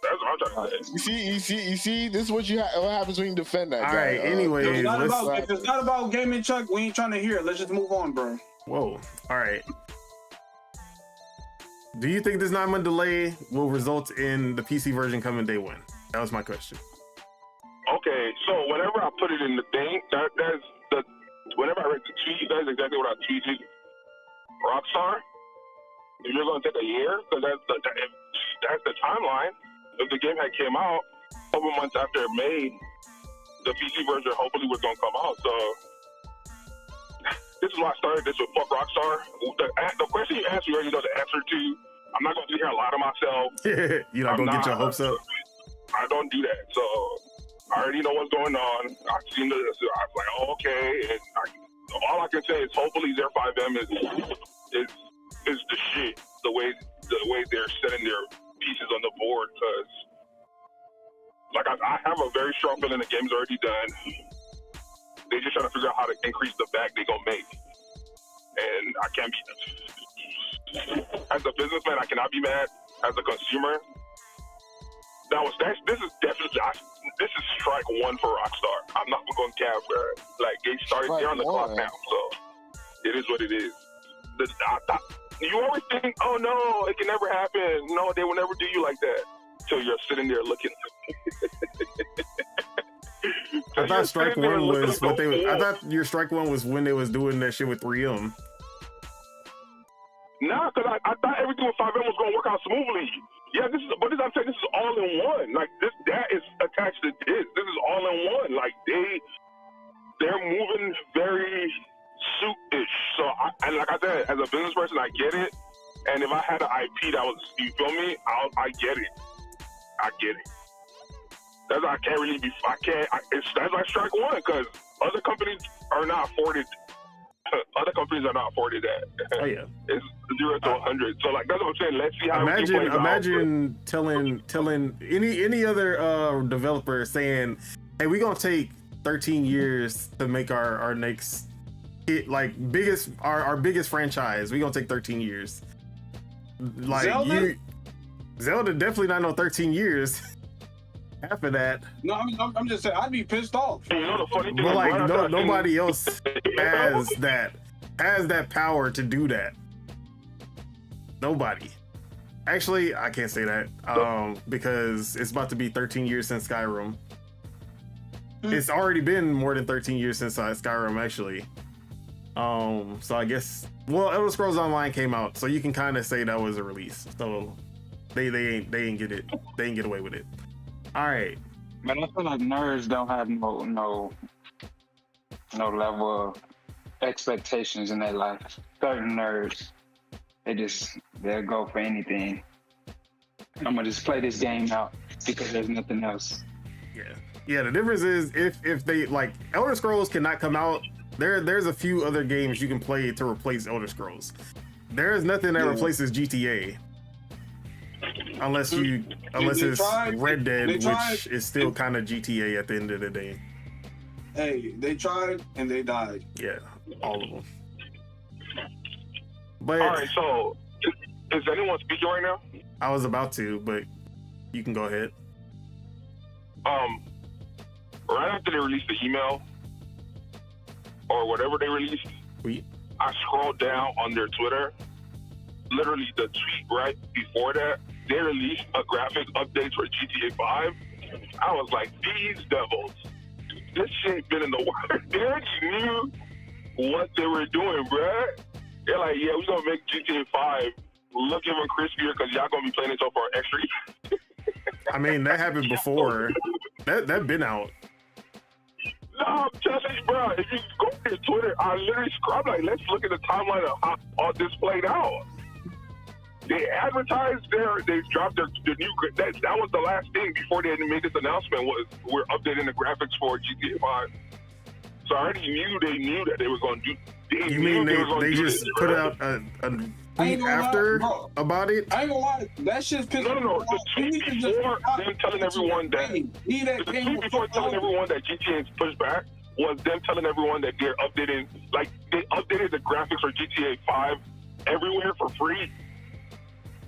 That's what I'm trying to say. You see. This is what happens when you defend that All guy. right. Anyways, If it's not about gaming, Chuck, we ain't trying to hear it. Let's just move on, bro. Whoa. All right. Do you think this 9-month delay will result in the PC version coming day one? That was my question. Okay, so whenever I put it in the thing, whenever I read the tweet, that's exactly what I tweeted. Rockstar, if you're going to take a year, because that's the timeline. If the game had came out a couple months after it made, the PC version hopefully was going to come out. So this is why I started this with fuck Rockstar. The question you asked, you already know the answer to. I'm not going to sit here and lie to myself. You're not gonna get your hopes up. I don't do that. So I already know what's going on. I've seen this. I was like, oh, okay. And all I can say is hopefully their 5M is the shit. The way they're setting their pieces on the board, because like I have a very strong feeling the game's already done. They just trying to figure out how to increase the bag they gonna make, and I can't be. As a businessman, I cannot be mad. As a consumer, this is strike one for Rockstar. I'm not going to cap, bro. Like, they started there on the clock now, so it is what it is. You always think, oh no, it can never happen. No, they will never do you like that. Till you're sitting there looking. I thought strike one was what they. I thought your strike one was when they was doing that shit with 3M. Nah, because I thought everything with 5M was going to work out smoothly. Yeah, I'm saying this is all in one. Like, that is attached to this. This is all in one. Like, they're moving very suit-ish. So, like I said, as a business person, I get it. And if I had an IP that was, you feel me? I get it. I get it. That's why I can't really be. That's like strike one, because other companies are not afforded. Other companies are not afforded that. Oh yeah, it's 0 to 100. So like that's what I'm saying. Let's see how. Imagine telling any other developer saying, "Hey, we're gonna take 13 years to make our next hit, like our biggest franchise. We're gonna take 13 years." Like Zelda definitely not no 13 years. Half of that. No, I'm just saying I'd be pissed off. You know the funny thing, but like nobody else has that power to do that. Nobody. Actually, I can't say that because it's about to be 13 years since Skyrim. It's already been more than 13 years since Skyrim actually. So I guess Elder Scrolls Online came out, so you can kind of say that was a release. So they ain't get it. They ain't get away with it. All right. Man, I feel like nerds don't have no no level of expectations in their life. Certain nerds, they'll go for anything. I'm gonna just play this game out because there's nothing else. Yeah. The difference is if they like Elder Scrolls cannot come out. There's a few other games you can play to replace Elder Scrolls. There is nothing that replaces GTA. Unless it's Red Dead, which is still kind of GTA at the end of the day. Hey, they tried and they died. Yeah, all of them. But all right, so is anyone speaking right now? I was about to, but you can go ahead. Right after they released the email or whatever they released, I scrolled down on their Twitter. Literally, the tweet right before that, they released a graphic update for GTA 5. I was like, these devils, this shit been in the works. They already knew what they were doing, bruh. They're like, yeah, we're gonna make GTA 5 look even crispier because y'all gonna be playing it so for extra. I mean, that happened before. That been out. No, I'm telling you, bro. If you go to their Twitter, I literally scroll like, let's look at the timeline of how all this played out. They advertised they dropped the new. That was the last thing before they had made this announcement. Was we're updating the graphics for GTA 5. So I already knew they knew that they were going to do. You mean they just put out a tweet after about it? I ain't gonna lie, that shit's pissing me off. The tweet before them telling everyone that GTA is pushed back was them telling everyone that they're updating, like they updated the graphics for GTA 5 everywhere for free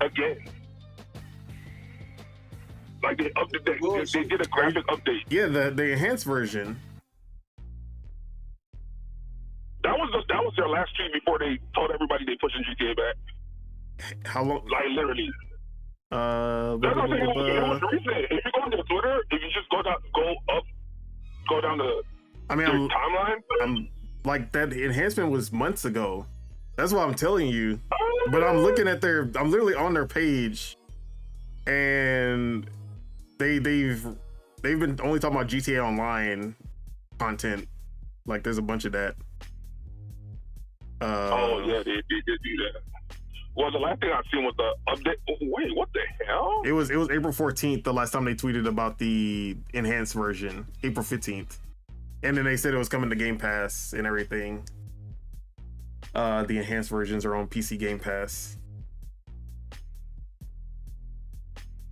again. Like they did a graphic update. Yeah, the enhanced version. That was their last tweet before they told everybody they pushing GTA back. How long? Like literally. That's what I'm saying. It was recent. If you go on their Twitter, if you just go down the timeline. I'm like that enhancement was months ago. That's what I'm telling you. But I'm looking at I'm literally on their page, and they've been only talking about GTA Online content. Like there's a bunch of that. Yeah, they did do that. Well, the last thing I seen was the update. Wait, what the hell? It was April 14th the last time they tweeted about the enhanced version. April 15th, and then they said it was coming to Game Pass and everything. The enhanced versions are on PC Game Pass.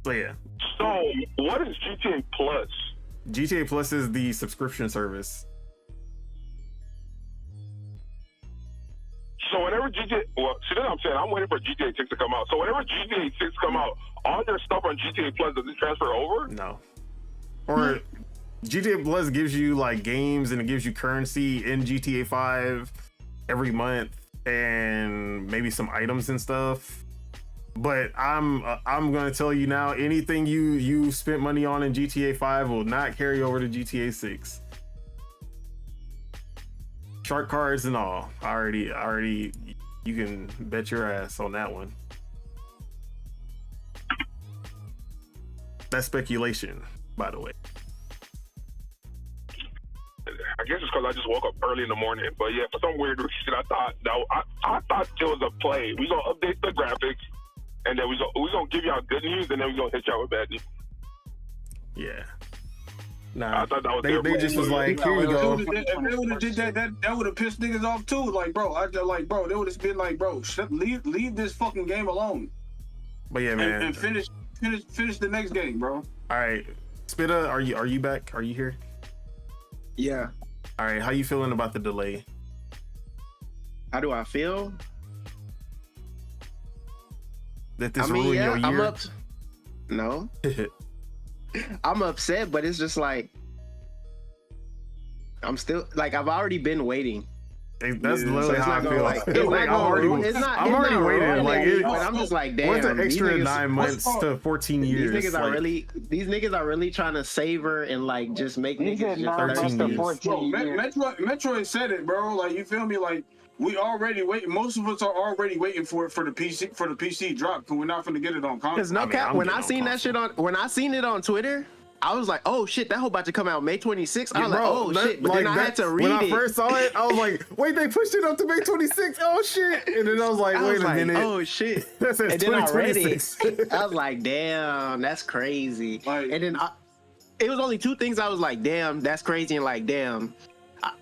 So yeah. So what is GTA Plus? GTA Plus is the subscription service. So whenever see that's what I'm saying, I'm waiting for GTA 6 to come out. So whenever GTA 6 come out, all their stuff on GTA Plus, does it transfer over? No. Or GTA Plus gives you like games and it gives you currency in GTA 5 every month and maybe some items and stuff. But I'm gonna tell you now, anything you spent money on in GTA 5 will not carry over to GTA 6. Shark cards and all. I already you can bet your ass on that one. That's speculation, by the way. I guess it's because I just woke up early in the morning. But yeah, for some weird reason, I thought it was a play. We gonna update the graphics, and then we gonna give y'all good news, and then we gonna hit y'all with bad news. Yeah. Nah, I thought that was they just was like, here you go. If they would have did that would have pissed niggas off too. Like, bro, they would have been like, bro, leave this fucking game alone. But yeah, man, and finish the next game, bro. All right, Spitta, are you back? Are you here? Yeah. All right, how you feeling about the delay? How do I feel? That this ruined your year? No. I'm upset, but it's just like I'm still like I've already been waiting. That's literally how I feel. I'm already waiting. Like, I'm just like, damn. What's an extra 9 months to 14 years? These niggas are really trying to savor and like just make niggas just 13 years. 14 years. Metroid said it, bro. Like, you feel me? Like, we already wait. Most of us are already waiting for the PC drop because we're not gonna get it on console. Because no cap, when I seen it on Twitter, I was like, oh shit, that whole about to come out May 26th. I was Bro, like, oh shit, but then I had to read when it. I first saw it, I was like, wait, they pushed it up to May 26th. Oh shit! And then I was like, wait a minute. Oh shit! That says And then I read 2026. I was like, damn, that's crazy. Like- and then it was only two things I was like, damn, that's crazy, and like, damn,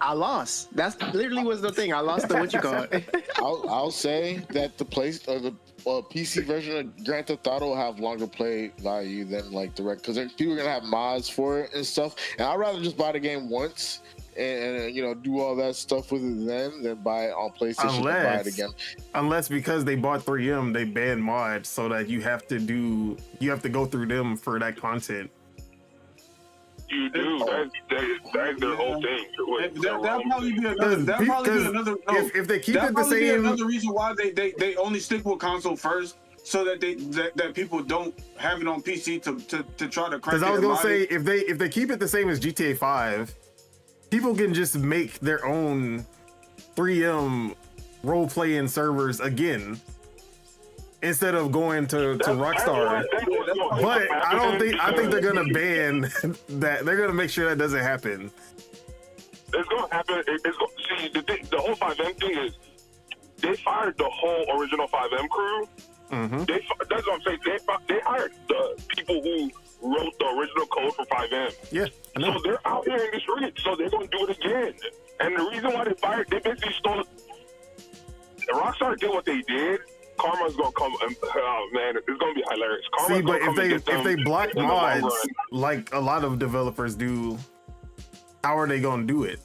I lost. That's literally was the thing. I lost the what you call it. I'll say that the PC version of Grand Theft Auto will have longer play value than like direct, because people are gonna have mods for it and stuff. And I'd rather just buy the game once and you know, do all that stuff with it than buy it on PlayStation and buy it again. Unless because they bought 3M, they banned mods so that you have to go through them for that content. You do. That's their whole thing. That'll probably be another. If they keep it the probably be same, another reason why they only stick with console first, so that that people don't have it on PC to try to. Because I was gonna say, if they keep it the same as GTA 5, people can just make their own 3M role playing servers again instead of going to Rockstar. But I think they're gonna ban that. They're gonna make sure that doesn't happen. It's gonna happen. See, the whole 5M thing is they fired the whole original 5M crew. Mm-hmm. That's what I'm saying. They hired the people who wrote the original code for 5M. Yeah, I know. So they're out here in the streets. So they're gonna do it again. And the reason why they basically stole. Rockstar did what they did. Karma's gonna come. Oh man, it's gonna be hilarious. See, but if they block mods like a lot of developers do, how are they gonna do it?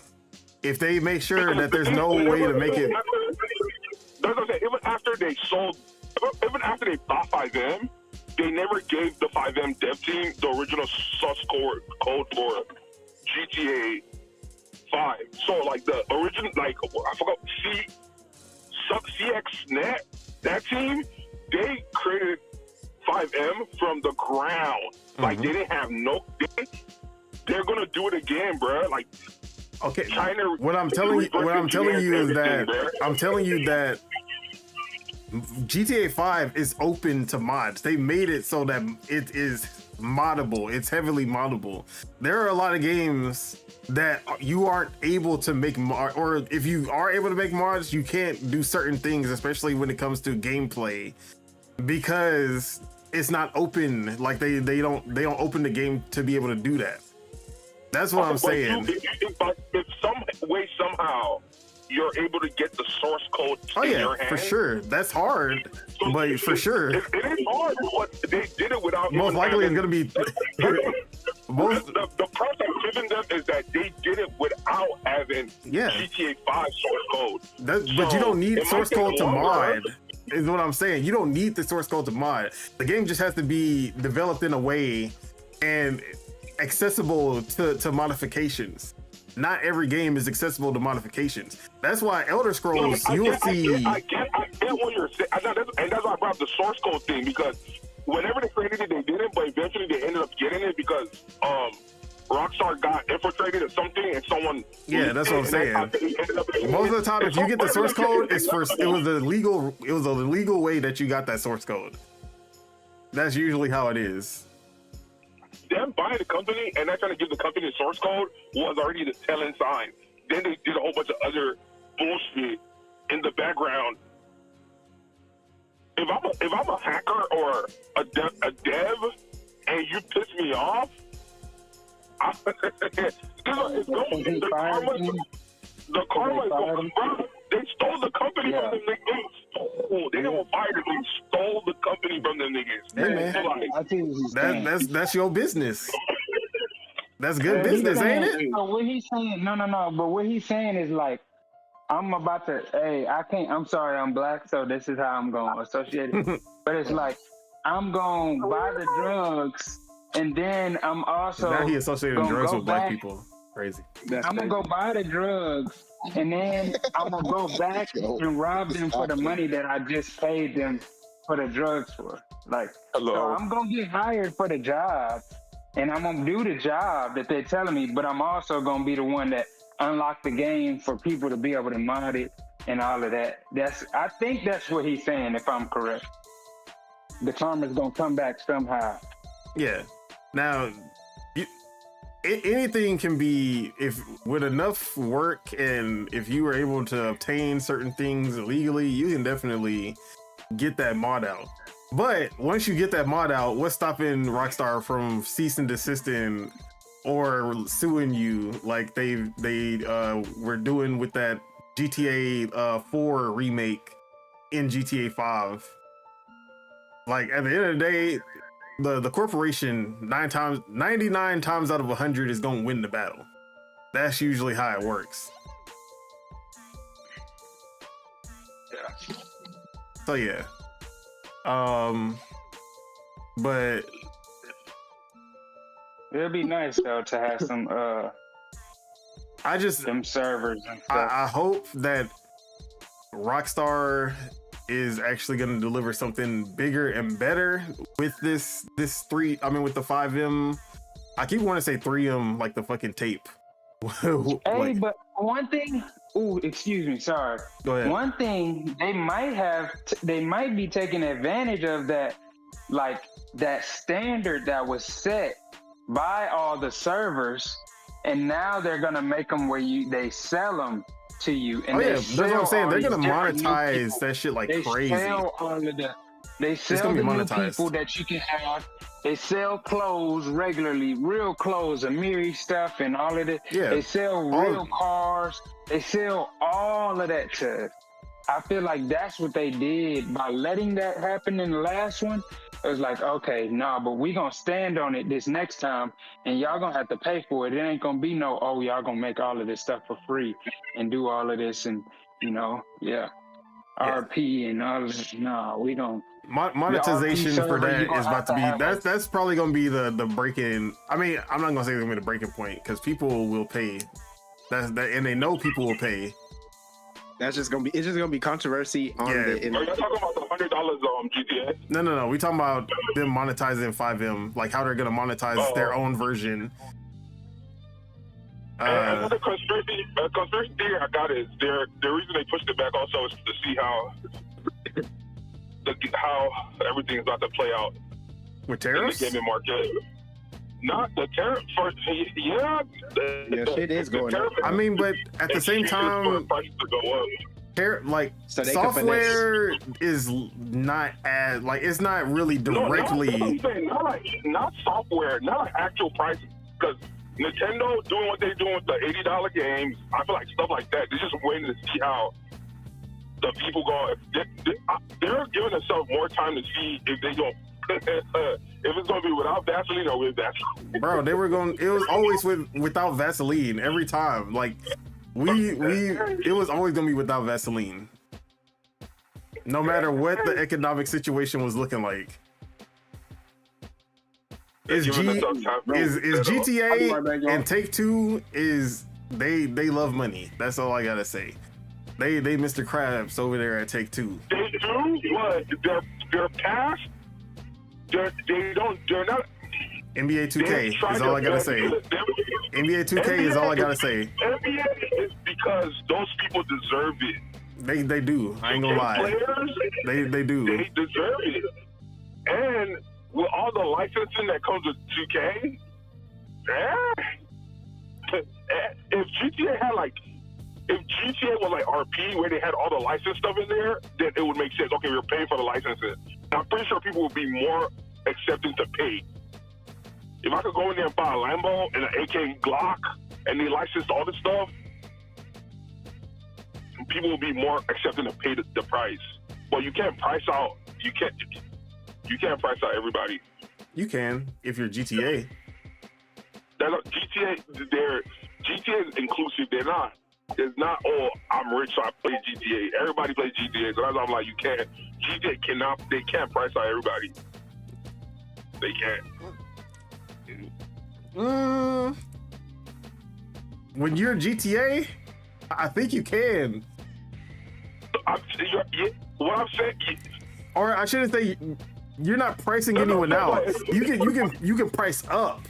If they make sure that there's no way to make it. That's what I'm saying. Even after they bought 5M, they never gave the 5M dev team the original source code for GTA 5. So like the original, like I forgot CXNet. That team, they created 5M from the ground. Like they didn't have they're gonna do it again, bro. Like, okay, China. What I'm telling you is that I'm telling you that GTA 5 is open to mods. They made it so that it is moddable. It's heavily moddable. There are a lot of games that you aren't able to make or if you are able to make mods, you can't do certain things, especially when it comes to gameplay, because it's not open. Like they don't open the game to be able to do that. That's what I'm saying. If some way somehow you're able to get the source code in your hand, for sure. That's hard, but for sure. It is hard, but they did it without. Most likely, it's gonna be. The price I'm giving them is that they did it without having GTA 5 source code. But you don't need source code to mod. Is what I'm saying. You don't need the source code to mod. The game just has to be developed in a way and accessible to modifications. Not every game is accessible to modifications. That's why Elder Scrolls, you'll see. I get what you're saying, and that's why I brought up the source code thing, because whenever they created it, they didn't, but eventually they ended up getting it because Rockstar got infiltrated or something, and someone. Yeah, that's what I'm saying. Most of the time, if you get the source code, it was a legal way that you got that source code. That's usually how it is. Them buying the company and not trying to give the company the source code was already the telling sign. Then they did a whole bunch of other bullshit in the background. If I'm a hacker or a dev and you piss me off, the karma is going, bro. They stole the company from them niggas. They didn't fire them. They stole the company from them niggas. Hey, man. I think he's saying. That's your business. That's good business, ain't it? So what he's saying, no. But what he's saying is like, I'm about to. Hey, I can't. I'm sorry, I'm black, so this is how I'm going to associate it. But it's like, I'm going to buy the drugs, and then I'm also. Now he associated drugs with black people. Crazy. I'm gonna go buy the drugs, and then I'm gonna go back and rob them for the money that I just paid them for the drugs for. Like, so I'm gonna get hired for the job, and I'm gonna do the job that they're telling me, but I'm also gonna be the one that unlock the game for people to be able to mod it and all of that. I think that's what he's saying, if I'm correct. The karma's gonna come back somehow. Yeah. Now, anything can be, if with enough work and if you were able to obtain certain things illegally, you can definitely get that mod out. But once you get that mod out, what's stopping Rockstar from cease and desisting or suing you like they were doing with that GTA 4 remake in GTA 5? Like at the end of the day, the corporation 99 times out of 100 is gonna win the battle. That's usually how it works. Yeah. So yeah. But It'll be nice though to have some I just them servers and stuff. I hope that Rockstar is actually going to deliver something bigger and better with this with the 5M. I keep wanting to say 3M like the fucking tape. Hey, but one thing. Ooh, excuse me. Sorry. Go ahead. One thing they might be taking advantage of that, like that standard that was set by all the servers, and now they're gonna make them where they sell them to you. And that's what I'm saying. They're gonna monetize that shit like crazy. They sell the new people that you can have. They sell clothes regularly, real clothes, Amiri stuff, and all of it. Yeah. They sell real cars. They sell all of that stuff. I feel like that's what they did by letting that happen in the last one. It was like, okay, nah, but we gonna stand on it this next time, and y'all gonna have to pay for it. It ain't gonna be no, oh, y'all gonna make all of this stuff for free and do all of this, and RP and all of this. Nah, we don't. Monetization for that is about to be that's probably gonna be the break-in. I mean, I'm not gonna say it's gonna be the breaking point because people will pay. That's that, and they know people will pay. It's just gonna be controversy on the. Are you talking about the $100 on GTA? No. We talking about them monetizing 5M, like how they're gonna monetize their own version. Another conspiracy theory I got is the reason they pushed it back also is to see how everything's about to play out With tariffs? in the gaming market. Not the tariff first, shit is going up. I mean, but at the same time, prices to go up. So they software is not as it's not really directly. Not software, not actual prices, because Nintendo doing what they're doing with the $80 games. I feel like stuff like that. They're just waiting to see how the people go. They're giving themselves more time to see if they go. If it's gonna be without Vaseline or with Vaseline. Bro, they were going. It was always without Vaseline every time. Like it was always gonna be without Vaseline, no matter what the economic situation was looking like. Is GTA and Take-Two they love money. That's all I gotta say. They Mr. Krabs over there at Take-Two. They do, but they're past. They're not. NBA 2K is all I gotta say. NBA 2K is all I gotta say. NBA is because those people deserve it. They do. I ain't gonna lie. Players, they do. They deserve it. And with all the licensing that comes with 2K, if GTA had if GTA was like RP, where they had all the license stuff in there, then it would make sense. Okay, we're paying for the licenses. I'm pretty sure people would be more accepting to pay. If I could go in there and buy a Lambo and an AK Glock, and they licensed all this stuff, people will be more accepting to pay the price. But you can't price out. You can't price out everybody. You can if you're GTA. GTA is inclusive. They're not. It's not, oh, I'm rich, so I play GTA. Everybody plays GTA, so that's why I'm like, you can't. GTA they can't price out everybody. They can't. When you're GTA, I think you can. What I'm saying, or I shouldn't say you're not pricing anyone out. You can price up,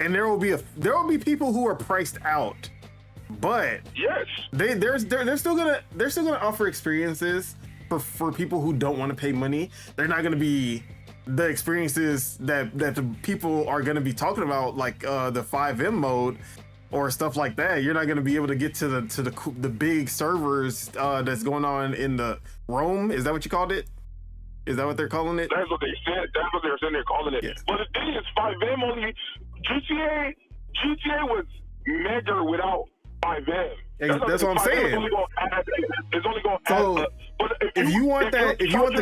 and there will be people who are priced out. But yes, they're still gonna offer experiences for people who don't want to pay money. They're not gonna be the experiences that the people are going to be talking about, like the 5M mode or stuff like that. You're not going to be able to get to the big servers that's going on in the Rome. Is that what you called it? Is that what they're calling it? That's what they said. That's what they're saying they're calling it. Yeah. But the thing is, 5M only GTA was mega without 5M. That's what I'm saying. It's only going to So add. But if you want the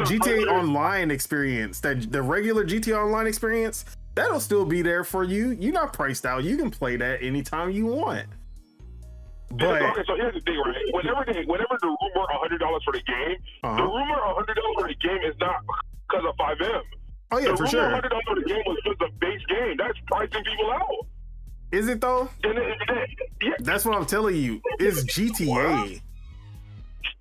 GTA Online experience, that the regular GTA Online experience, that'll still be there for you. You're not priced out. You can play that anytime you want. But okay, so here's the thing, right? Whenever the rumor $100 for the game, the rumor $100 for the game is not because of 5M. Oh yeah, for sure. The rumor $100 for the game was just a base game. That's pricing people out. Is it though? Yeah. That's what I'm telling you. It's GTA.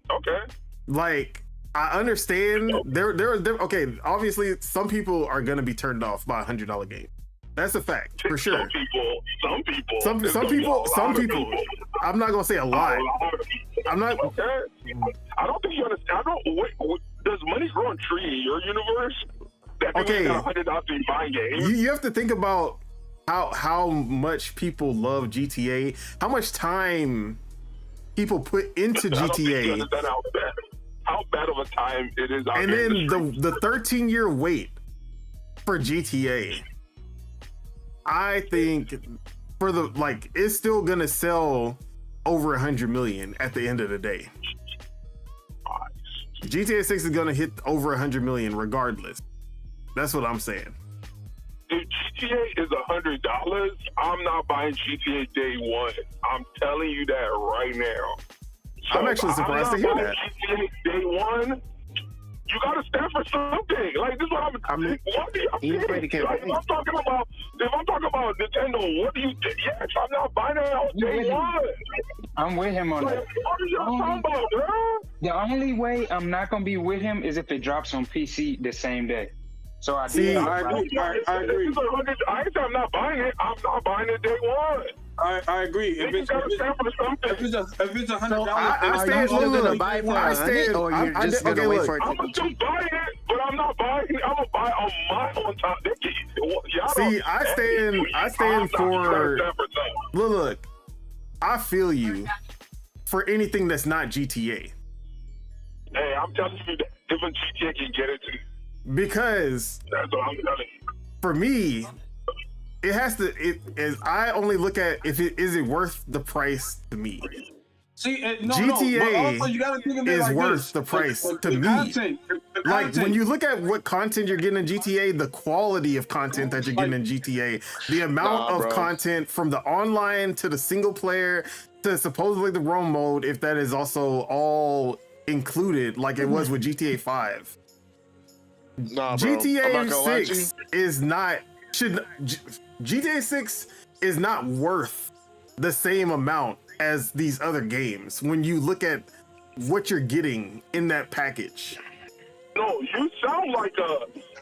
Okay. Like, I understand there. Okay, obviously, some people are gonna be turned off by $100 game. That's a fact for sure. Some people. I'm not gonna say a lot. I'm not. Okay. I don't think you understand. Does money grow on tree in your universe? Okay. $100 to buy games. You have to think about how much people love GTA, how much time people put into GTA, how bad of a time it is out and here. then the 13-year wait for GTA. I think for it's still gonna sell over 100 million at the end of the day. GTA 6 is gonna hit over 100 million regardless. That's what I'm saying. If GTA is $100, I'm not buying GTA day one. I'm telling you that right now. So I'm actually surprised to hear that. GTA day one, you gotta stand for something. Like this is what if I'm talking about Nintendo, what do you think? Yes, I'm not buying it on day one. I'm with him on that. What are you talking about, bro? The only way I'm not gonna be with him is if it drops on PC the same day. So I See, I agree. I ain't say I'm not buying it. I'm not buying it day one. I agree. If it's $100, Are you still gonna buy for $100, or you're just gonna wait for it I'm to still buying it, but I'm not buying it. I'm gonna buy on my own time. See, I stand for. Look, I feel you for anything that's not GTA. Hey, I'm telling you that different GTA can get it to. Because that's what I'm telling you. For me, it has to. I only look at if it is worth the price to me. See, GTA but you gotta think of it is like worth this. the price to me. Content, like when you look at what content you're getting in GTA, the quality of content that you're getting in GTA, the amount of content from the online to the single player to supposedly the Rome mode, if that is also all included, like it was with GTA 5. Nah, bro. GTA 6 is not GTA 6 is not worth the same amount as these other games when you look at what you're getting in that package. No, you sound like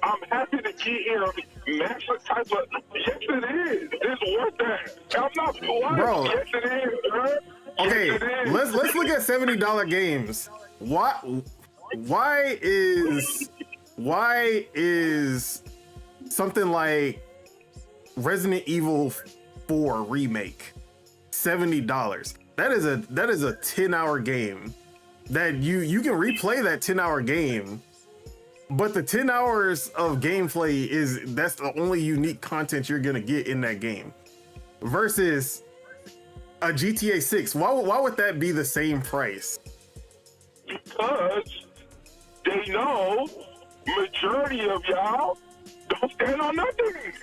I'm happy to get here. Max type of. Yes, it is. It's worth that. I'm not blind. Bro. Yes, it is, bro. Okay, Yes, let's look at $70 games. Why is something like Resident Evil 4 remake $70? That is a 10-hour game that you can replay that 10-hour game, but the 10 hours of gameplay that's the only unique content you're gonna get in that game versus a GTA 6. Why would that be the same price? Because they know majority of y'all don't stand on nothing,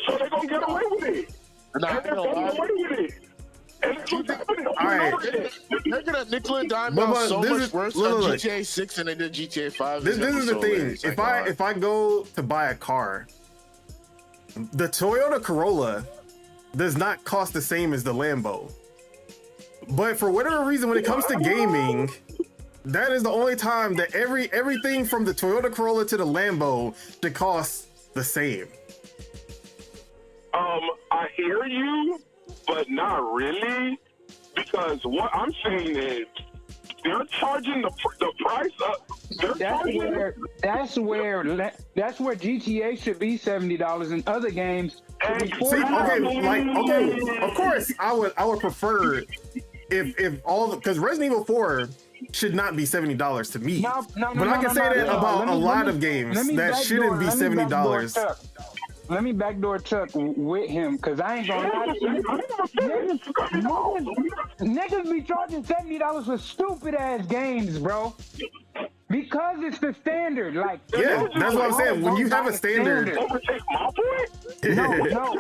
so they're gonna get away with it. And they're getting away with it. And it's what's happening. All right. They're gonna nickel and dime out so much worse on GTA 6 than they did GTA 5. This is the thing. If I go to buy a car, the Toyota Corolla does not cost the same as the Lambo. But for whatever reason, when it comes to gaming, that is the only time that everything from the Toyota Corolla to the Lambo should cost the same. I hear you, but not really, because what I'm saying is they're charging the price up. that's where GTA should be $70 and other games should be $40. See, okay, of course, I would prefer if all, because Resident Evil 4 should not be $70 to me. But I can say that about a lot of games that shouldn't be $70. Let me backdoor Chuck with him, because I ain't gonna lie to you. Niggas be charging $70 for stupid ass games, bro. Because it's the standard. Like, yeah, that's what I'm saying. When you have a standard. No.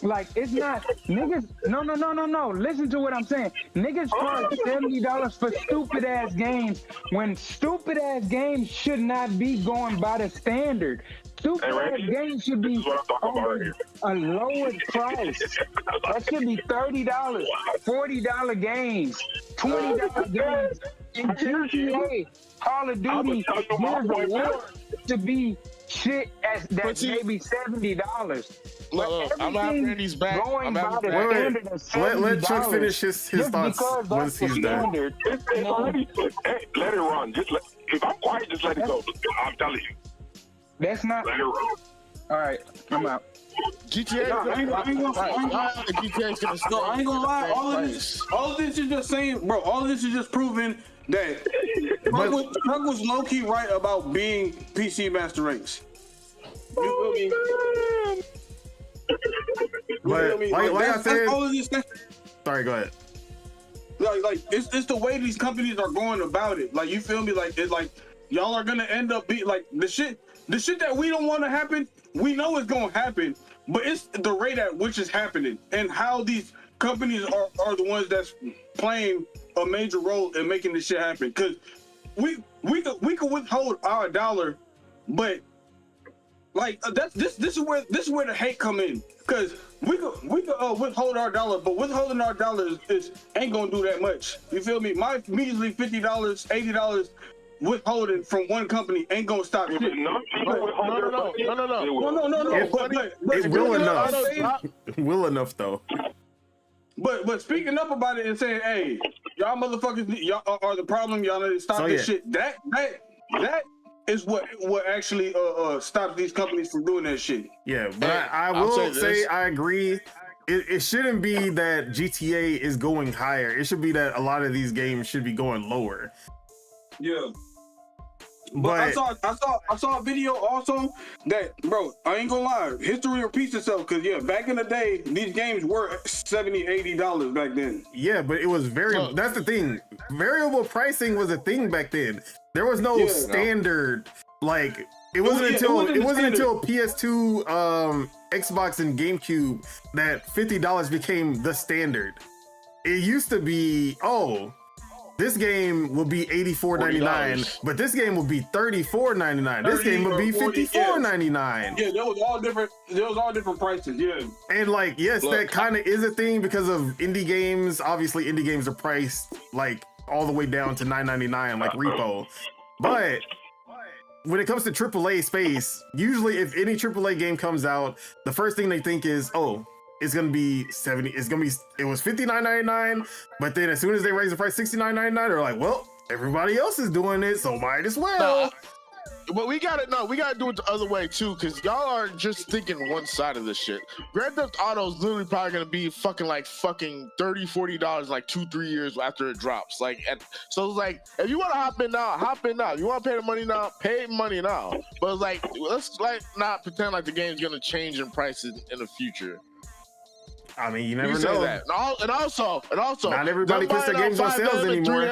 Like, it's not niggas. No. Listen to what I'm saying. Niggas charge $70 for stupid ass games when stupid ass games should not be going by the standard. Stupid ass games should be on a lower price. That should be $30, $40 games, $20 games. In GTA, Call of Duty, there's a war to be shit that's maybe $70. Look, I'm not Randy's back. Going by the Wait, standard of $70. let Chuck finish his thoughts once he's done. It's already put. Hey, let it run. If I'm quiet, just let it go. I'm telling you. That's not. Let it run. All right, I'm out. GTA. I ain't gonna lie. All of this is just saying, bro. All of this is just proving that Truck was low key right about being PC Master Race. You feel me? But like I said, all of this. Sorry, go ahead. Like it's the way these companies are going about it. Like, you feel me? Like, it's like y'all are gonna end up be like the shit that we don't want to happen. We know it's gonna happen, but it's the rate at which it's happening and how these companies are the ones that's playing a major role in making this shit happen. Cause we could withhold our dollar, but like this is where the hate come in. Cause we could withhold our dollar, but withholding our dollars ain't gonna do that much. You feel me? My measly $50, $80 withholding from one company ain't gonna stop shit. No. It will enough. Will enough though. But speaking up about it and saying, hey, y'all motherfuckers, y'all are the problem. Y'all need to stop this shit. That is what actually stops these companies from doing that shit. Yeah, but I will say I agree. It shouldn't be that GTA is going higher. It should be that a lot of these games should be going lower. Yeah. But I saw a video also that, bro, I ain't gonna lie, history repeats itself, because back in the day these games were $70-$80 back then. Yeah, but it was that's the thing, variable pricing was a thing back then. There was no standard, like it wasn't until PS2, Xbox and GameCube that $50 became the standard. It used to be, this game will be $84.99, but this game will be $34.99. This game will be $54.99. Yeah, there was all different prices. Yeah, and like, yes, that kind of is a thing because of indie games. Obviously, indie games are priced like all the way down to $9.99, like Repo. But when it comes to AAA space, usually if any AAA game comes out, the first thing they think is, it's gonna be $70. It was $59.99, but then as soon as they raise the price $69.99, they're like, well, everybody else is doing it, so might as well. But we gotta do it the other way too, because y'all are just thinking one side of this shit. Grand Theft Auto is literally probably gonna be fucking $30-$40 like 2-3 years after it drops. Like, so it's like, if you wanna hop in now, hop in now. You wanna pay the money now, pay money now. But it's like, let's like not pretend like the game's gonna change in prices in the future. I mean, you never know. That. And also, not everybody puts their games on sales anymore.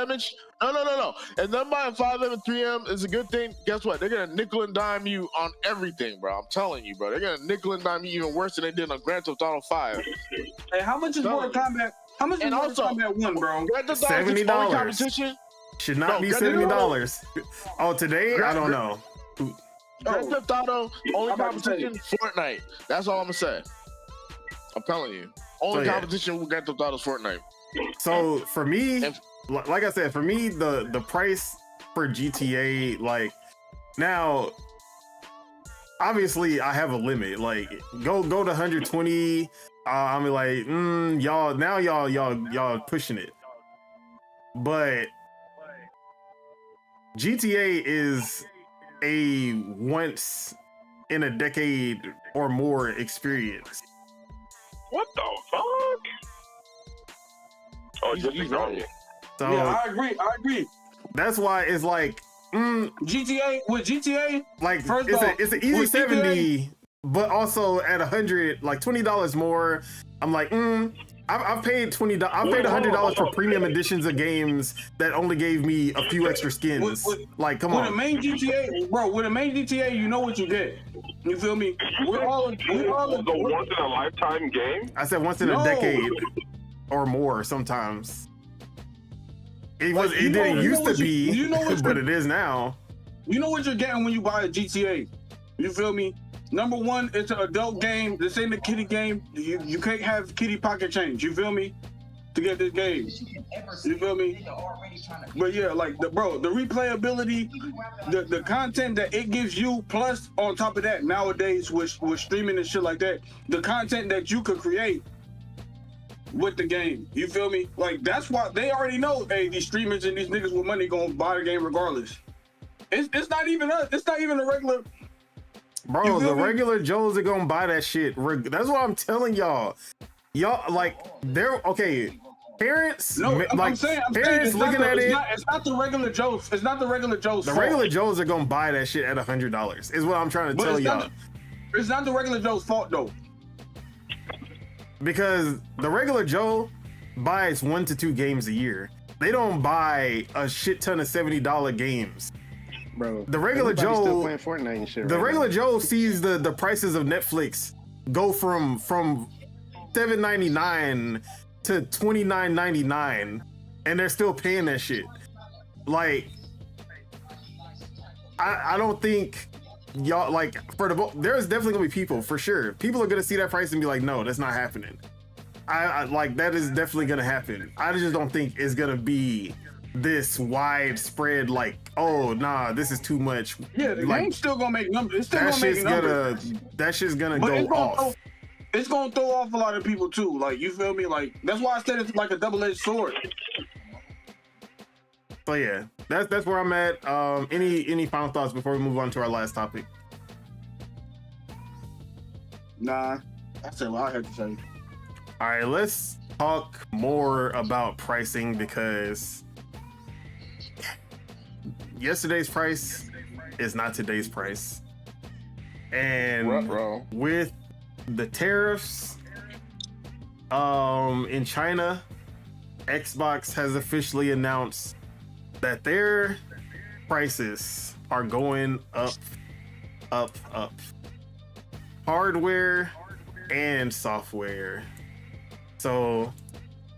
No. And them buying 5M and 3M is a good thing. Guess what? They're gonna nickel and dime you on everything, bro. I'm telling you, bro. They're gonna nickel and dime you even worse than they did on Grand Theft Auto 5. Hey, how much is Mortal Kombat? How much is Mortal Kombat 1, bro? $70. Should not be $70. Oh, today? I don't know. Grand Theft Auto only competition Fortnite. That's all I'm gonna say. I'm telling you. Only competition with Grand Theft Auto is Fortnite. So for me, like I said, for me, the price for GTA, like, now, obviously I have a limit. Like, go to 120. I mean, like, y'all pushing it. But GTA is a once in a decade or more experience. What the fuck? Oh, just He's ignore right. me. So Yeah, I agree. that's why it's like, GTA with GTA, like First it's off, it's an easy with GTA 70, but also at 100, like $20 more. I'm like, I've paid $20. I've paid $100 for premium editions of games that only gave me a few extra skins. Like, come with the on. main GTA, bro. With the main GTA, you know what you get. You feel me? We're all The once in a lifetime game. I said once in a No. decade or more sometimes. It was. Like, It didn't used to be, you know what but you- it is now. You know what you're getting when you buy a GTA. You feel me? Number one, it's an adult game. This ain't a kiddie game. You can't have kiddie pocket change. You feel me? To get this game. You feel me? But yeah, like the replayability, the content that it gives you, plus on top of that, nowadays with streaming and shit like that, the content that you could create with the game. You feel me? Like that's why they already know, hey, these streamers and these niggas with money gonna buy the game regardless. It's not even us. It's not even a regular. Bro, You the feel me? regular Joes are gonna buy that shit. That's what I'm telling y'all. Y'all like they're okay. Parents, No, like I'm saying parents it's not looking the, at it's it. Not, it's not the regular Joes. It's not the regular Joes. The fault. regular Joes are gonna buy that shit at $100. Is what I'm trying to But tell it's y'all. not, it's not the regular Joe's fault though. Because the regular Joe buys 1 to 2 games a year. They don't buy a shit ton of $70 games. Bro, The regular everybody's Joe- still playing Fortnite and shit. The right regular now. Joe sees the prices of Netflix go from $7.99 to $29.99, and they're still paying that shit. Like, I don't think y'all like there's definitely gonna be people for sure. People are gonna see that price and be like, no, that's not happening. I like that is definitely gonna happen. I just don't think it's gonna be this widespread. Like, oh nah, this is too much. Yeah, the Like, game's still gonna make numbers. It's still that gonna make shit's numbers. that shit's gonna But go it's gonna off. it's gonna throw off a lot of people too. Like, you feel me? Like, that's why I said it's like a double-edged sword. So yeah, that's where I'm at. Any final thoughts before we move on to our last topic? Nah, I said what I had to say. All right, let's talk more about pricing because yesterday's price is not today's price. And Ruh-roh. with the tariffs in China, Xbox has officially announced that their prices are going up. Hardware and software. So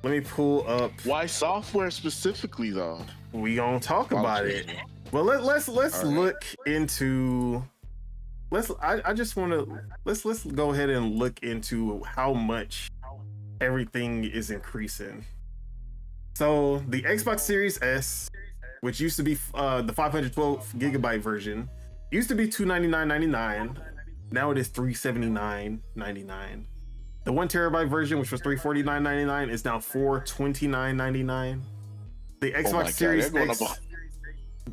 let me pull up. Why software specifically though? We gonna talk about it. But let's look into. I just want to let's go ahead and look into how much everything is increasing. So the Xbox Series S, which used to be the 512 gigabyte version, used to be $299.99. Now it is $379.99. The 1 terabyte version, which was $349.99, is now $429.99. The Xbox Series X,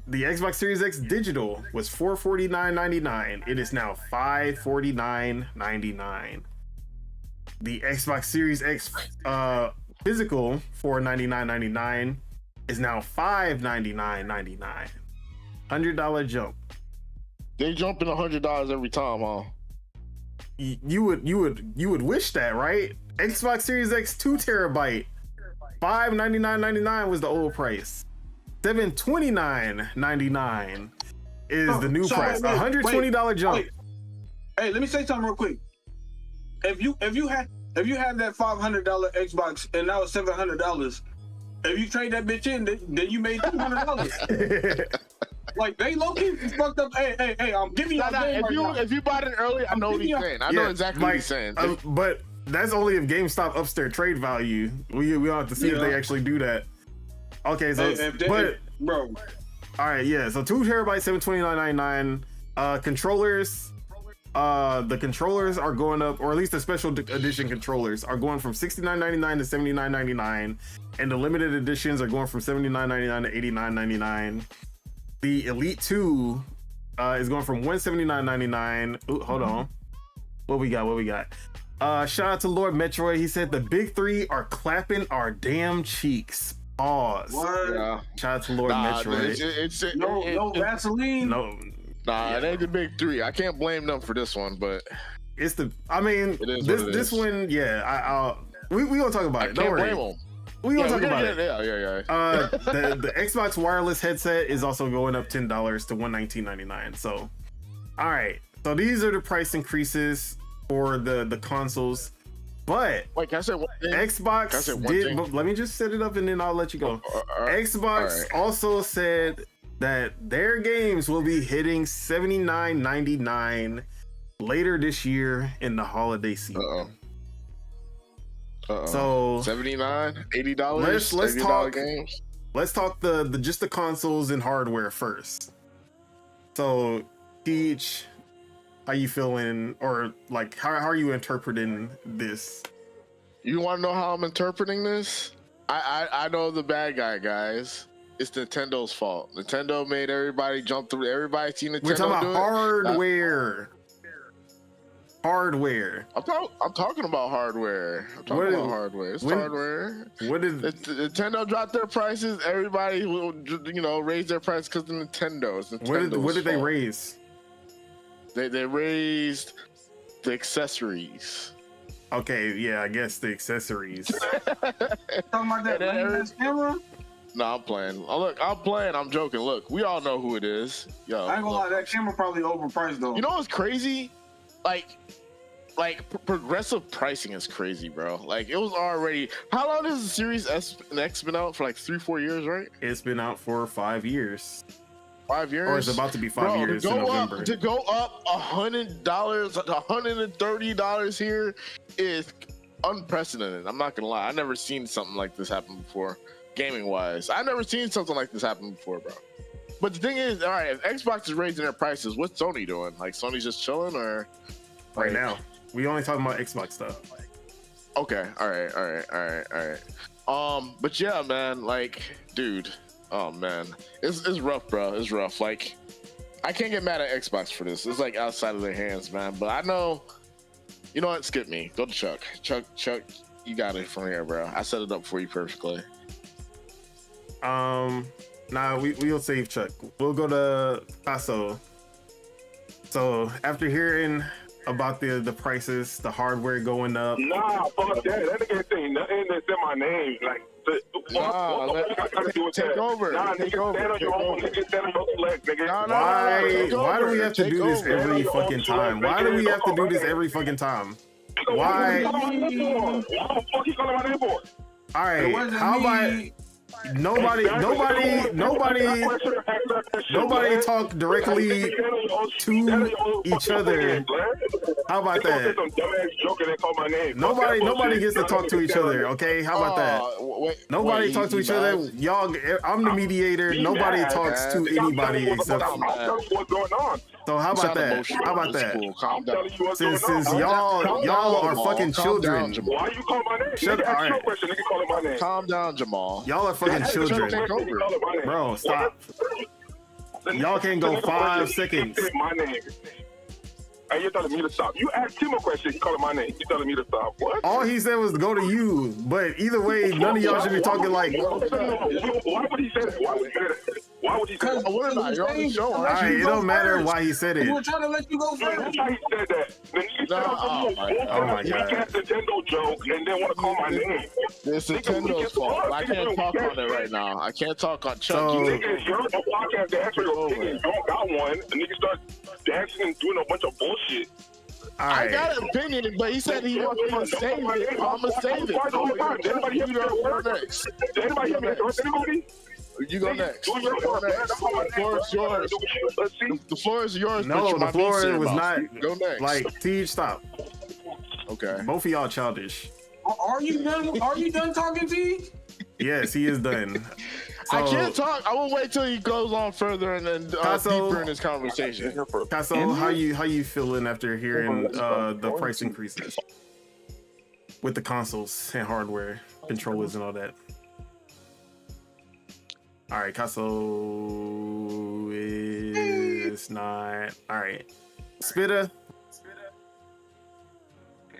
the Xbox Series X digital was $449.99. It is now $549.99. The Xbox Series X physical $499.99 is now $599.99. $100 jump. They jumping $100 every time, huh? You would wish that, right? Xbox Series X 2 terabyte, $599.99 was the old price. $729.99 is the new price. $120 jump. Wait. Hey, let me say something real quick. If you had that $500 Xbox and now it's $700, if you trade that bitch in, then you made $200. Like, they low-key fucked up. Hey, I'm giving you a game right now. If you bought it early, I know what he's saying. I know exactly what he's saying. But that's only if GameStop ups their trade value. We don't have to see if they actually do that. Okay, so bro. All right, yeah. So 2 terabytes, $729.99. Controllers. The controllers are going up, or at least the special edition controllers are going from $69.99 to $79.99, and the limited editions are going from $79.99 to $89.99. the Elite 2 is going from $179.99. Ooh, hold on. What we got? Shout out to Lord Metroid. He said the big three are clapping our damn cheeks. Pause. What? Yeah. Shout out to Lord Metroid. No Vaseline. No. It ain't the big three. I can't blame them for this one, but It's the. I mean, this one. Yeah. We gonna talk about it. Don't worry. Blame them. We gonna talk about it. Yeah. The Xbox wireless headset is also going up $10 to $119.99. So, all right. So these are the price increases for the consoles. But wait, can I say one thing? Xbox did. But let me just set it up and then I'll let you go. Xbox also said that their games will be hitting $79.99 later this year in the holiday season. So $79, $80. Let's talk games. Let's talk the just the consoles and hardware first. So, Teach, how you feeling, or like how are you interpreting this? You want to know how I'm interpreting this? I know the bad guy, guys. It's Nintendo's fault. Nintendo made everybody jump through. Everybody seen Nintendo. We're talking do about hardware. Hardware. I'm talking about hardware. It's hardware. What did Nintendo drop their prices? Everybody will, raise their price because of Nintendo. It's Nintendo's what did they fault. raise? They raised the accessories. Okay, yeah, I guess the accessories. Talking about that camera? No, I'm playing. Oh, look, I'm playing. I'm joking. Look, we all know who it is. Yo, I ain't gonna lie, that camera probably overpriced though. You know what's crazy? Progressive pricing is crazy, bro. Like, it was already. How long has the Series S and X been out? For like 3-4 years, right? It's been out for 5 years. 5 years? Or it's about to be 5 years in November. To go up $100, $130 here is unprecedented. I'm not gonna lie. I've never seen something like this happen before, gaming wise. I've never seen something like this happen before, bro. But the thing is, all right, if Xbox is raising their prices, what's Sony doing? Like, Sony's just chilling, or right now? We only talking about Xbox stuff. Okay, all right. But yeah, man, like, dude, oh man, it's rough, bro. It's rough. Like, I can't get mad at Xbox for this. It's like outside of their hands, man. But I know, you know what? Skip me. Go to Chuck. Chuck, you got it from here, bro. I set it up for you perfectly. Nah, we'll save Chuck. We'll go to Paso. So after hearing about the prices, the hardware going up. Nah, fuck that. That nigga ain't saying nothing that's in my name. Like, what I gotta do with take that? over. Nah, take nigga, over. stand on your own. Nigga, stand on your leg, nigga. Why do we have to do this every fucking time? Why do we have to do this every fucking time? Why? What the fuck you calling my name for? All right, how about nobody talk directly to each other? How about that? Nobody gets to talk to each other. Okay, how about that? Nobody talks to each other. Y'all, I'm the mediator. Nobody talks to anybody except. So how about that? How about that? Since y'all are fucking children. Why you call my name? Shut up. Calm down, Jamal. Y'all are fucking children. Bro, stop. Y'all can't go 5 seconds. My name. And you're telling me to stop. You asked him a question, he called my name. You're telling me to stop. What? All he said was go to you. But either way, none of y'all should be talking like. Why would he say that? Why would he say that? Why would he say that? You're on the show. All right, it don't matter why he said it. We were trying to let you go first. That's why he said that. Then he said Oh my God. Nintendo joke and then want to call my name. It's Nintendo's fault. I can't talk on it right now. I can't talk on Chuck. Nigga, you're a podcast to answer your opinion. You don't got one. And nigga start dancing and doing a bunch of bullshit. I got an opinion, but he said he wants to save it. I'm gonna save it. Anybody hear me next? Anybody hear me next? You go next. The floor is yours. The floor is yours. No, the floor was not. Go next. Like, Teach, stop. Okay. Both of y'all childish. Are you done? Are you done talking, T? Yes, he is done. So, I can't talk. I will wait till he goes on further and then deeper in his conversation. Casso, how you feeling after hearing the price increases with the consoles and hardware, controllers, and all that? All right, Casso It's not. All right. Spitta,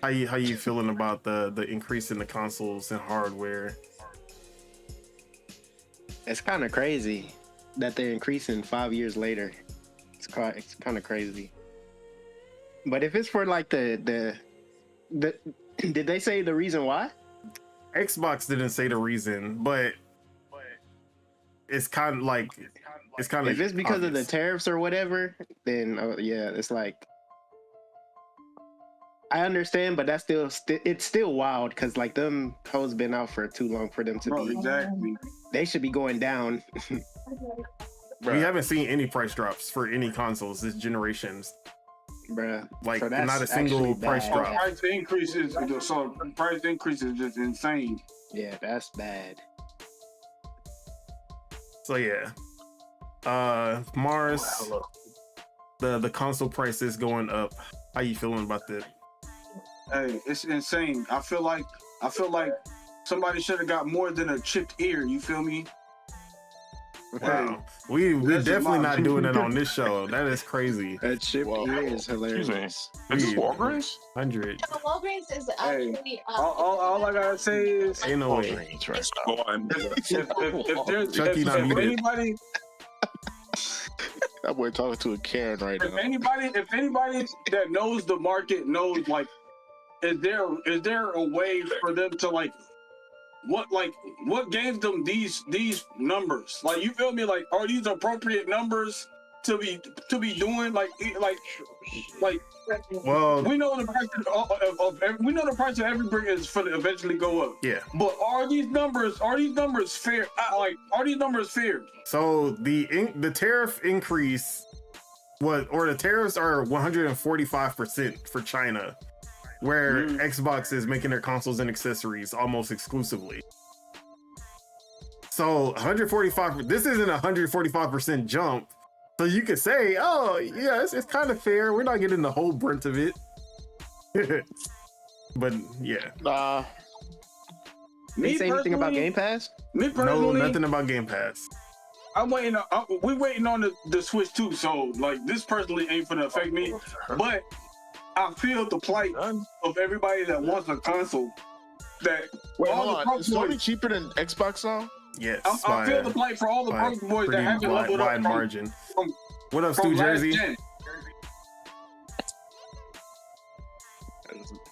how you feeling about the increase in the consoles and hardware? It's kind of crazy that they're increasing 5 years later. It's kind of crazy. But if it's for like the did they say the reason why? Xbox didn't say the reason, but it's kind of like it's kind of. If it's because of the tariffs or whatever, then yeah, it's like I understand, but that's it's still wild because like them hoes been out for too long for them to be. Exactly. They should be going down. We haven't seen any price drops for any consoles this generation. Bruh. Like So that's not a single actually price bad. drop. Price increases, so price increase is just insane. Yeah, that's bad. So yeah, Mars, the console price is going up. How you feeling about that? Hey, it's insane. I feel like somebody should have got more than a chipped ear. You feel me? Wow, we That's definitely a lot. not doing it on this show. That is crazy. That chip ear is hilarious. Excuse me. Is this Walgreens? 100. No, Walgreens is Hey, actually. all I gotta say is, Ain't no way. Walgreens restaurant. Go on. if anybody, That boy talking to a Karen right now. if anybody that knows the market knows, like, is there a way for them to what gave them these numbers? Like, you feel me? Like, are these appropriate numbers to be doing? Like Well, we know the price we know the price of every brick is for to eventually go up. yeah. But are these numbers fair? Are these numbers fair? So the tariff increase the tariffs are 145% for China, where Xbox is making their consoles and accessories almost exclusively. So 145. This isn't a 145% jump. So you could say, oh yeah, it's kind of fair. We're not getting the whole brunt of it. But yeah, Nah, They say anything about Game Pass? Me no, personally, nothing about Game Pass. I'm waiting. We waiting on the Switch too. So like, this personally ain't gonna affect me. But I feel the plight of everybody that wants a console. That wait, all hold the on. broke Is Sony boys. cheaper than Xbox now? Yes, I feel the plight for all the by broke boys that pretty haven't leveled wide up margin. from- What up, from Stu last Jersey? gen.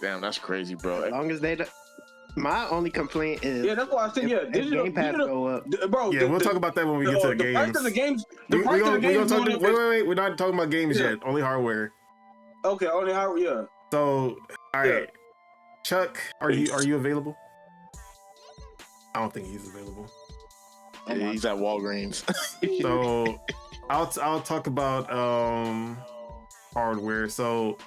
Damn, that's crazy, bro. As long as they my only complaint is Yeah, that's why I said if Game Pass go up. bro. Yeah, we'll talk about that when we get to the price games. of the games. The We price of the gonna games. talk. going up Wait. We're not talking about games Yeah. yet. Only hardware. Okay, only how? Yeah. So, all right, Chuck, are you available? I don't think he's available. Yeah, he's at Walgreens. So, I'll talk about hardware. So,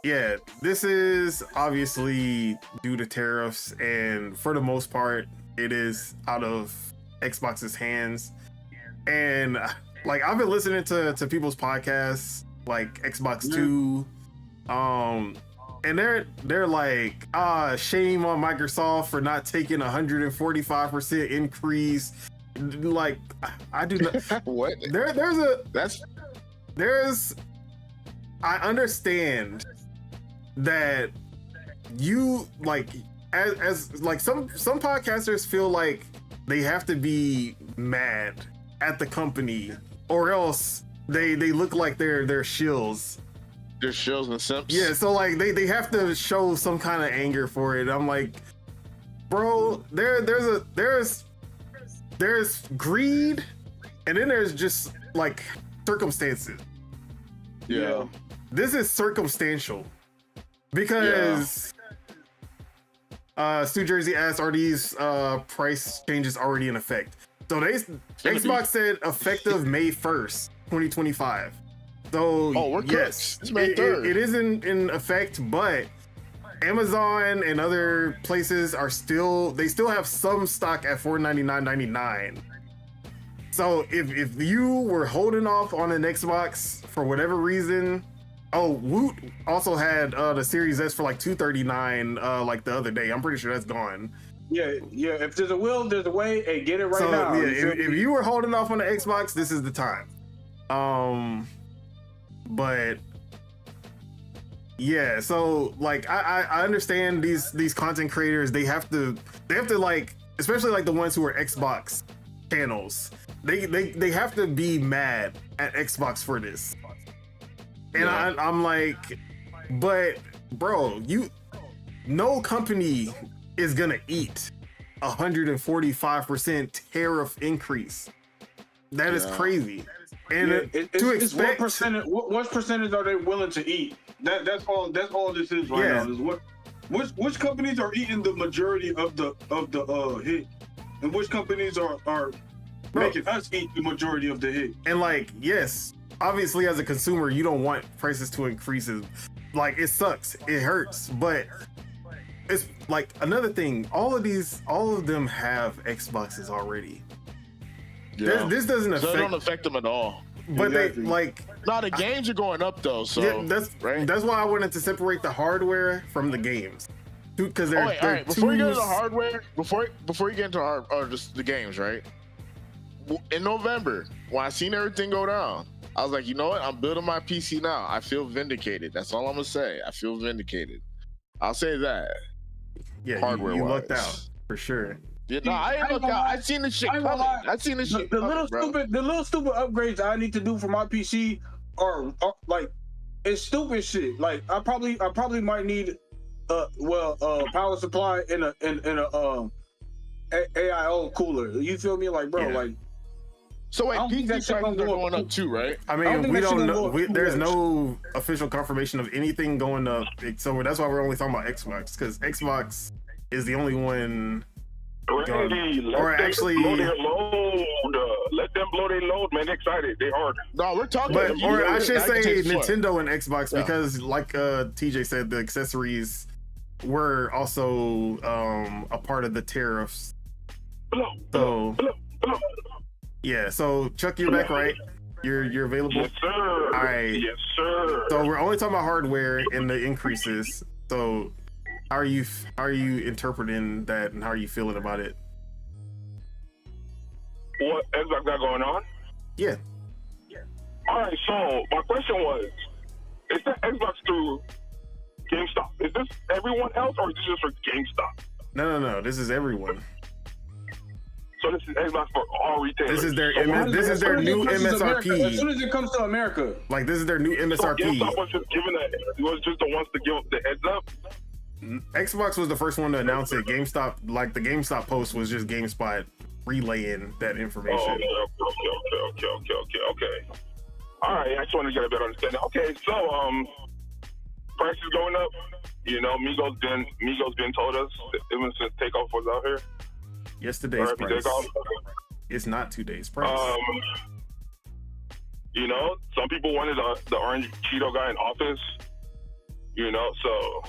yeah, this is obviously due to tariffs, and for the most part, it is out of Xbox's hands. And like, I've been listening to people's podcasts, like Xbox Two, and they're like, shame on Microsoft for not taking 145% increase. Like, I do not. What? I understand that you like as like some podcasters feel like they have to be mad at the company or else they look like they're shills. They're shills and simps. Yeah, so like they have to show some kind of anger for it. I'm like, bro, there's greed, and then there's just like circumstances. Yeah. This is circumstantial because Stu Jersey asked, are these price changes already in effect? So Xbox said effective May 1st, 2025. So we're yes, cooked. It's May 3rd. it is in effect, but Amazon and other places they still have some stock at $499.99. So if you were holding off on an Xbox for whatever reason, Woot also had the Series S for like $239 like the other day. I'm pretty sure that's gone. Yeah. If there's a will, there's a way. Hey, get it right So now. yeah, if you were holding off on the Xbox, this is the time. but yeah, so like I understand these content creators, they have to like, especially like the ones who are Xbox channels, they have to be mad at Xbox for this. And I'm like, but bro, no company is gonna eat 145% tariff increase. That is crazy. And to expect what percentage are they willing to eat? That's all this is right now. Is which companies are eating the majority of the hit, and which companies are making us eat the majority of the hit. And like, yes, obviously as a consumer, you don't want prices to increase. Like, it sucks, it hurts, but it's like another thing. All of them have Xboxes already. Yeah. This doesn't affect. So it don't affect them at all. But Exactly. they like. No, the games are going up though. So Yeah, that's why I wanted to separate the hardware from the games, because they're. All right. Before you get into the hardware, before you get into just the games, right? In November, when I seen everything go down, I was like, you know what? I'm building my PC now. I feel vindicated. That's all I'm gonna say. I feel vindicated. I'll say that. Yeah, hardware you wise. lucked out for sure. Yeah, no, I ain't look out. I seen this shit coming. I seen this shit coming, bro. The little stupid upgrades I need to do for my PC are like, it's stupid shit. Like I probably might need power supply in a AIO cooler. You feel me? Like, bro, like. So wait, I don't think PC that prices shit are gonna go going up. up too, right? I don't mean, think we that shit don't gonna know. go up too There's much. no official confirmation of anything going up. So that's why we're only talking about Xbox, because Xbox is the only one. Randy, Or actually, blow their load. Let them blow their load, man. They're excited. They hard. No, we're talking. but or I should that can say take foot. Nintendo and Xbox, Yeah. because like TJ said, the accessories were also a part of the tariffs. So yeah, so Chuck, you're back, right? You're available. Yes, sir. All right. Yes, sir. So we're only talking about hardware and the increases. So how are you interpreting that, and how are you feeling about it? What Xbox got going on? Yeah. All right. So my question was, is that Xbox through GameStop? Is this everyone else, or is this just for GameStop? No. This is everyone. So this is Xbox for all retailers. This is their So this is their new As soon MSRP. as it comes to America, Like, this is their new So MSRP. GameStop was just giving was just the ones to give the heads up. Xbox was the first one to announce it. GameStop, like the GameStop post was just GameSpot relaying that information. Okay. All right, I just wanted to get a better understanding. Okay, so prices going up. You know, Migos been told us even since Takeoff was out here. Yesterday's Or price. Takeoff. It's not today's price. You know, some people wanted the orange Cheeto guy in office. You know, so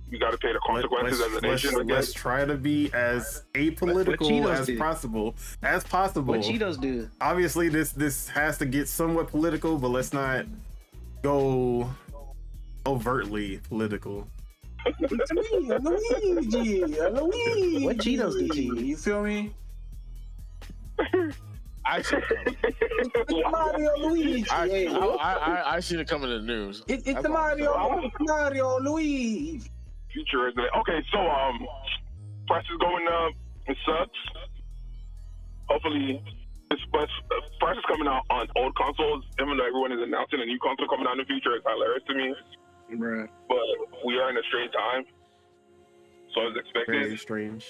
you got to pay the consequences as a nation. I Let's guess. try to be as apolitical Cheetos as do? possible. What Cheetos do? Obviously, this has to get somewhat political, but let's not go overtly political. it's me, Luigi. What Cheetos do to you? You feel me? I see it coming. It's Mario Luigi. Hey, I seen it coming in the news. it's That's the all. Mario Luigi. Future, isn't it? Okay, so prices going up. It sucks. Hopefully, but prices coming out on old consoles. Even though everyone is announcing a new console coming out in the future, it's hilarious to me. Bruh. But we are in a strange time, so as expected. Very strange.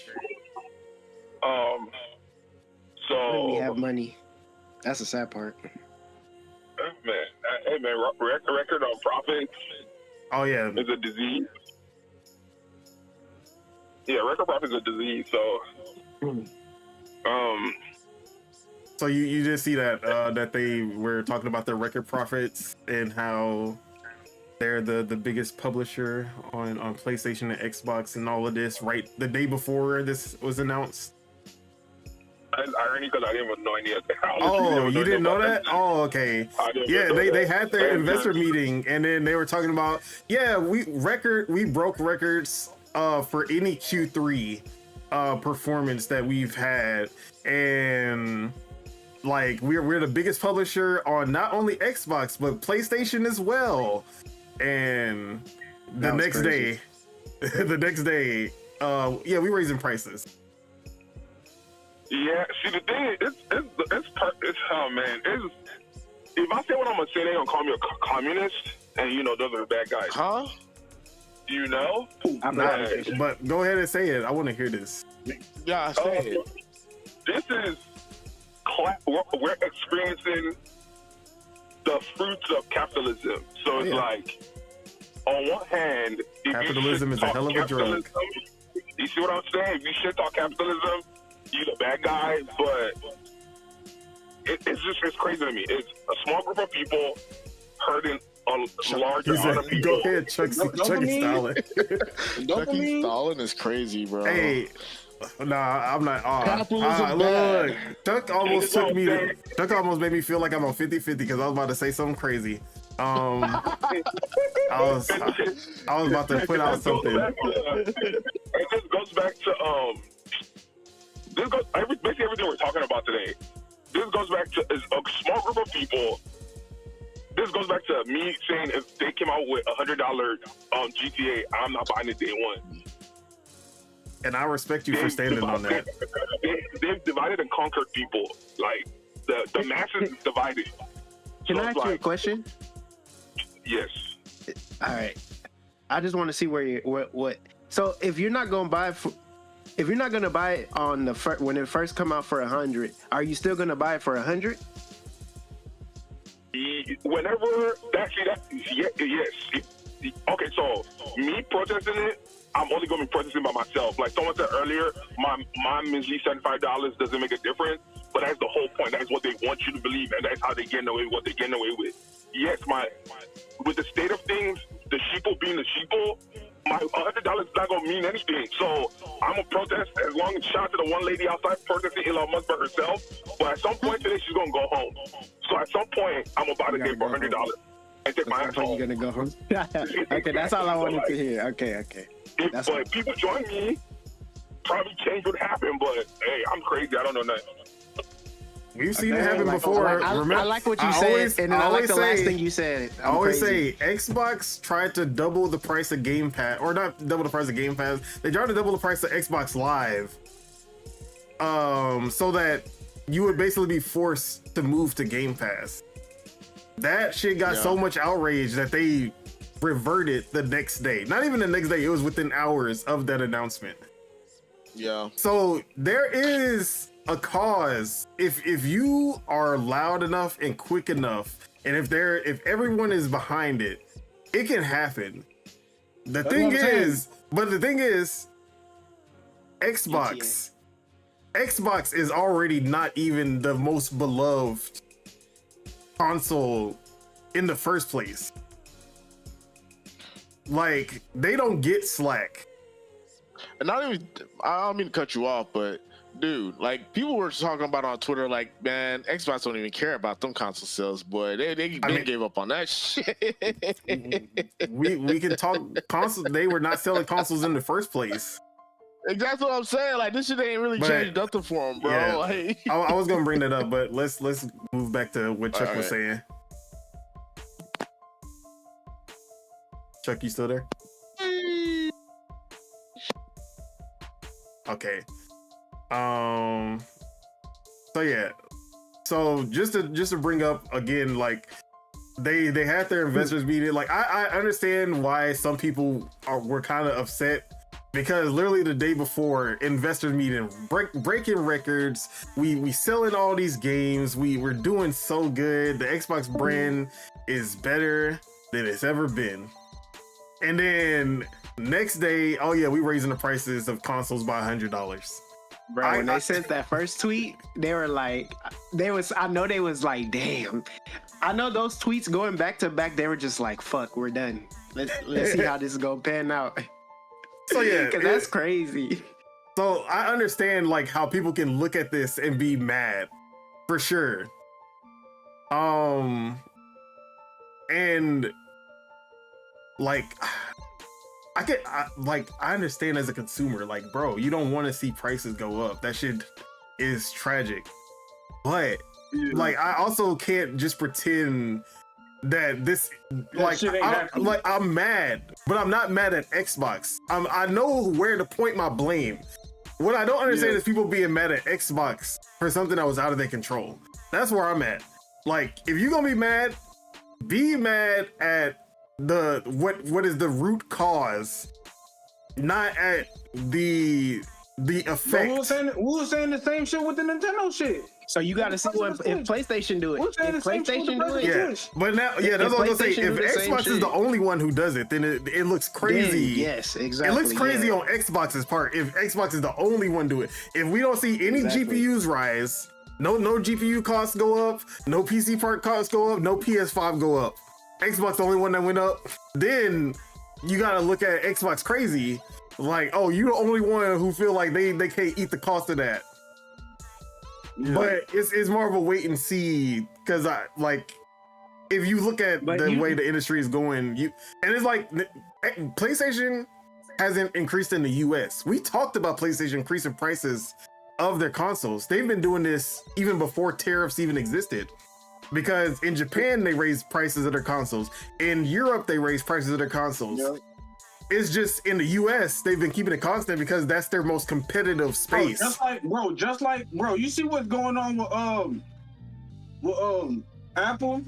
When we So have money. That's the sad part. hey man, record on profits Oh yeah, is a disease. Yeah, record profits is a disease. So, so you just see that that they were talking about their record profits and how they're the biggest publisher on PlayStation and Xbox and all of this right the day before this was announced. that's irony because I didn't even know any of that. Oh, you didn't know that? Oh, okay. Yeah, they had their investor meeting, and then they were talking about, we broke records for any Q3 performance that we've had, and Like we're the biggest publisher on not only Xbox but PlayStation as well. And the next day, yeah, we raising prices. Yeah, see, the thing is, it's oh man, if I say what I'm gonna say, they gonna call me a communist, and you know those are the bad guys. Huh? You know? But go ahead and say it. I want to hear this. Yeah, say it. This is we're experiencing the fruits of capitalism. So it's like, on one hand, if capitalism is a hell of a drug. You see what I'm saying? If you shit talk capitalism, you the bad guy. But it's crazy to me. It's a small group of people hurting a large amount of people. Go ahead, Chucky Stalin. Chucky Stalin is crazy, bro. Hey. Nah, I'm not. Capitalism look, Chuck almost took me. Chuck almost made me feel like I'm on 50-50 because I was about to say something crazy. I was about to put out something. And this goes back to basically everything we're talking about today. This goes back to is a small group of people. This goes back to me saying if they came out with $100 GTA, I'm not buying it day one. And I respect you for standing on that. They've divided and conquered people. Like the masses is divided. Can I ask you a question? Yes. All right. I just want to see where you what. So if you're not gonna buy if you're not gonna buy it on the when it first come out for 100, are you still gonna buy it for 100? Whenever yes. Okay, so me protesting it, I'm only going to be protesting by myself. Like someone said earlier, my measly $75 doesn't make a difference, but that's the whole point. That's what they want you to believe, and that's how they get away with what they're getting away with. Yes, with the state of things, the sheeple being the sheeple, my $100 is not going to mean anything. So I'm going to protest as long as shout to the one lady outside protesting Elon Musk by herself. But at some point today, she's going to go home. So at some point, I'm about to get for $100 and take my ass home. You're going to go home? Okay, that's all I wanted to hear. Okay. But people join me, probably change would happen. But hey, I'm crazy. I don't know nothing. We've seen it happen before. I like what you said, and I like the last thing you said. I always say Xbox tried to double the price of Game Pass, or not double the price of Game Pass. They tried to double the price of Xbox Live, so that you would basically be forced to move to Game Pass. That shit got so much outrage that they reverted the next day. Not even the next day. It was within hours of that announcement. Yeah. So there is a cause if you are loud enough and quick enough, and if everyone is behind it, it can happen. The thing is, Xbox is already not even the most beloved console in the first place. Like, they don't get slack. And not even, I don't mean to cut you off, but dude, like, people were talking about on Twitter, like, man, Xbox don't even care about them console sales, boy. They gave up on that shit. we can talk console. They were not selling consoles in the first place. Exactly what I'm saying. Like, this shit ain't really changed nothing for them, bro. Yeah. Like, I was gonna bring that up, but let's move back to what Chuck was saying. Chuck, you still there? Okay. So yeah. So just to bring up again, like they had their investors meeting. Like I understand why some people were kind of upset, because literally the day before investors meeting, breaking records, we selling all these games, we're doing so good, the Xbox brand is better than it's ever been. And then next day, oh yeah, we raising the prices of consoles by $100. Bro, when they sent that first tweet, they were like, I know they was like, damn. I know those tweets going back to back, they were just like, fuck, we're done. Let's see how this is gonna pan out. So yeah, because that's crazy. So I understand like how people can look at this and be mad, for sure. And like I understand as a consumer, like, bro, you don't want to see prices go up. That shit is tragic. But like I also can't just pretend that this like shit ain't happening. like I'm mad, but I'm not mad at Xbox. I know where to point my blame. What I don't understand is people being mad at Xbox for something that was out of their control. That's where I'm at. Like, if you're gonna be mad at the what is the root cause, not at the effect. We were saying the same shit with the Nintendo shit. So you got to see if PlayStation do it. We're saying If the same shit with PlayStation the do it, PlayStation. But now, that's what I'm gonna say. PlayStation If do the same Xbox is shit. the only one who does it, then it looks crazy. then yes, It exactly. looks crazy yeah. on Xbox's part if Xbox is the only one do it. If we don't see any Exactly. GPUs rise, no GPU costs go up, no PC part costs go up, no PS5 go up. Xbox the only one that went up. Then you gotta look at Xbox crazy, like, oh, you the only one who feel like they can't eat the cost of that. Yeah. But it's more of a wait and see, because I like if you look at But the you- way the industry is going, and it's like PlayStation hasn't increased in the US. We talked about PlayStation increasing prices of their consoles. They've been doing this even before tariffs even existed. Because in Japan they raised prices of their consoles. In Europe they raised prices of their consoles. Yep. It's just in the US they've been keeping it constant because that's their most competitive space. Just like, you see what's going on with Apple,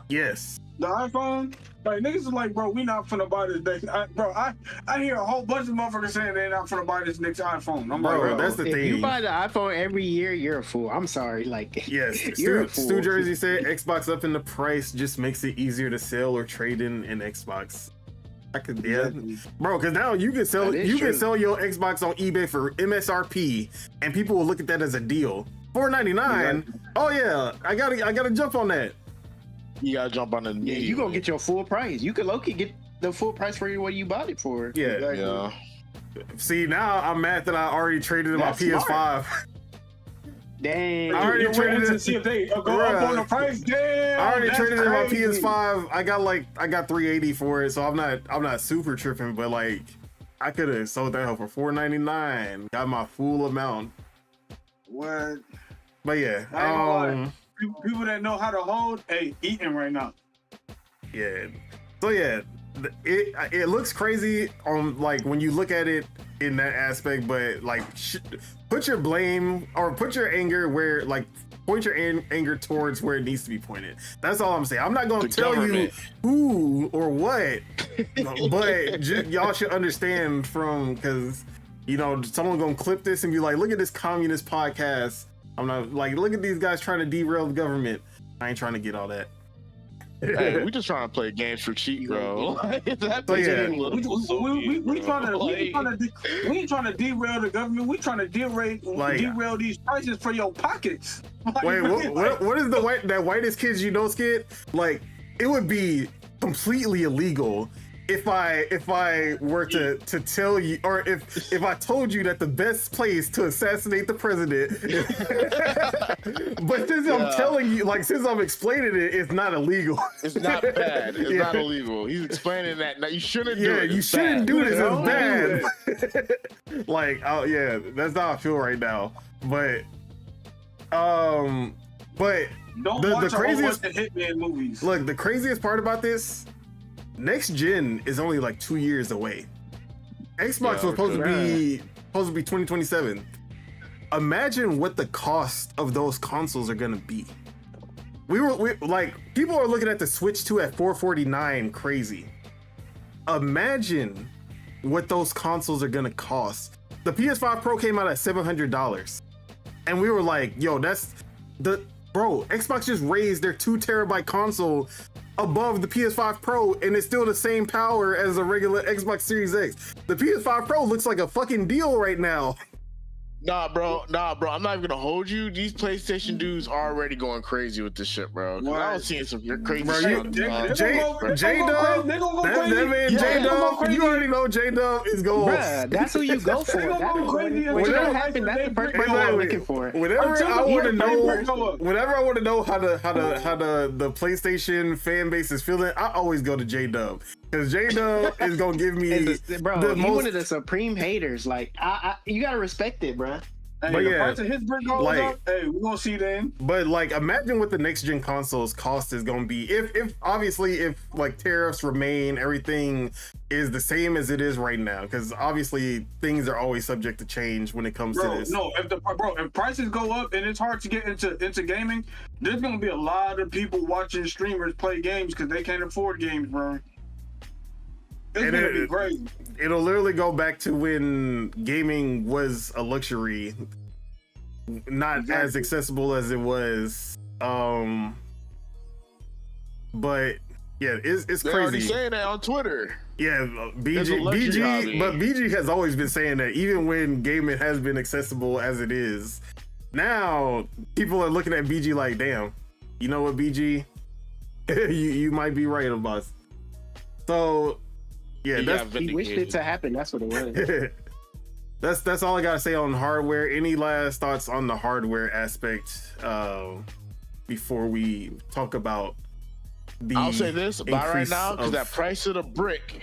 Yes. the iPhone? Like, niggas is like, bro, we not finna buy this next. I hear a whole bunch of motherfuckers saying they're not finna buy this next iPhone. I'm Bro, like, that's the If thing. you buy the iPhone every year, you're a fool. I'm sorry. Like, Yes, you're a Stu fool. Jersey said Xbox up in the price just makes it easier to sell or trade in Xbox. I could, yeah, bro, because now you can sell That is true. your Xbox on eBay for MSRP, and people will look at that as a deal. $4.99. Oh yeah, I gotta jump on that. You gotta jump on the Yeah, knee. you gonna get your full price. You could low-key get the full price for what you bought it for. Yeah. Yeah. See, now I'm mad that I already traded in my That's PS5. Dang. I already you're traded waiting it- to see if they go Bruh. up on the price. Damn, I already that's traded in my crazy. PS5. I got $380 for it, so I'm not super tripping, but like I could have sold that for $4.99. Got my full amount. What? But yeah, I ain't gonna lie. People that know how to hold, eating right now. yeah. So yeah, it looks crazy on like when you look at it in that aspect, but like put your blame or put your anger where like point your anger towards where it needs to be pointed. That's all I'm saying. I'm not going to The tell government. you who or what, but y'all should understand from because someone's gonna clip this and be like, look at this communist podcast. I'm not like, look at these guys trying to derail the government. I ain't trying to get all that. Hey, we just trying to play games for cheap, bro. That So, makes yeah. it a little Soviet, We bro. ain't trying to derail the government. We trying to derail these prices for your pockets. Like, Wait, what is that whitest kids you know skit? Like, it would be completely illegal if I were to tell you, or if I told you that the best place to assassinate the president. But since I'm telling you, like since I'm explaining it, it's not illegal. It's not bad. It's Yeah. not illegal. He's explaining that. Now, you shouldn't do Yeah, it. you It's shouldn't bad. do this. Don't It's bad. Like, oh yeah, that's how I feel right now. But don't the watch a whole craziest- bunch of Hitman movies. look, the craziest part about this, next gen is only like 2 years away. Xbox was supposed to be 2027. Imagine what the cost of those consoles are gonna be. We like people are looking at the Switch 2 at $449 crazy. Imagine what those consoles are gonna cost. The PS5 Pro came out at $700, and we were like, "Yo, that's Xbox just raised their 2 terabyte console above the PS5 Pro, and it's still the same power as a regular Xbox Series X. The PS5 Pro looks like a fucking deal right now." Nah, bro. I'm not even gonna hold you. These PlayStation dudes are already going crazy with this shit, bro. 'Cause I was seeing some crazy Bro, shit. you- on They gonna J go crazy. Dub, They gonna go that crazy. man Yeah, J they gonna go Dub, crazy. you already know J Dub is going. Bruh, that's who you go for. They gonna go crazy. When They that gonna happen, that's the first crazy. person I'm Wait, looking for. Whenever I'm telling I you, want to you're know, a fan. whenever I want to know how the PlayStation fan base is feeling, I always go to J Dub because J Dub is gonna give me Bro, the he most. one of the supreme haters. Like, you gotta respect it, bruh. Hey, But the yeah, price of his brick goes like- up. Hey, we're gonna see then. But like, imagine what the next gen consoles cost is going to be if obviously if like tariffs remain, everything is the same as it is right now. Because obviously things are always subject to change when it comes to this. No, if prices go up and it's hard to get into gaming, there's gonna be a lot of people watching streamers play games because they can't afford games, bro. It's And gonna be crazy. It'll literally go back to when gaming was a luxury, not as Exactly. accessible as it was. But yeah, it's They're already crazy. saying that on Twitter. Yeah, It's a luxury hobby. but BG has always been saying that even when gaming has been accessible as it is, now people are looking at BG like, damn, you know what, BG, you might be right about it. So yeah, He that's got He wished it vindicated. to happen. That's what it was. that's all I gotta say on hardware. Any last thoughts on the hardware aspect before we talk about the I'll say this, buy right increase now because of- that price of the brick,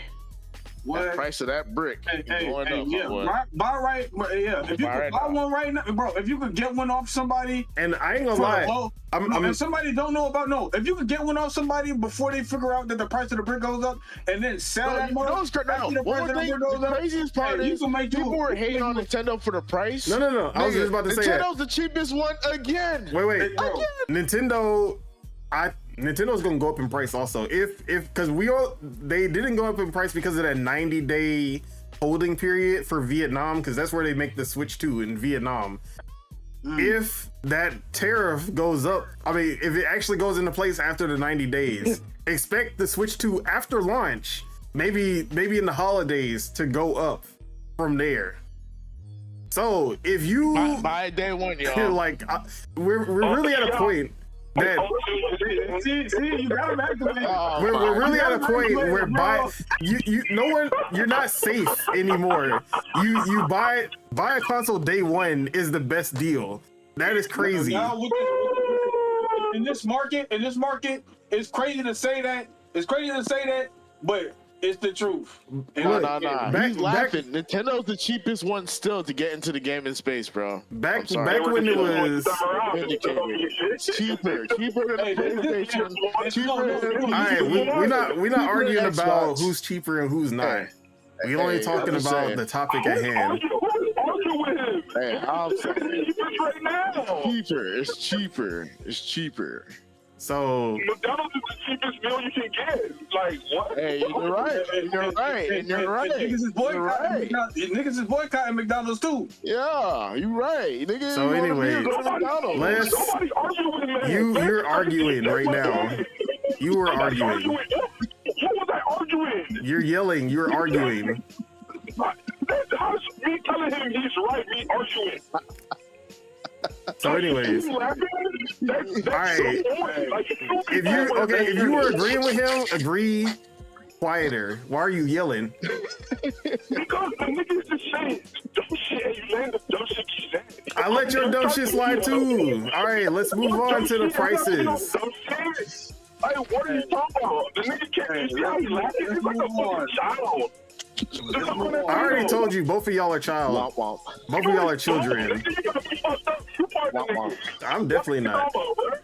What? that price of that brick is going up. yeah, boy. buy right. Yeah, if you Buy could right buy now. one right now, bro. If you could get one off somebody, and I ain't gonna for a lie, low, I'm and somebody don't know about if you could get one off somebody before they figure out that the price of the brick goes up, and then sell No, that you know what's crazy? after the price One of the thing, brick goes the up, craziest part hey, you is can make people you- were you hating can on make- Nintendo for the price. No. I was Nigga, just about to say that. Nintendo's the cheapest one again. Wait. Bro, Nintendo's gonna go up in price also. If because they didn't go up in price because of that 90-day holding period for Vietnam, because that's where they make the Switch 2 in Vietnam. If that tariff goes up, I mean, if it actually goes into place after the 90 days, expect the Switch 2 after launch, maybe in the holidays, to go up from there. So if you Buy day one, y'all. like, we're really at a point that see, you got him activated. Oh, we're really at a God. point where Bro. you're not safe anymore. You buy a console day one is the best deal. That is crazy. Now, in this market, it's crazy to say that. It's crazy to say that, but it's the truth. And Look, Nah. back- He's laughing. Nintendo's the cheapest one still to get into the gaming space, bro. Back I'm sorry. back when it was. Vindicated. Cheaper than Hey, the PlayStation. Cheaper than All right, we're not arguing Xbox. about who's cheaper and who's not. We only Hey, talking I'm just about saying. the topic at hand. Argue with him. Hey, I'm saying He's right now. It's cheaper. So McDonald's is the cheapest meal you can get. Like what? Hey, you're right. You're right. Niggas is boycotting McDonald's too. Yeah, you're right. Nigga, So you wanna anyway, be a McDonald's. let's- Somebody argue with him, man. you're arguing right now. You were Somebody arguing. What was I arguing? You're yelling. You're arguing. How's me telling him he's right, me arguing? So anyways, You laughing? That's Alright. so annoying. Like, if you were agreeing with him, agree quieter. Why are you yelling? Because the niggas just saying dumb shit and you land the dumb shit you said. I let your dumb shit slide too. All right, let's move on to the prices. Dumb shit. Like, what are you talking about? The nigga can't see how he's laughing. He's like a fucking child. I already told you, both of y'all are child. Womp womp. Both of y'all are children. I'm definitely not.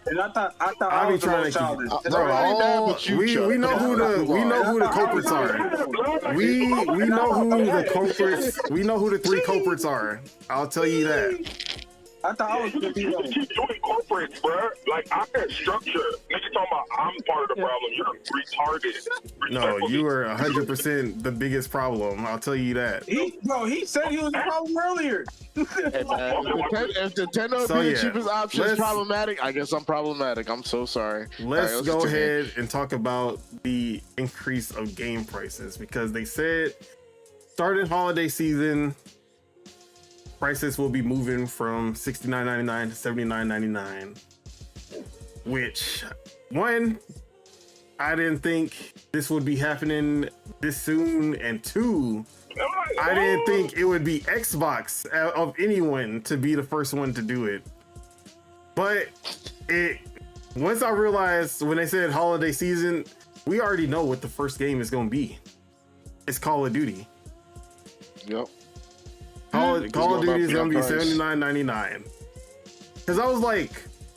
And I thought I I be was the trying most to childish. keep, bro. All, we know who the culprits are. We know who the culprits. We know who the three culprits are. I'll tell you that. I thought I was You 50 years keep doing corporates, bro. Like, I got structure. Nigga talking about I'm part of the problem. You're retarded. No, you are 100% the biggest problem. I'll tell you that. He said he was the problem earlier. Hey, man, if Nintendo So, being yeah, the cheapest option is let's- problematic, I guess I'm problematic. I'm so sorry. Let's All right, go continue. ahead and talk about the increase of game prices because they said starting holiday season, prices will be moving from $69.99 to $79.99, which one, I didn't think this would be happening this soon, and two, I didn't think it would be Xbox of anyone to be the first one to do it. But once I realized when they said holiday season, we already know what the first game is going to be. It's Call of Duty. Yep. Call of Duty is gonna be price. $79.99. Because I was like,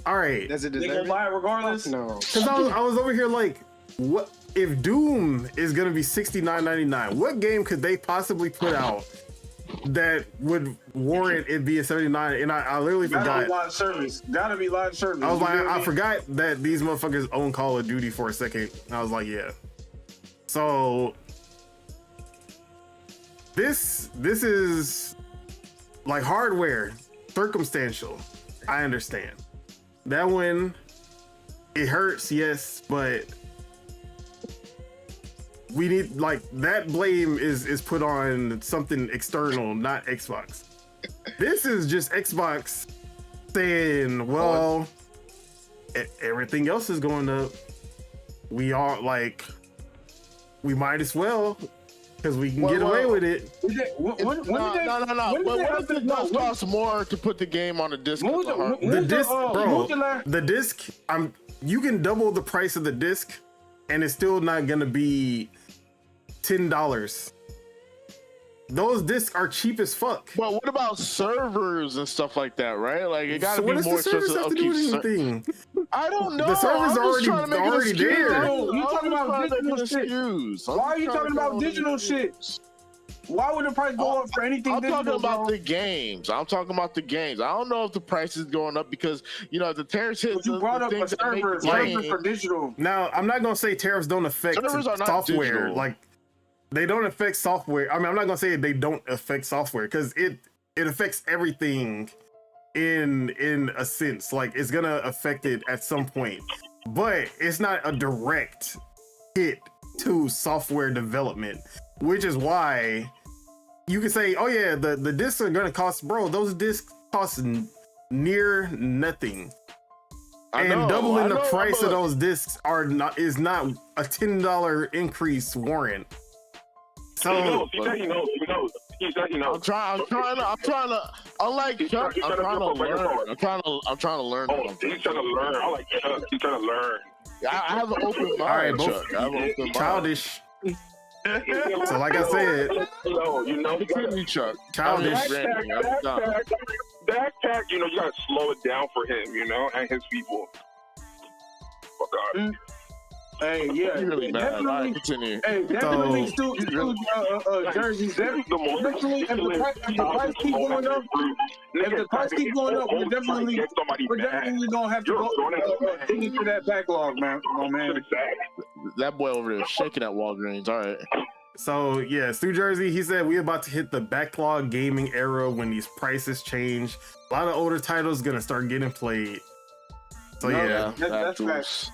all right. Does it They deserve gonna it? buy it regardless. No. Because I was over here like, what if Doom is gonna be $69.99? What game could they possibly put out that would warrant it being $79? And I literally Gotta forgot. be live service. Gotta be live service. I was You like, feel I me? forgot that these motherfuckers own Call of Duty for a second. I was like, yeah. So this is like hardware, circumstantial. I understand that one. It hurts, yes, but we need like that blame is put on something external, not Xbox. This is just Xbox saying, well, everything else is going up. We are like, we might as well because we can get away with it. No. But what if it does cost more to put the game on a disc? The disc, bro. The disc, you can double the price of the disc, and it's still not gonna be $10. Those discs are cheap as fuck. But what about servers and stuff like that, right? Like it gotta So what be does more the service expensive. have to do with anything? I don't know. The server's I'm just trying to make an already excuse. there. You talking about I'm just trying to make digital an shit. excuse. I'm Why are just you trying talking to about make an digital shit? excuse. Why would the price go up for anything I'm digital? talking about bro? the games. I'm talking about the games. I don't know if the price is going up because the tariffs hit. But you brought up a server for digital. Now, I'm not gonna say tariffs don't affect Servers are not software. digital. Like they don't affect software. I mean, I'm not gonna say they don't affect software because it affects everything in a sense. Like it's gonna affect it at some point, but it's not a direct hit to software development, which is why you can say, oh yeah, the discs are gonna cost, bro. Those discs cost near nothing. And doubling the price of those discs is not a $10 increase warrant. So He said he knows. I'm trying to. Unlike Chuck, I'm trying to learn. I'm trying to learn. Oh, he's trying to learn. I like Chuck. He's trying to learn. I have an open mind, right, Chuck. I have an open mind. childish. So like I said, You know, he got Continue, Chuck. childish. backpack. You gotta slow it down for him. And his people. Oh God. Hey, yeah, You're really mad. All right, continue. Hey, definitely Stu jerseys. Definitely, if the price keep going up, we're definitely gonna have to go dig into that backlog, man. Oh man, That boy over there shaking at Walgreens. All right. So yeah, Stu Jersey, he said we about to hit the backlog gaming era when these prices change. A lot of older titles gonna start getting played. So yeah. that's facts.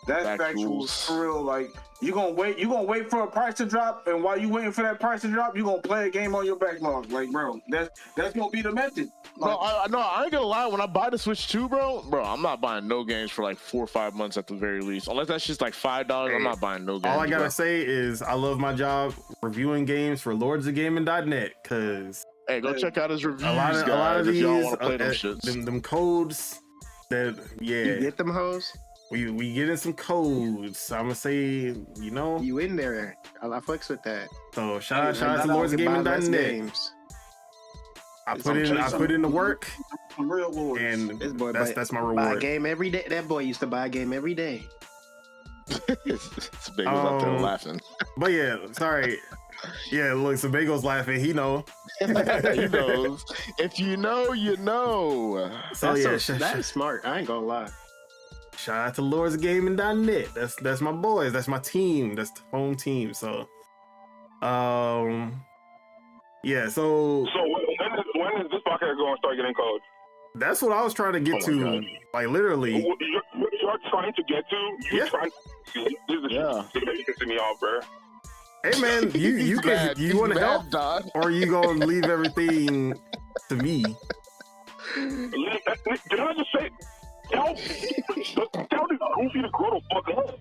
That's factual for real. Like you gonna wait for a price to drop, and while you waiting for that price to drop, you gonna play a game on your backlog. Like, bro, that's gonna be the method. Bro, I ain't gonna lie. When I buy the Switch 2, bro, I'm not buying no games for like 4 or 5 months at the very least. Unless that's just like $5, I'm not buying no games. All I gotta say is I love my job reviewing games for lordsofgaming.net because Hey, go check out his reviews, a lot guys, of if these y'all want to play them shits. them codes that You get them hoes? we getting some codes. I'm gonna say, You in there. I flex with that. so shout Hey, out to you can buy less lordsofgaming.net. games. I put in the work, I'm real lord. and This boy that's my buy a reward. game every day. That boy used to buy a game every day. It's big out there laughing. But yeah, sorry. Yeah, look, Sebago's laughing. He know. He knows. If you know, you know. So That's yeah, that's smart. I ain't gonna lie. shout out to lordsofgaming.net. That's my boys. That's my team. That's the home team. So, yeah. So when is this podcast going to start getting codes? that's what I was trying to get to. God. Like literally. You're trying to get to? Yeah. This is pissing me off, bro. Hey man, you want to help, Dog. or are you gonna leave everything to me? Did I just say help? Tell this goofy to grow the fuck up.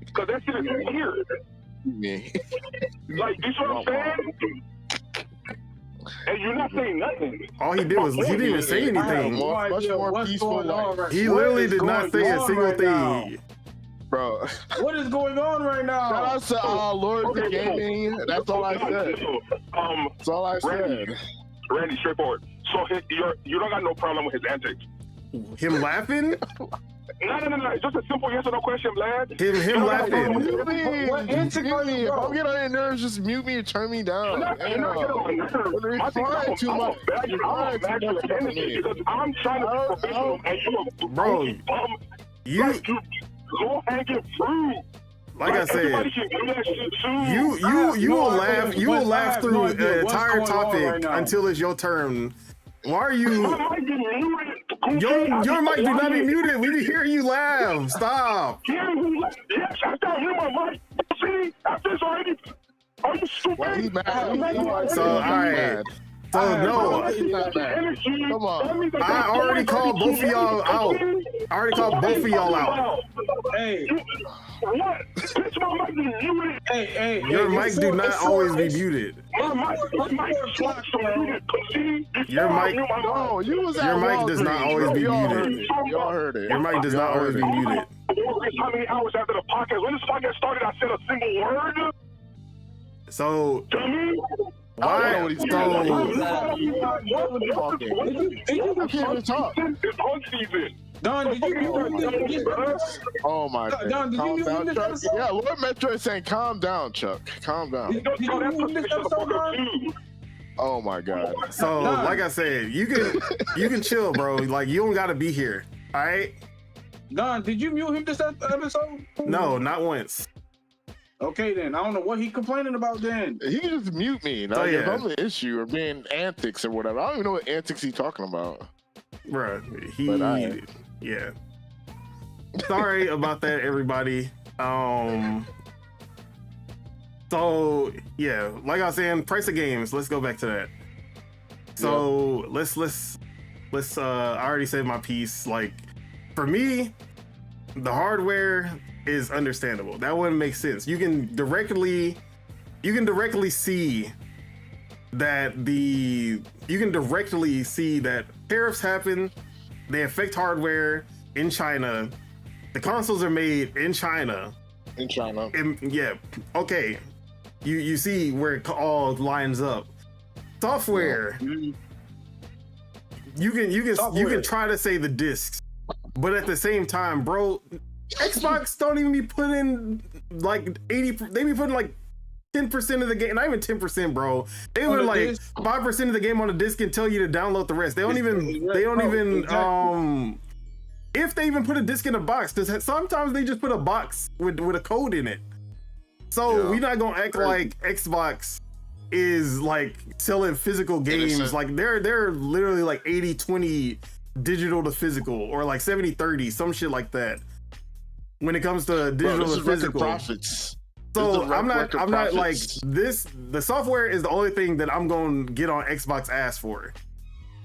Because that shit is weird. Like, you see what I'm saying? And you're not saying nothing. All he did was he didn't even say anything. Much more What's peaceful going on life. right He What literally is did not going say a on single right thing. now? bro. What is going on right now? Shout out to Lord of Gaming. That's all I said. That's all I said. Randy, straightforward. So you don't got no problem with his antics. Him laughing? No. It's just a simple yes or no question, lad. Him laughing. Mute me. If I'm getting on your nerves, just mute me and turn me down. You're not getting on my nerves. I think I'm too much. I'm trying to be professional, and you Bro, you low hanging fruit. like I said, Everybody can do that shit too. you will laugh. You will but I laugh have through no an idea what's entire going on topic right now. until it's your turn. Why are you? I might be muted. Your mic do not be muted. We hear you laugh. Stop. Yes, I can't hear my mic. See, after this already. Are you stupid? Well, he's mad. So all right. So no, He's not mad. Come on. I already called both of y'all out. I already called both of y'all out. Hey, What? Bitch, my mic is muted. hey. Your mic do not always be muted. My mic is muted. See? Your mic, No, you was your at mic does not Walgreens. always be Y'all heard muted. it. Y'all heard it. Your mic does not always be muted. How many hours after the podcast? When this podcast started, I said a single word So to me. why? know what he's So I can't even talk. It's on season. Don, did you Oh my Don, god. did you Calm mute down, this Chuck. episode? Yeah, Lord Metro is saying calm down, Chuck. Calm down. Did you mute this episode, Don? Oh my god. So like I said, you can chill, bro. Like you don't gotta be here. All right? Don, did you mute him this episode? No, not once. Okay, then. I don't know what he complaining about then. He can just mute me. Like, if I'm the issue or being antics or whatever. I don't even know what antics he's talking about. Bruh, But yeah. Sorry about that, everybody. So yeah, like I was saying, price of games. Let's go back to that. So let's I already said my piece. Like for me, the hardware is understandable. That wouldn't make sense. You can directly see that tariffs happen. They affect hardware in China. The consoles are made in China. In China. And yeah, okay. You see where it all lines up. Software. You can try to say the discs, but at the same time, bro, Xbox don't even be putting like 80. They be putting like 10% of the game, not even 10%, bro. They put like 5% of the game on the disc and tell you to download the rest. They don't even. If they even put a disc in a box, because sometimes they just put a box with a code in it. So we're not gonna act like Xbox is like selling physical games. Like they're literally like 80-20 digital to physical, or like 70-30, some shit like that. When it comes to digital to physical. Profits. So I'm not like this. The software is the only thing that I'm gonna get on Xbox ass for.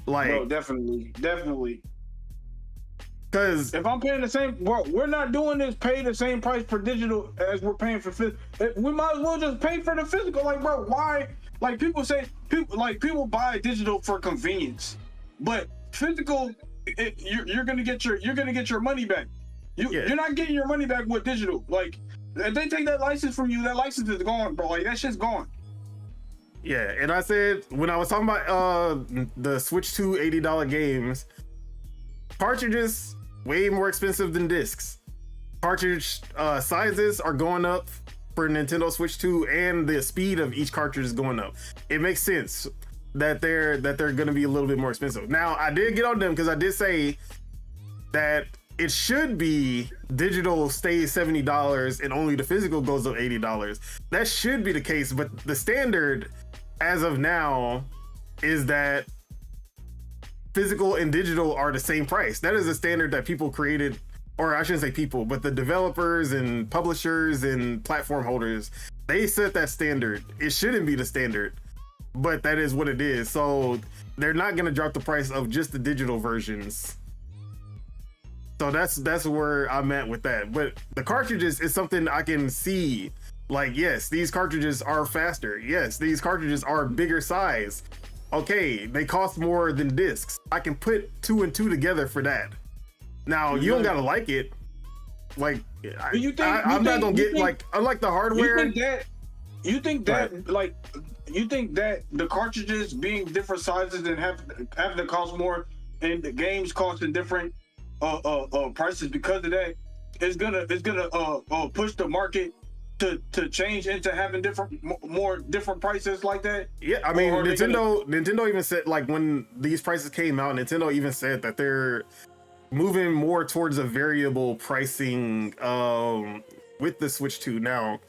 Like, Bro, definitely. Because if I'm paying the same, bro, we're not doing this. Pay the same price for digital as we're paying for physical. We might as well just pay for the physical. Like, bro, why? Like people people buy digital for convenience, but physical, you're gonna get your money back. You're not getting your money back with digital. Like, if they take that license from you, that license is gone, bro. Like that shit's gone. Yeah, and I said when I was talking about the Switch 2 $80 games, cartridges way more expensive than discs. Cartridge sizes are going up for Nintendo Switch 2, and the speed of each cartridge is going up. It makes sense that they're going to be a little bit more expensive. Now, I did get on them because I did say that it should be digital stays $70 and only the physical goes up $80. That should be the case, but the standard as of now is that physical and digital are the same price. That is a standard that people created, or I shouldn't say people, but the developers and publishers and platform holders, they set that standard. It shouldn't be the standard, but that is what it is. So they're not going to drop the price of just the digital versions. So that's where I'm at with that. But the cartridges is something I can see. Like, yes, these cartridges are faster. Yes, these cartridges are bigger size. Okay, they cost more than discs. I can put 2 and 2 together for that. Now, you don't gotta like it, like You think- I'm not gonna get like unlike the hardware. You think that the cartridges being different sizes and have to cost more, and the games costing different prices because of that, is gonna push the market to change into having more different prices like that? Yeah, I mean, Nintendo even said, like, when these prices came out, Nintendo even said that they're moving more towards a variable pricing with the Switch 2 now.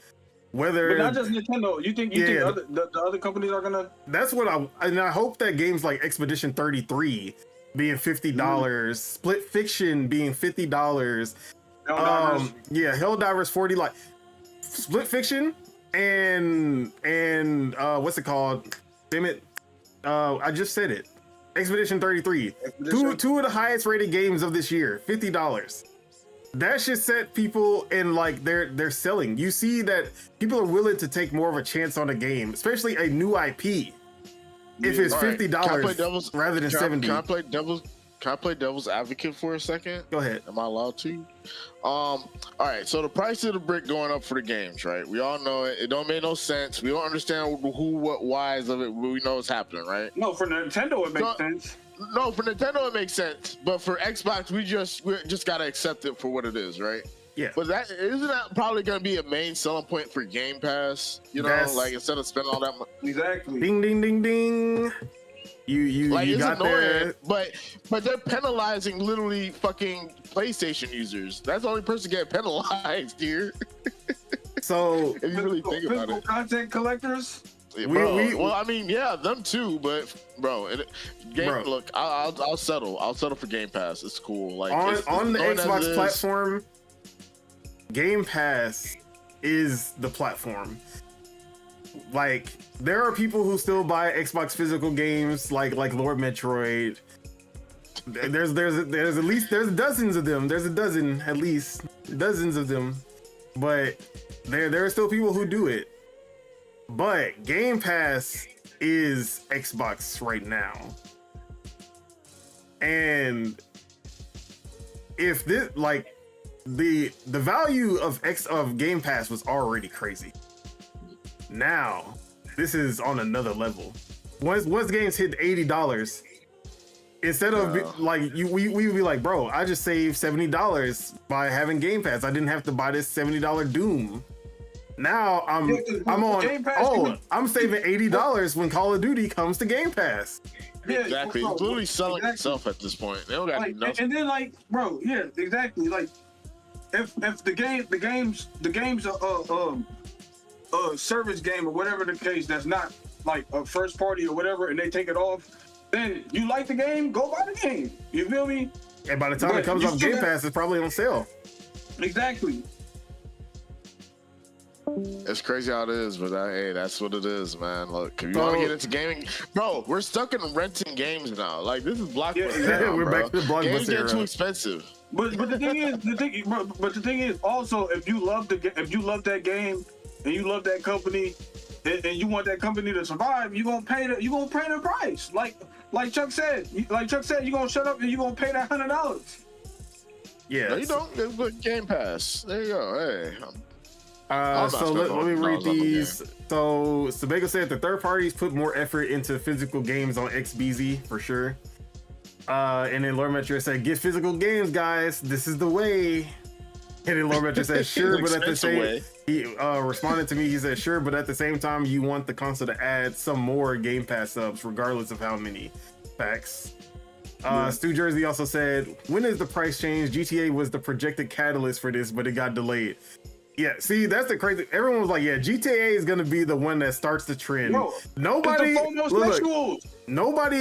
Whether, but not just Nintendo. You think the other companies are gonna? That's what I hope that games like Expedition 33 being $50, Split Fiction being $50, Helldivers 40, like Split Fiction and what's it called? Damn it, I just said it. Expedition 33, two of the highest rated games of this year, $50. That should set people in, like, they're selling. You see that people are willing to take more of a chance on a game, especially a new IP. If it's $50 rather than $70. Can I play devil's advocate for a second? Go ahead. Am I allowed to? All right. So the price of the brick going up for the games, right? We all know it. It don't make no sense. We don't understand who, what, whys of it. But we know it's happening, right? No, for Nintendo it makes sense. No, for Nintendo it makes sense, but for Xbox we just gotta accept it for what it is, right? Yeah. But isn't that probably gonna be a main selling point for Game Pass? You know, like instead of spending all that money. Exactly. Ding ding ding ding. You got there. But they're penalizing literally fucking PlayStation users. That's the only person getting penalized here. So if you really think about it, content collectors. Well, I mean, yeah, them too, but look, I'll settle. I'll settle for Game Pass. It's cool. Like on the Xbox platform, Game Pass is the platform. Like, there are people who still buy Xbox physical games, like Lord Metroid. There's dozens of them. There's a dozen at least, dozens of them, but there are still people who do it. But Game Pass is Xbox right now. And if this, like, the value of Game Pass was already crazy. Now, this is on another level. Once games hit $80, instead of we would be like, bro, I just saved $70 by having Game Pass. I didn't have to buy this $70 Doom. Now I'm saving $80 when Call of Duty comes to Game Pass. Yeah, exactly. It's literally selling itself at this point. They don't got enough. And then, like, bro, yeah, exactly. Like, if the game's a service game or whatever the case, that's not like a first party or whatever, and they take it off, then you like the game, go buy the game. You feel me? And by the time it comes off Game Pass, it's probably on sale. Exactly. It's crazy how it is, but hey, that's what it is, man. Look, if you want to get into gaming, bro, we're stuck in renting games now. Like, this is Blockbuster. Yeah, we're back to the Blockbuster. Games get too expensive. But the thing is, also, if you love that game and you love that company and you want that company to survive, you're gonna pay the price. Like Chuck said, you're gonna shut up and you're gonna pay that $100. Yeah, no, you don't. It's Game Pass. There you go. Hey. So let me read these. So Sebago said the third parties put more effort into physical games on XBZ for sure. And then Lord Metro said, "Get physical games, guys. This is the way." And then Lord Metro said, "Sure, but at the same," he responded to me. He said, "Sure, but at the same time, you want the console to add some more Game Pass subs, regardless of how many." Facts. Stu Jersey also said, "When is the price change? GTA was the projected catalyst for this, but it got delayed." Yeah, see, that's the crazy. Everyone was like, "Yeah, GTA is gonna be the one that starts the trend." Bro, nobody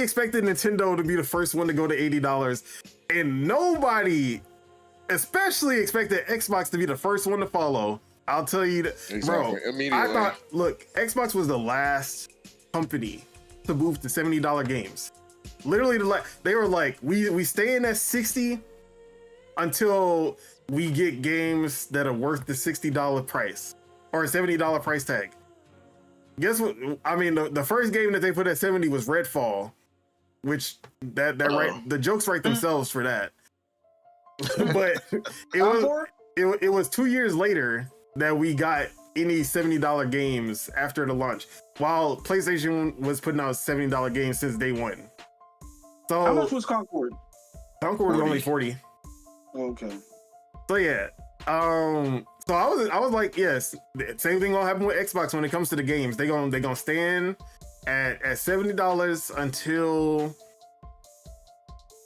expected Nintendo to be the first one to go to $80, and nobody, especially expected Xbox to be the first one to follow. I'll tell you that, bro. I thought, look, Xbox was the last company to move to $70 games. Literally, they were like, we stay in at 60 until we get games that are worth the $60 price or $70 price tag. Guess what? I mean, the first game that they put at 70 was Redfall, which that right, the jokes write themselves for that. But it was it was 2 years later that we got any $70 games after the launch, while PlayStation was putting out $70 games since day one. So How much was Concord? Concord was only 40. Okay. So yeah. So I was like, yes, same thing gonna happen with Xbox when it comes to the games. They gonna stand at $70 until.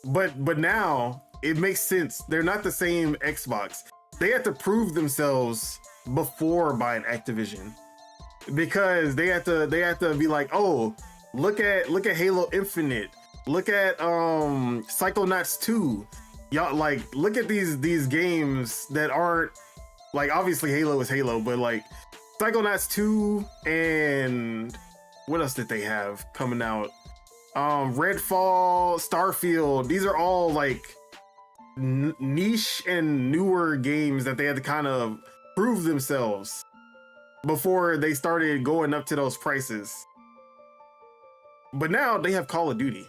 But now it makes sense. They're not the same Xbox. They have to prove themselves before buying Activision, because they have to be like, oh, look at Halo Infinite, look at Psychonauts 2. Y'all, like, look at these games that aren't, like, obviously Halo is Halo, but like Psychonauts 2 and what else did they have coming out? Redfall, Starfield. These are all like niche and newer games that they had to kind of prove themselves before they started going up to those prices. But now they have Call of Duty.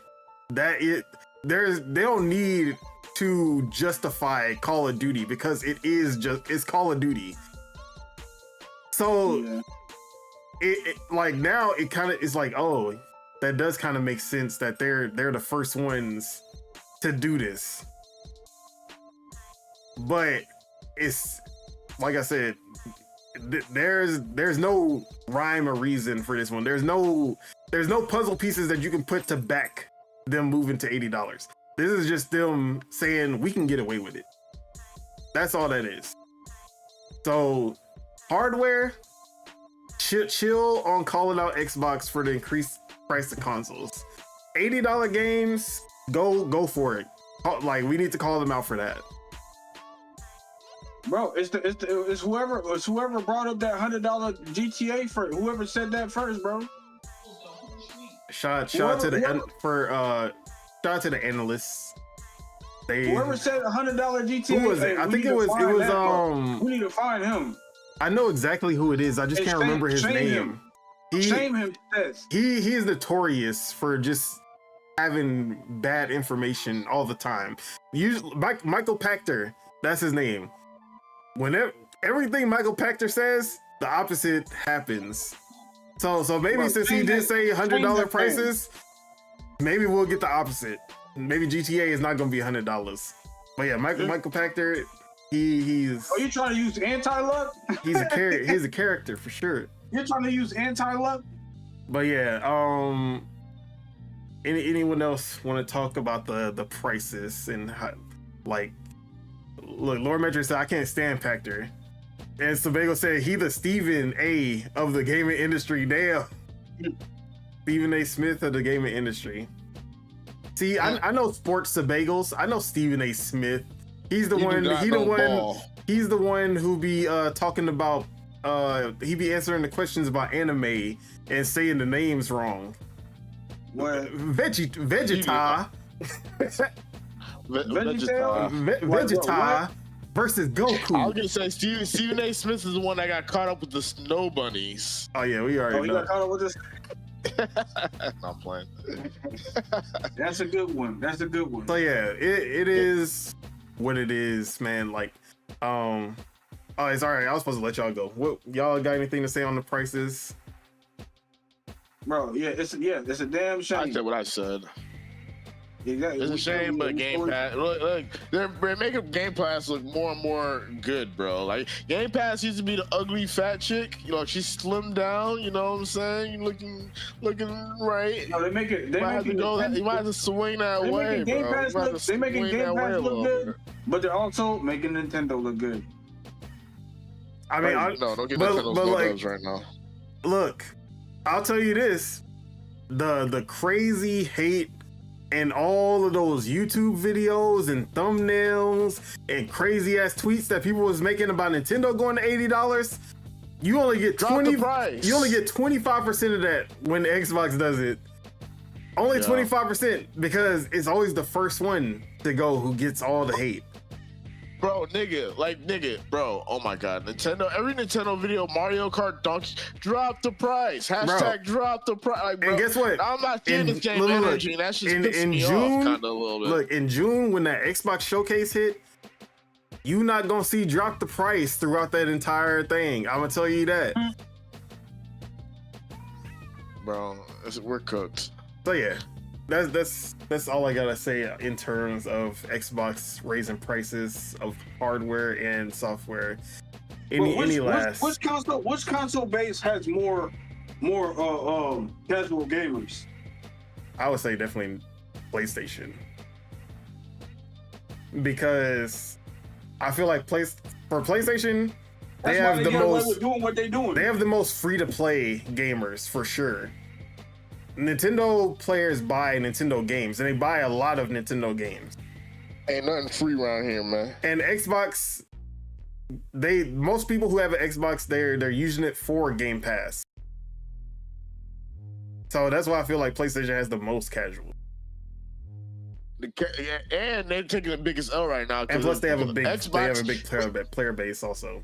They don't need to justify Call of Duty, because it's Call of Duty. So Yeah. it like now it kind of is like, oh, that does kind of make sense that they're the first ones to do this. But it's like I said, there's no rhyme or reason for this one. There's no puzzle pieces that you can put to back them moving to $80. This is just them saying we can get away with it. That's all that is. So hardware, chill on calling out Xbox for the increased price of consoles. $80 games, go for it. Like, we need to call them out for that. Bro, it's whoever brought up that $100 GTA for whoever said that first, bro. Shout out to the analysts. Whoever said $100 GTA. Who was it? I think it was we need to find him. I know exactly who it is. I just can't remember his name. Shame him, says. He is notorious for just having bad information all the time. Usually, Michael Pachter, that's his name. Whenever everything Michael Pachter says, the opposite happens. So maybe since he did say $100 prices, maybe we'll get the opposite. Maybe GTA is not going to be $100. But yeah, Michael Pachter, he's. Oh, you trying to use anti-luck? He's a character for sure. You're trying to use anti-luck? But yeah, anyone else want to talk about the prices and how, like, look, Lord Metro said I can't stand Pachter, and Sebago said he the Stephen A of the gaming industry. Damn, Stephen A Smith of the gaming industry. See, I know sports Sebagos. I know Stephen A Smith. He's the one. He's the one who be talking about. He be answering the questions about anime and saying the names wrong. What? Vegeta. Vegeta versus Goku. I was gonna say Stephen A. Smith is the one that got caught up with the snow bunnies. Oh yeah, we already know. Got caught up with this. I'm playing. That's a good one. So yeah, it is what it is, man. Like, oh, it's all right. I was supposed to let y'all go. What, y'all got anything to say on the prices? Bro, it's a damn shame. I said what I said. Exactly. It's a shame, but Game Pass, look, they're making Game Pass look more and more good, bro. Like, Game Pass used to be the ugly fat chick, you know, she's slimmed down, you know what I'm saying? Looking right. No, they might have to swing that way, bro. They're making Game Pass look good, but they're also making Nintendo look good. I mean, don't get Nintendo's logos right now. Look, I'll tell you this: the crazy hate and all of those YouTube videos and thumbnails and crazy ass tweets that people was making about Nintendo going to $80, you only get 25% of that when the Xbox does it. Only 25%, because it's always the first one to go who gets all the hate. Bro, bro, oh my god, Nintendo, every Nintendo video, Mario Kart Donkey, drop the price, hashtag drop the price. Like, bro, and guess what? I'm not feeling this game energy, and that's just pissing me off kind of a little bit. Look, in June, when that Xbox Showcase hit, you not gonna see drop the price throughout that entire thing. I'm gonna tell you that. Bro, we're cooked. So yeah, that's all I gotta say in terms of Xbox raising prices of hardware and software. Which console base has more casual gamers? I would say definitely PlayStation, because I feel like for PlayStation, they have the most doing what they doing. They have the most free to play gamers for sure. Nintendo players buy Nintendo games, and they buy a lot of Nintendo games. Ain't nothing free around here, man. And Xbox, most people who have an Xbox, they're using it for Game Pass. So that's why I feel like PlayStation has the most casual. And they're taking the biggest L right now. And plus, they have a big Xbox, player base also.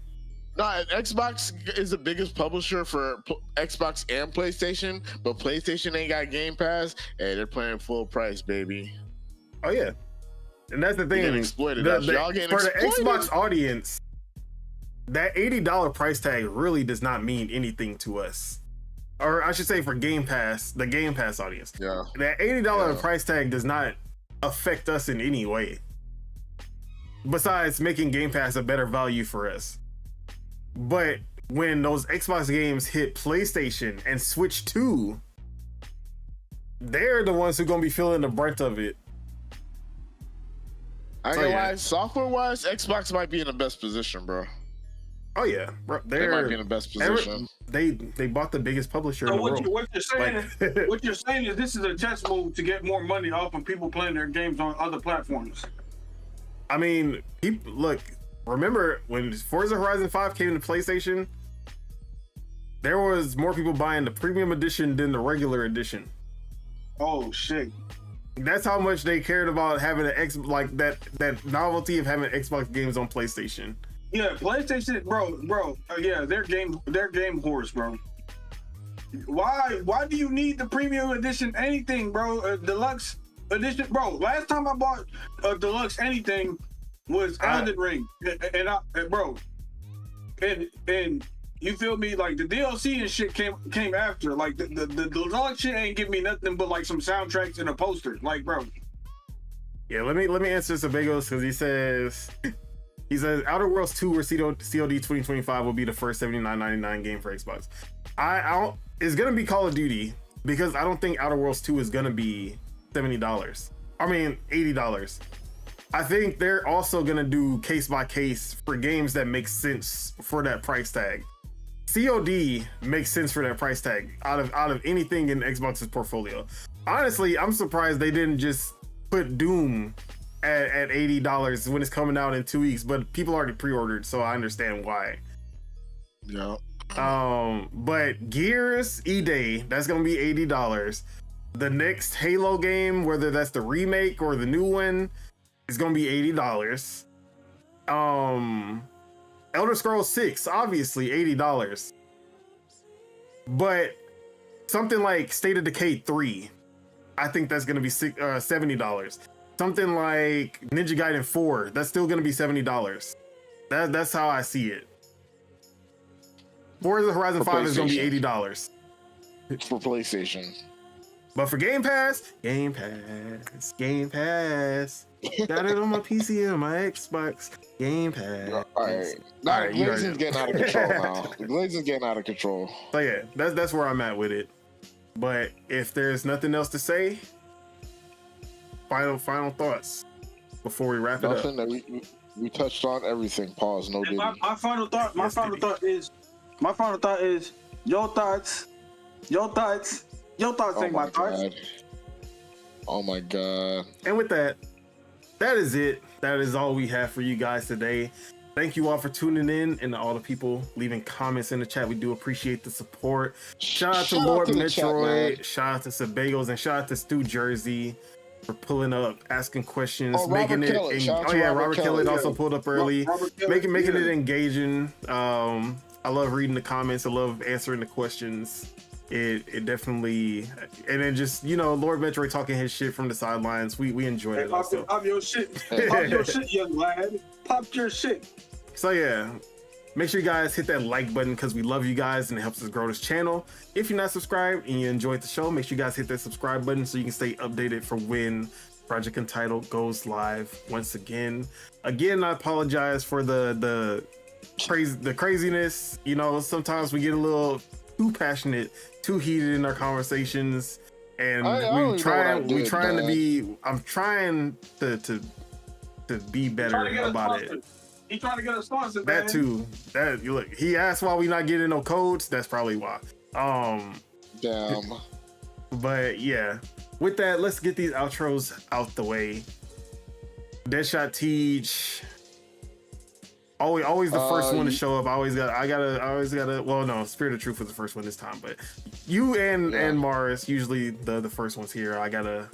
No, Xbox is the biggest publisher for Xbox and PlayStation, but PlayStation ain't got Game Pass, and they're playing full price, baby. Oh yeah, and that's the thing. Getting exploited. Y'all getting for exploited. The Xbox audience, that $80 price tag really does not mean anything to us. Or I should say for Game Pass, the Game Pass audience. Yeah. That $80 price tag does not affect us in any way. Besides making Game Pass a better value for us. But when those Xbox games hit PlayStation and Switch 2, they're the ones who are going to be feeling the brunt of it. I ain't gonna lie, software-wise, Xbox might be in the best position, bro. Oh yeah, bro, they might be in the best position. They bought the biggest publisher in the world. What you're saying is this is a chess move to get more money off of people playing their games on other platforms. I mean, look, remember when Forza Horizon 5 came to PlayStation? There was more people buying the premium edition than the regular edition. Oh shit! That's how much they cared about having that novelty of having Xbox games on PlayStation. Yeah, PlayStation, bro. Yeah, they're game horse, bro. Why do you need the premium edition? Anything, bro? Deluxe edition, bro. Last time I bought a deluxe anything was Elden Ring, and you feel me? Like the DLC and shit came after. Like the deluxe shit ain't give me nothing but like some soundtracks and a poster. Like, bro. Yeah, let me answer Sebagos because he says Outer Worlds 2 or COD 2025 will be the first $79.99 game for Xbox. It's gonna be Call of Duty because I don't think Outer Worlds 2 is gonna be $70. I mean $80. I think they're also gonna do case by case for games that make sense for that price tag. COD makes sense for that price tag out of anything in Xbox's portfolio. Honestly, I'm surprised they didn't just put Doom at $80 when it's coming out in 2 weeks, but people already pre-ordered, so I understand why. Yeah. But Gears E-Day, that's gonna be $80. The next Halo game, whether that's the remake or the new one, is gonna be $80. Elder Scrolls 6, obviously $80. But something like State of Decay 3, I think that's gonna be $70. Something like Ninja Gaiden 4, that's still gonna be $70. That's how I see it. Forza Horizon 5 is gonna be $80 for PlayStation. But for Game Pass, got it on my PC and my Xbox. Game Pass. All right. Glazing's getting out of control now. The Glazing's getting out of control. So yeah, that's where I'm at with it. But if there's nothing else to say, final thoughts before we wrap it up. Nothing that we touched on everything. Pause. No diddy. My final thought is your thoughts ain't my thoughts. Oh my god. And with that is it. That is all we have for you guys today. Thank you all for tuning in and all the people leaving comments in the chat. We do appreciate the support. Shout out to Lord Metroid, shout out to Sebagos, and shout out to Stu Jersey for pulling up, asking questions, making it. Robert Kelly also pulled up early, making it engaging. I love reading the comments. I love answering the questions. It definitely, and then just Lord Metroid talking his shit from the sidelines. We enjoyed Hey, it also. pop your shit. Pop your shit, young lad. Pop your shit. So yeah, make sure you guys hit that like button because we love you guys and it helps us grow this channel. If you're not subscribed and you enjoyed the show, make sure you guys hit that subscribe button so you can stay updated for when Project Untitled goes live once again. Again, I apologize for the craziness. Sometimes we get a little too passionate, too heated in our conversations, and I'm trying to be better about it. He's trying to get a sponsor. That too. Look, he asked why we not getting no codes. That's probably why. Damn. But yeah, with that, let's get these outros out the way. Deadshot Teach. Always the first one to show up. I always gotta. Well, no, Spirit of Truth was the first one this time, but you and Morris usually the first ones here. I gotta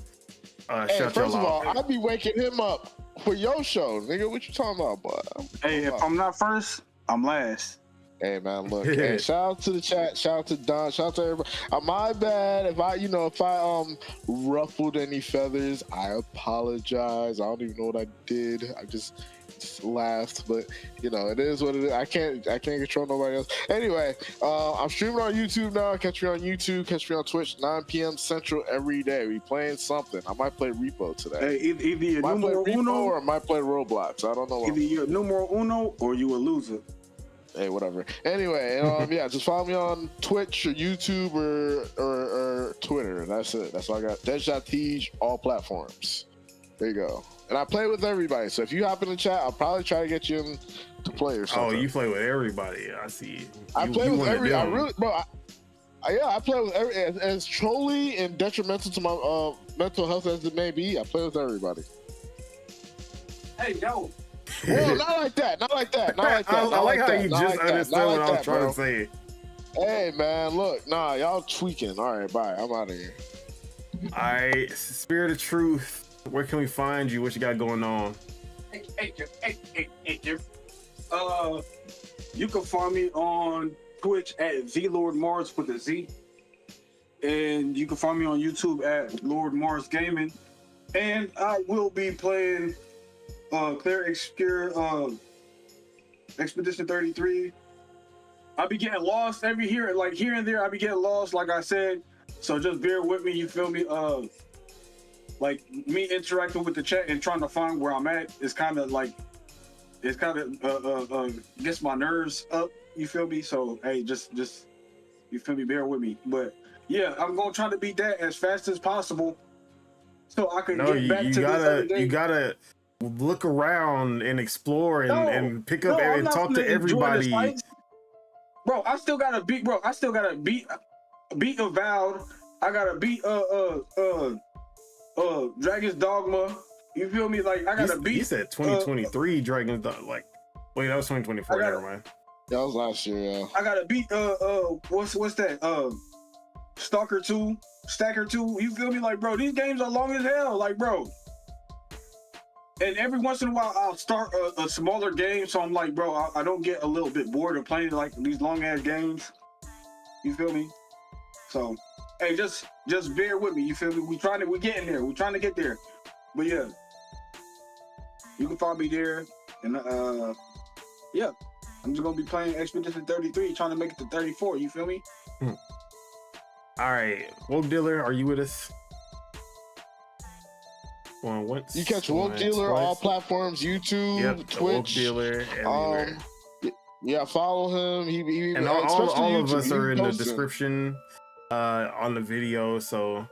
shout y'all out. First of all, I'll be waking him up for your show, nigga. What you talking about, boy? Hey, if I'm not first, I'm last. Hey man, look. Hey, shout out to the chat. Shout out to Don. Shout out to everybody. My bad if I ruffled any feathers. I apologize. I don't even know what I did. I just laughed, but it is what it is. I can't control nobody else. Anyway, I'm streaming on YouTube now. Catch me on YouTube. Catch me on Twitch. 9 p.m. Central every day. We playing something. I might play Repo today. Hey, either you're numero uno or I might play Roblox. I don't know. Either you're numero uno or you a loser. Hey, whatever. Anyway, yeah, just follow me on Twitch or YouTube or Twitter. That's it. That's all I got. Deadshot Teach, all platforms. There you go. And I play with everybody. So if you hop in the chat, I'll probably try to get you in to play or something. Oh, you play with everybody. I see. I play with everybody. I really, bro. I play with every as trolly and detrimental to my mental health as it may be. I play with everybody. Hey, yo. Well, not like that. Not like that. Not like that. I like how you just understood what I was trying to say. Hey, man, look. Nah, y'all tweaking. All right, bye. I'm out of here. All right, Spirit of Truth. Where can we find you? What you got going on? Hey, you can find me on Twitch at TheLordMars with a Z. And you can find me on YouTube at Lord Mars Gaming. And I will be playing Clear Obscure Expedition 33. I'll be getting lost here and there. I'll be getting lost, like I said. So just bear with me, you feel me? Like me interacting with the chat and trying to find where I'm at is gets my nerves up, you feel me? So hey, just you feel me, bear with me. But yeah, I'm gonna try to beat that as fast as possible so I can get back to this other day. You gotta look around and explore and pick up and talk to everybody. Bro, I still gotta beat Avowed. I gotta beat Dragon's Dogma. You feel me? Like I gotta beat. He said 2023 Dragon's Dogma. Wait, that was 2024. Never mind. That was last year. Yeah. I gotta beat what's that? Stacker 2. You feel me? Like, bro, these games are long as hell. Like, bro. And every once in a while, I'll start a smaller game, so I'm like, bro, I don't get a little bit bored of playing like these long ass games. You feel me? So, hey, just bear with me. You feel me? We're getting there. We're trying to get there. But yeah, you can find me there, and yeah, I'm just gonna be playing Expedition 33, trying to make it to 34. You feel me? All right, Woke Dealer, are you with us? Going once. You catch Woke Dealer all platforms, YouTube, Twitch. Woke Dealer everywhere. Yeah, follow him. He and all of us are in the description on the video, so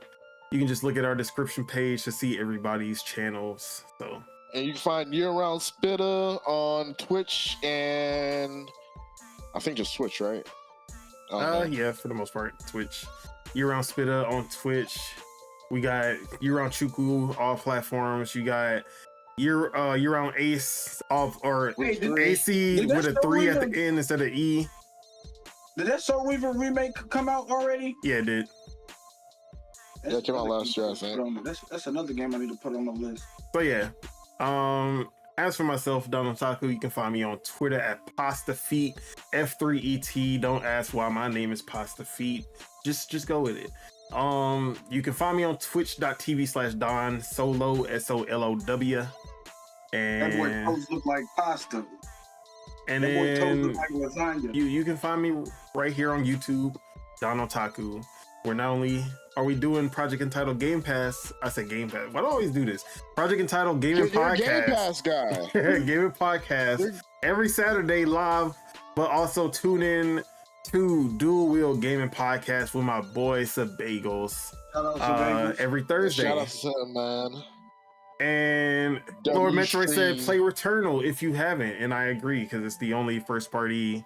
you can just look at our description page to see everybody's channels. So, and you can find Year Round Spitter on Twitch and I think just Twitch, right? Yeah, for the most part, Twitch. Year Round Spitter on Twitch. We got Year Round Chuku, all platforms. You got Year Round Ace AC with a 3 at the end instead of E. Did that Soul Reaver remake come out already? Yeah, it did. That came out last year, I think. That's another game I need to put on the list. But yeah, as for myself, Don Otaku, you can find me on Twitter at PastaFeet, F3ET. Don't ask why my name is PastaFeet. just go with it. You can find me on twitch.tv/Don Solo SOLOW. That boy toes look like pasta. And That boy toes then look like lasagna. you can find me right here on YouTube, Don Otaku. Where not only are we doing Project Entitled Game Pass, I said Game Pass. Why do I always do this? Project Entitled Gaming You're a Podcast. Game Pass guy. Gaming Podcast every Saturday live, but also tune in to Dual Wheel Gaming Podcast with my boy Sabagos Shout out to Sabagos. every Thursday. Shout out to him, man. And W Lord Metroid said stream. play Returnal if you haven't, and I agree because it's the only first party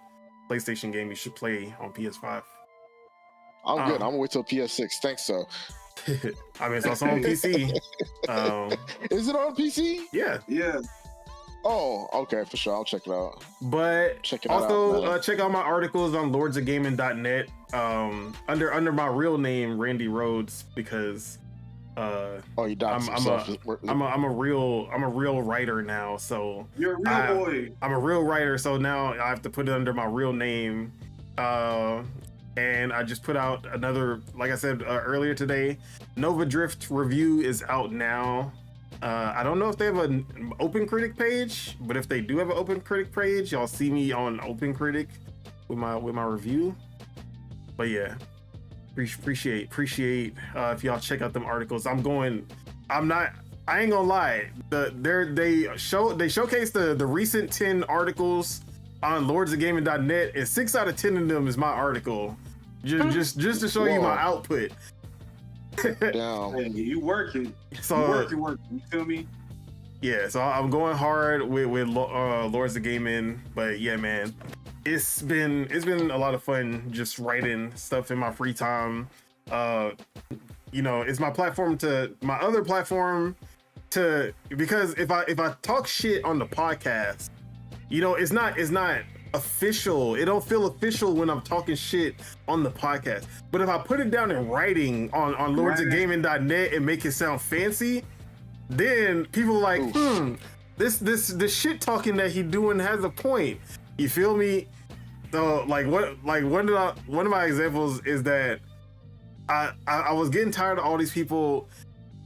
PlayStation game you should play on PS5. I'm good. I'm gonna wait till PS6. Thanks, so. I mean, it's also on PC. Is it on PC? Yeah, Yeah. Oh, okay, for sure. I'll check it out. but Check it out. also man. check out my articles on lordsofgaming.net under my real name Randy Rhodes because Oh, you doxed I'm himself. I'm a real writer now, so You're a real boy. I'm a real writer, so now I have to put it under my real name. And I just put out another, like I said earlier today, Nova Drift review is out now. I don't know if they have an Open Critic page, but if they do have an Open Critic page, y'all see me on Open Critic with my review. But yeah, appreciate if y'all check out them articles. I ain't gonna lie. They showcase the recent 10 articles on lordsofgaming.net, and 6 out of 10 of them is my article. Just to show you my output. Damn. Hey, you working. So You working. You feel me? yeah, so I'm going hard with Lords of Gaming, but yeah, man, it's been a lot of fun just writing stuff in my free time. It's my platform my other platform because if I talk shit on the podcast, it's not official. It don't feel official when I'm talking shit on the podcast. But if I put it down in writing on lordsofgaming.net and make it sound fancy, then people are like, this shit talking that he doing has a point. You feel me? So one of my examples is that I was getting tired of all these people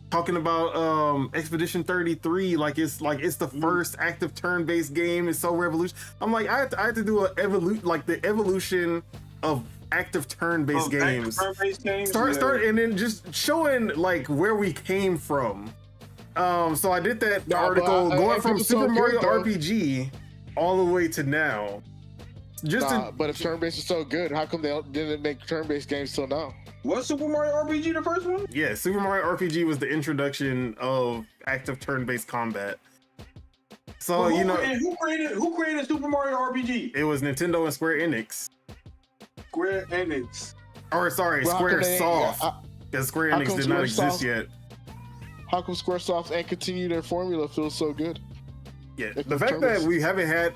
talking about Expedition 33 like it's the first active turn-based game. It's so revolutionary. I'm like, I have to do the evolution of active turn-based games. Start and then just showing like where we came from. So I did that article going from Super Mario RPG all the way to now. But if turn-based is so good, how come they didn't make turn-based games till now? Was Super Mario RPG the first one? Yeah, Super Mario RPG was the introduction of active turn-based combat. So And who created Super Mario RPG? it was Nintendo and Square Enix. Square Enix. Or sorry, Well, how come Squaresoft. Because Square how Enix come did not exist Squaresoft- yet. How come SquareSoft ain't continue their formula feels so good? Yeah, Like the the fact that turn-based. we haven't had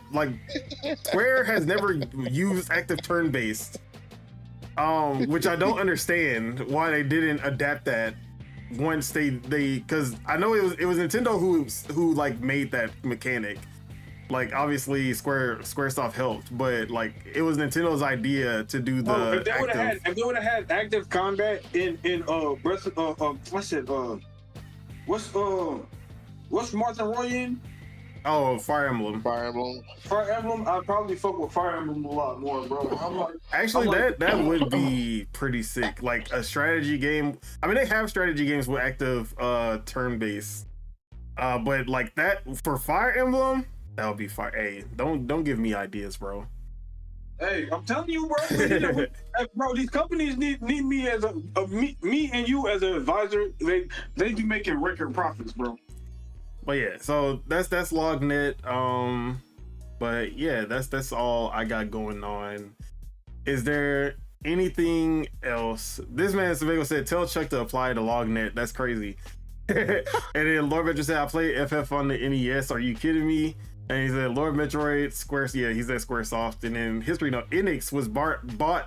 Square has never used active turn-based, which I don't understand why they didn't adapt that once they because I know it was Nintendo who made that mechanic. Like obviously Squaresoft helped, but it was Nintendo's idea to do the If they would have had active combat in Breath of what's Martha Roy in? Oh, Fire Emblem. Fire Emblem. Fire Emblem, I'd probably fuck with Fire Emblem a lot more, bro. Actually, that would be pretty sick. Like a strategy game. I mean, they have strategy games with active turn-based. But like that for Fire Emblem, that would be fire. Hey, don't give me ideas, bro. Hey, I'm telling you, bro. Bro, these companies need me as me and you as an advisor. They be making record profits, bro. But yeah, so that's Lognet. But yeah, that's all I got going on. Is there anything else? This man Sevago said, tell Chuck to apply to Lognet. That's crazy. And then Lord Metroid said, I play FF on the NES. Are you kidding me? And he said, Lord Metroid, he said Squaresoft. And then history note, Enix was bought by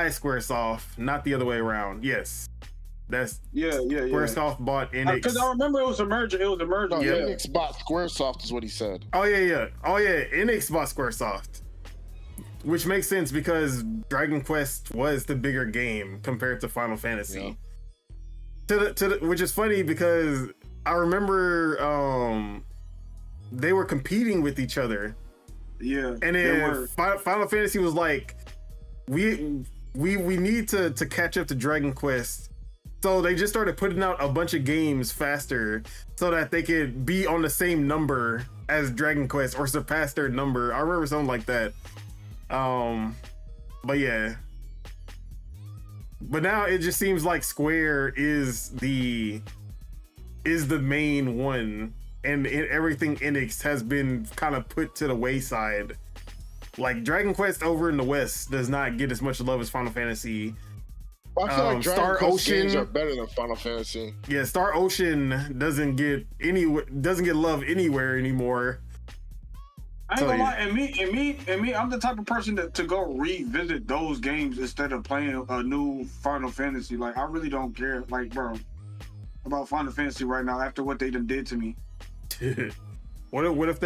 Squaresoft, not the other way around. Yes. That's Squaresoft bought Enix. Because I remember it was a merger. No, Yeah. Enix bought Squaresoft is what he said. Oh yeah. Enix bought Squaresoft. which makes sense because Dragon Quest was the bigger game compared to Final Fantasy. Which is funny because I remember they were competing with each other. Yeah. And then Final Fantasy was like, we need to catch up to Dragon Quest. So they just started putting out a bunch of games faster so that they could be on the same number as Dragon Quest or surpass their number. I remember something like that. But yeah. But now it just seems like Square is the main one, and everything Enix has been kind of put to the wayside. Like Dragon Quest over in the West does not get as much love as Final Fantasy. I feel like Dragon Star Quest Ocean games are better than Final Fantasy. Yeah, Star Ocean doesn't get love anywhere anymore. I ain't gonna lie, and me, I'm the type of person to go revisit those games instead of playing a new Final Fantasy. Like, I really don't care, like, bro, about Final Fantasy right now after what they done did to me. What if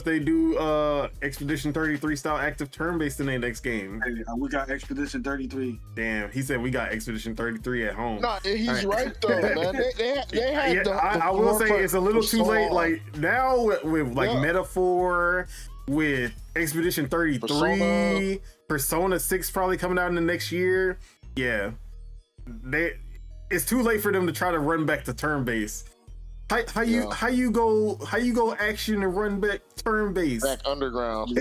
they do Expedition 33 style active turn-based in their next game? Hey, we got Expedition 33. Damn, he said we got Expedition 33 at home. No, he's right though, man. They had I will say it's a little too late. long. Like now with Metaphor, with Expedition 33, Persona 6 probably coming out in the next year. Yeah, it's too late for them to try to run back to turn-based. How you go action and run back turn-based? Back underground.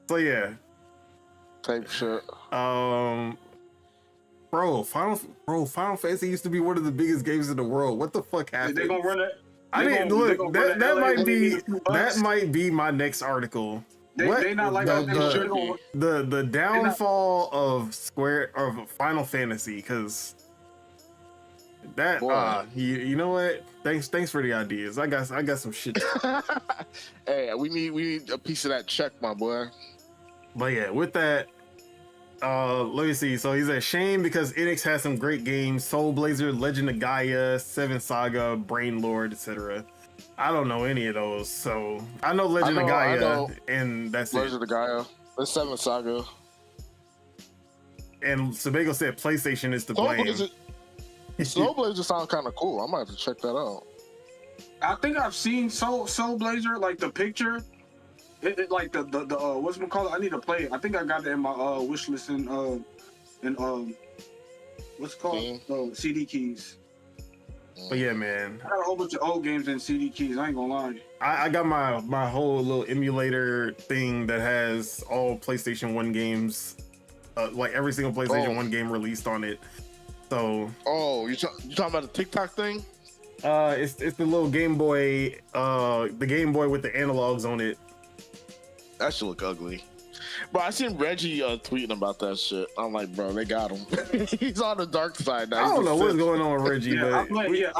So yeah. Type shit. Bro, Final Fantasy used to be one of the biggest games in the world. What the fuck happened? They gonna run it. That might be my next article. They not like the downfall of Final Fantasy, because that you know what? Thanks for the ideas. I got some shit. Hey, we need a piece of that check, my boy. But yeah, with that, let me see. So he's ashamed because Enix has some great games: Soul Blazer, Legend of Gaia, Seven Saga, Brain Lord, etc. I don't know any of those, so I know Legend of Gaia, and that's Legend of Gaia. That's Seven Saga. And Sebago said PlayStation is to blame. Soul Blazer sounds kind of cool. I might have to check that out. I think I've seen Soul Blazer, like the picture. It like the what's it called? I need to play it. I think I got it in my wish list in what's it called? CD keys. But yeah, man, I got a whole bunch of old games in CD keys. I ain't gonna lie. I got my whole little emulator thing that has all PlayStation 1 games, like every single PlayStation 1 game released on it. So you talking about the TikTok thing? It's the little Game Boy, the Game Boy with the analogs on it. That should look ugly. Bro, I seen Reggie tweeting about that shit. I'm like, bro, they got him. He's on the dark side now. I don't know what's going on with Reggie, but I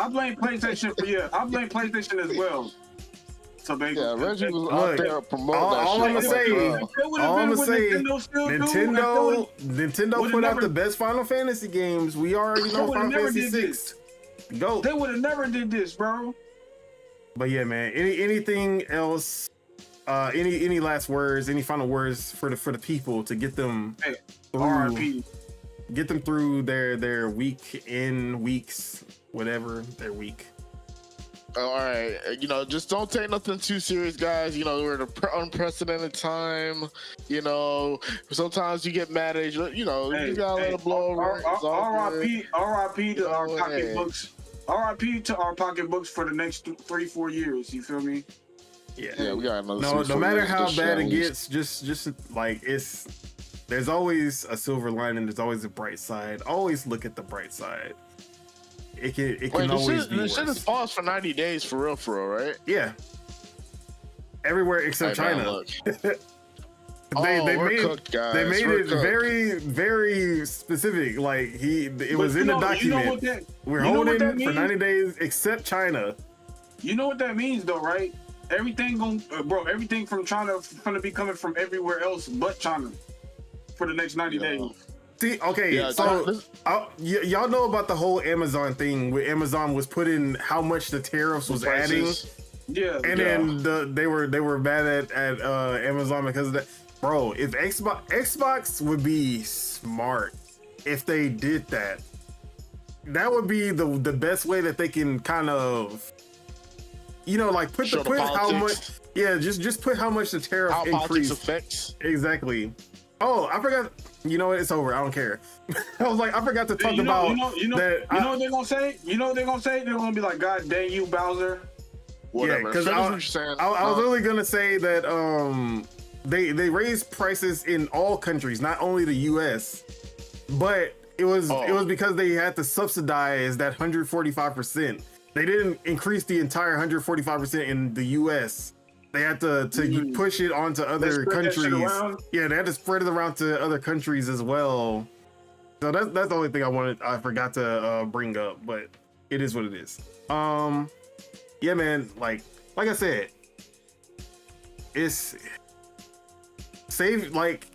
blame PlayStation. I blame PlayStation as well. So baby, Reggie was out there promoting that all shit. I'm gonna say, Nintendo put out the best Final Fantasy games. We already know Final Fantasy 6. Go. They would have never did this, bro. But yeah, man. Anything else? Any last words? Any final words for the people to get them through? RIP. Get them through their weeks, whatever their week. All right, just don't take nothing too serious, guys. We're in an unprecedented time. Sometimes you get mad at you just gotta let it blow over. RIP to our pocketbooks. RIP to our pocketbooks for the next 3-4 years. You feel me? Yeah, we got another. No matter how bad it gets, just like there's always a silver lining. There's always a bright side. Always look at the bright side. It can always be worse. Shit is paused for 90 days for real, right? Yeah. Everywhere except China. They made it very, very specific. Like it was in the document. We're holding for 90 days except China. You know what that means, though, right? Everything from China gonna be coming from everywhere else but China for the next 90 days. See, okay, y'all know about the whole Amazon thing where Amazon was putting how much the tariffs was adding. Yeah, and then they were mad at Amazon because of that. bro, if Xbox would be smart if they did that. That would be the best way that they can kind of, like put how much. Yeah, just put how much the tariff how increase affects. Exactly. Oh, I forgot. You know what? It's over. I don't care. I was like, I forgot to talk about that. You know what they're gonna say? You know what they're gonna say? They're gonna be like, "God dang you, Bowser." Whatever. Yeah, because I was really gonna say that they raised prices in all countries, not only the U.S., but it was because they had to subsidize that 145%. They didn't increase the entire 145% in the U.S. They had to push it onto other countries. Yeah, they had to spread it around to other countries as well. So that's the only thing I forgot to bring up, but it is what it is. Yeah, man, like I said, it's save, like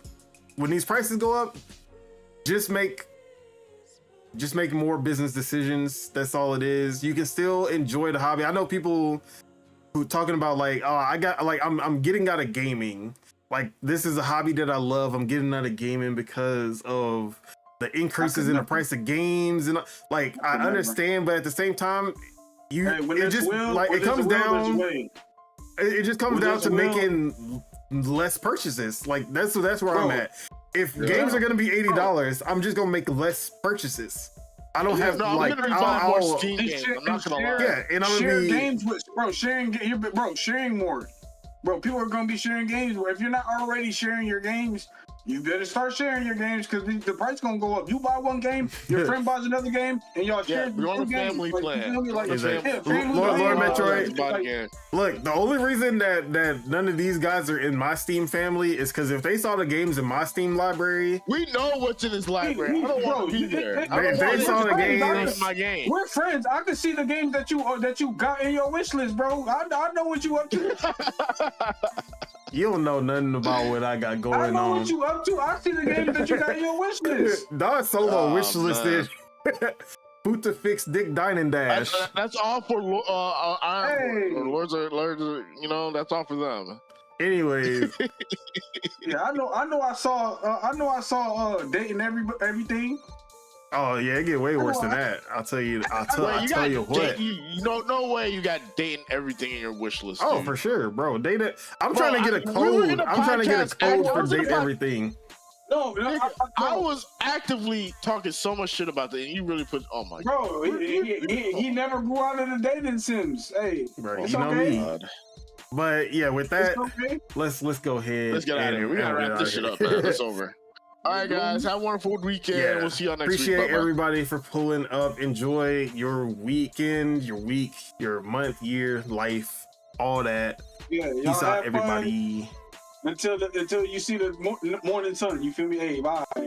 when these prices go up, just make more business decisions. That's all it is. You can still enjoy the hobby. I know people who talking about like, oh, I'm getting out of gaming. Like, this is a hobby that I love. I'm getting out of gaming because of the increases in the price of games, and like I understand, but at the same time, it just comes down to making less purchases. Like that's where I'm at. If games are gonna be $80, I'm just gonna make less purchases. I don't have I'm gonna be buying more Steam games. I'm not gonna lie. Yeah, and I'm gonna be games with sharing more. Bro, people are gonna be sharing games. If you're not already sharing your games, you better start sharing your games because the price gonna go up. You buy one game, your friend buys another game, and y'all share. We're on a family plan. Lord Metroid. Look, the only reason that none of these guys are in my Steam family is because if they saw the games in my Steam library, we know what's in his library. I don't want to be there. They saw the games in my game. We're friends. I can see the games that you got in your wish list, bro. I know what you up to. You don't know nothing about what I got going on. I know what you up to. I see the games that you got in your wish list. Dog Solo wish list is boot to fix Dick Dining Dash. That's all for Lords of that's all for them. Anyways. Yeah, I know. I saw dating everything. Oh yeah, it get way worse than that. I'll tell you what. No way you got dating everything in your wish list. Oh, dude. for sure, bro. I'm trying to get a code. I'm trying to get a code for date everything. No, I was actively talking so much shit about that, and you really put. Oh my god, bro, he never grew out of the dating sims. Hey, bro, it's you know okay. me. But yeah, with that, okay. let's go ahead. Let's get out of here. We gotta wrap this shit up, man. It's over. All right, guys. Have a wonderful weekend. Yeah. We'll see y'all next week. Appreciate everybody for pulling up. Enjoy your weekend, your week, your month, year, life, all that. Yeah, peace out, everybody. Until you see the morning sun. You feel me? Hey, bye.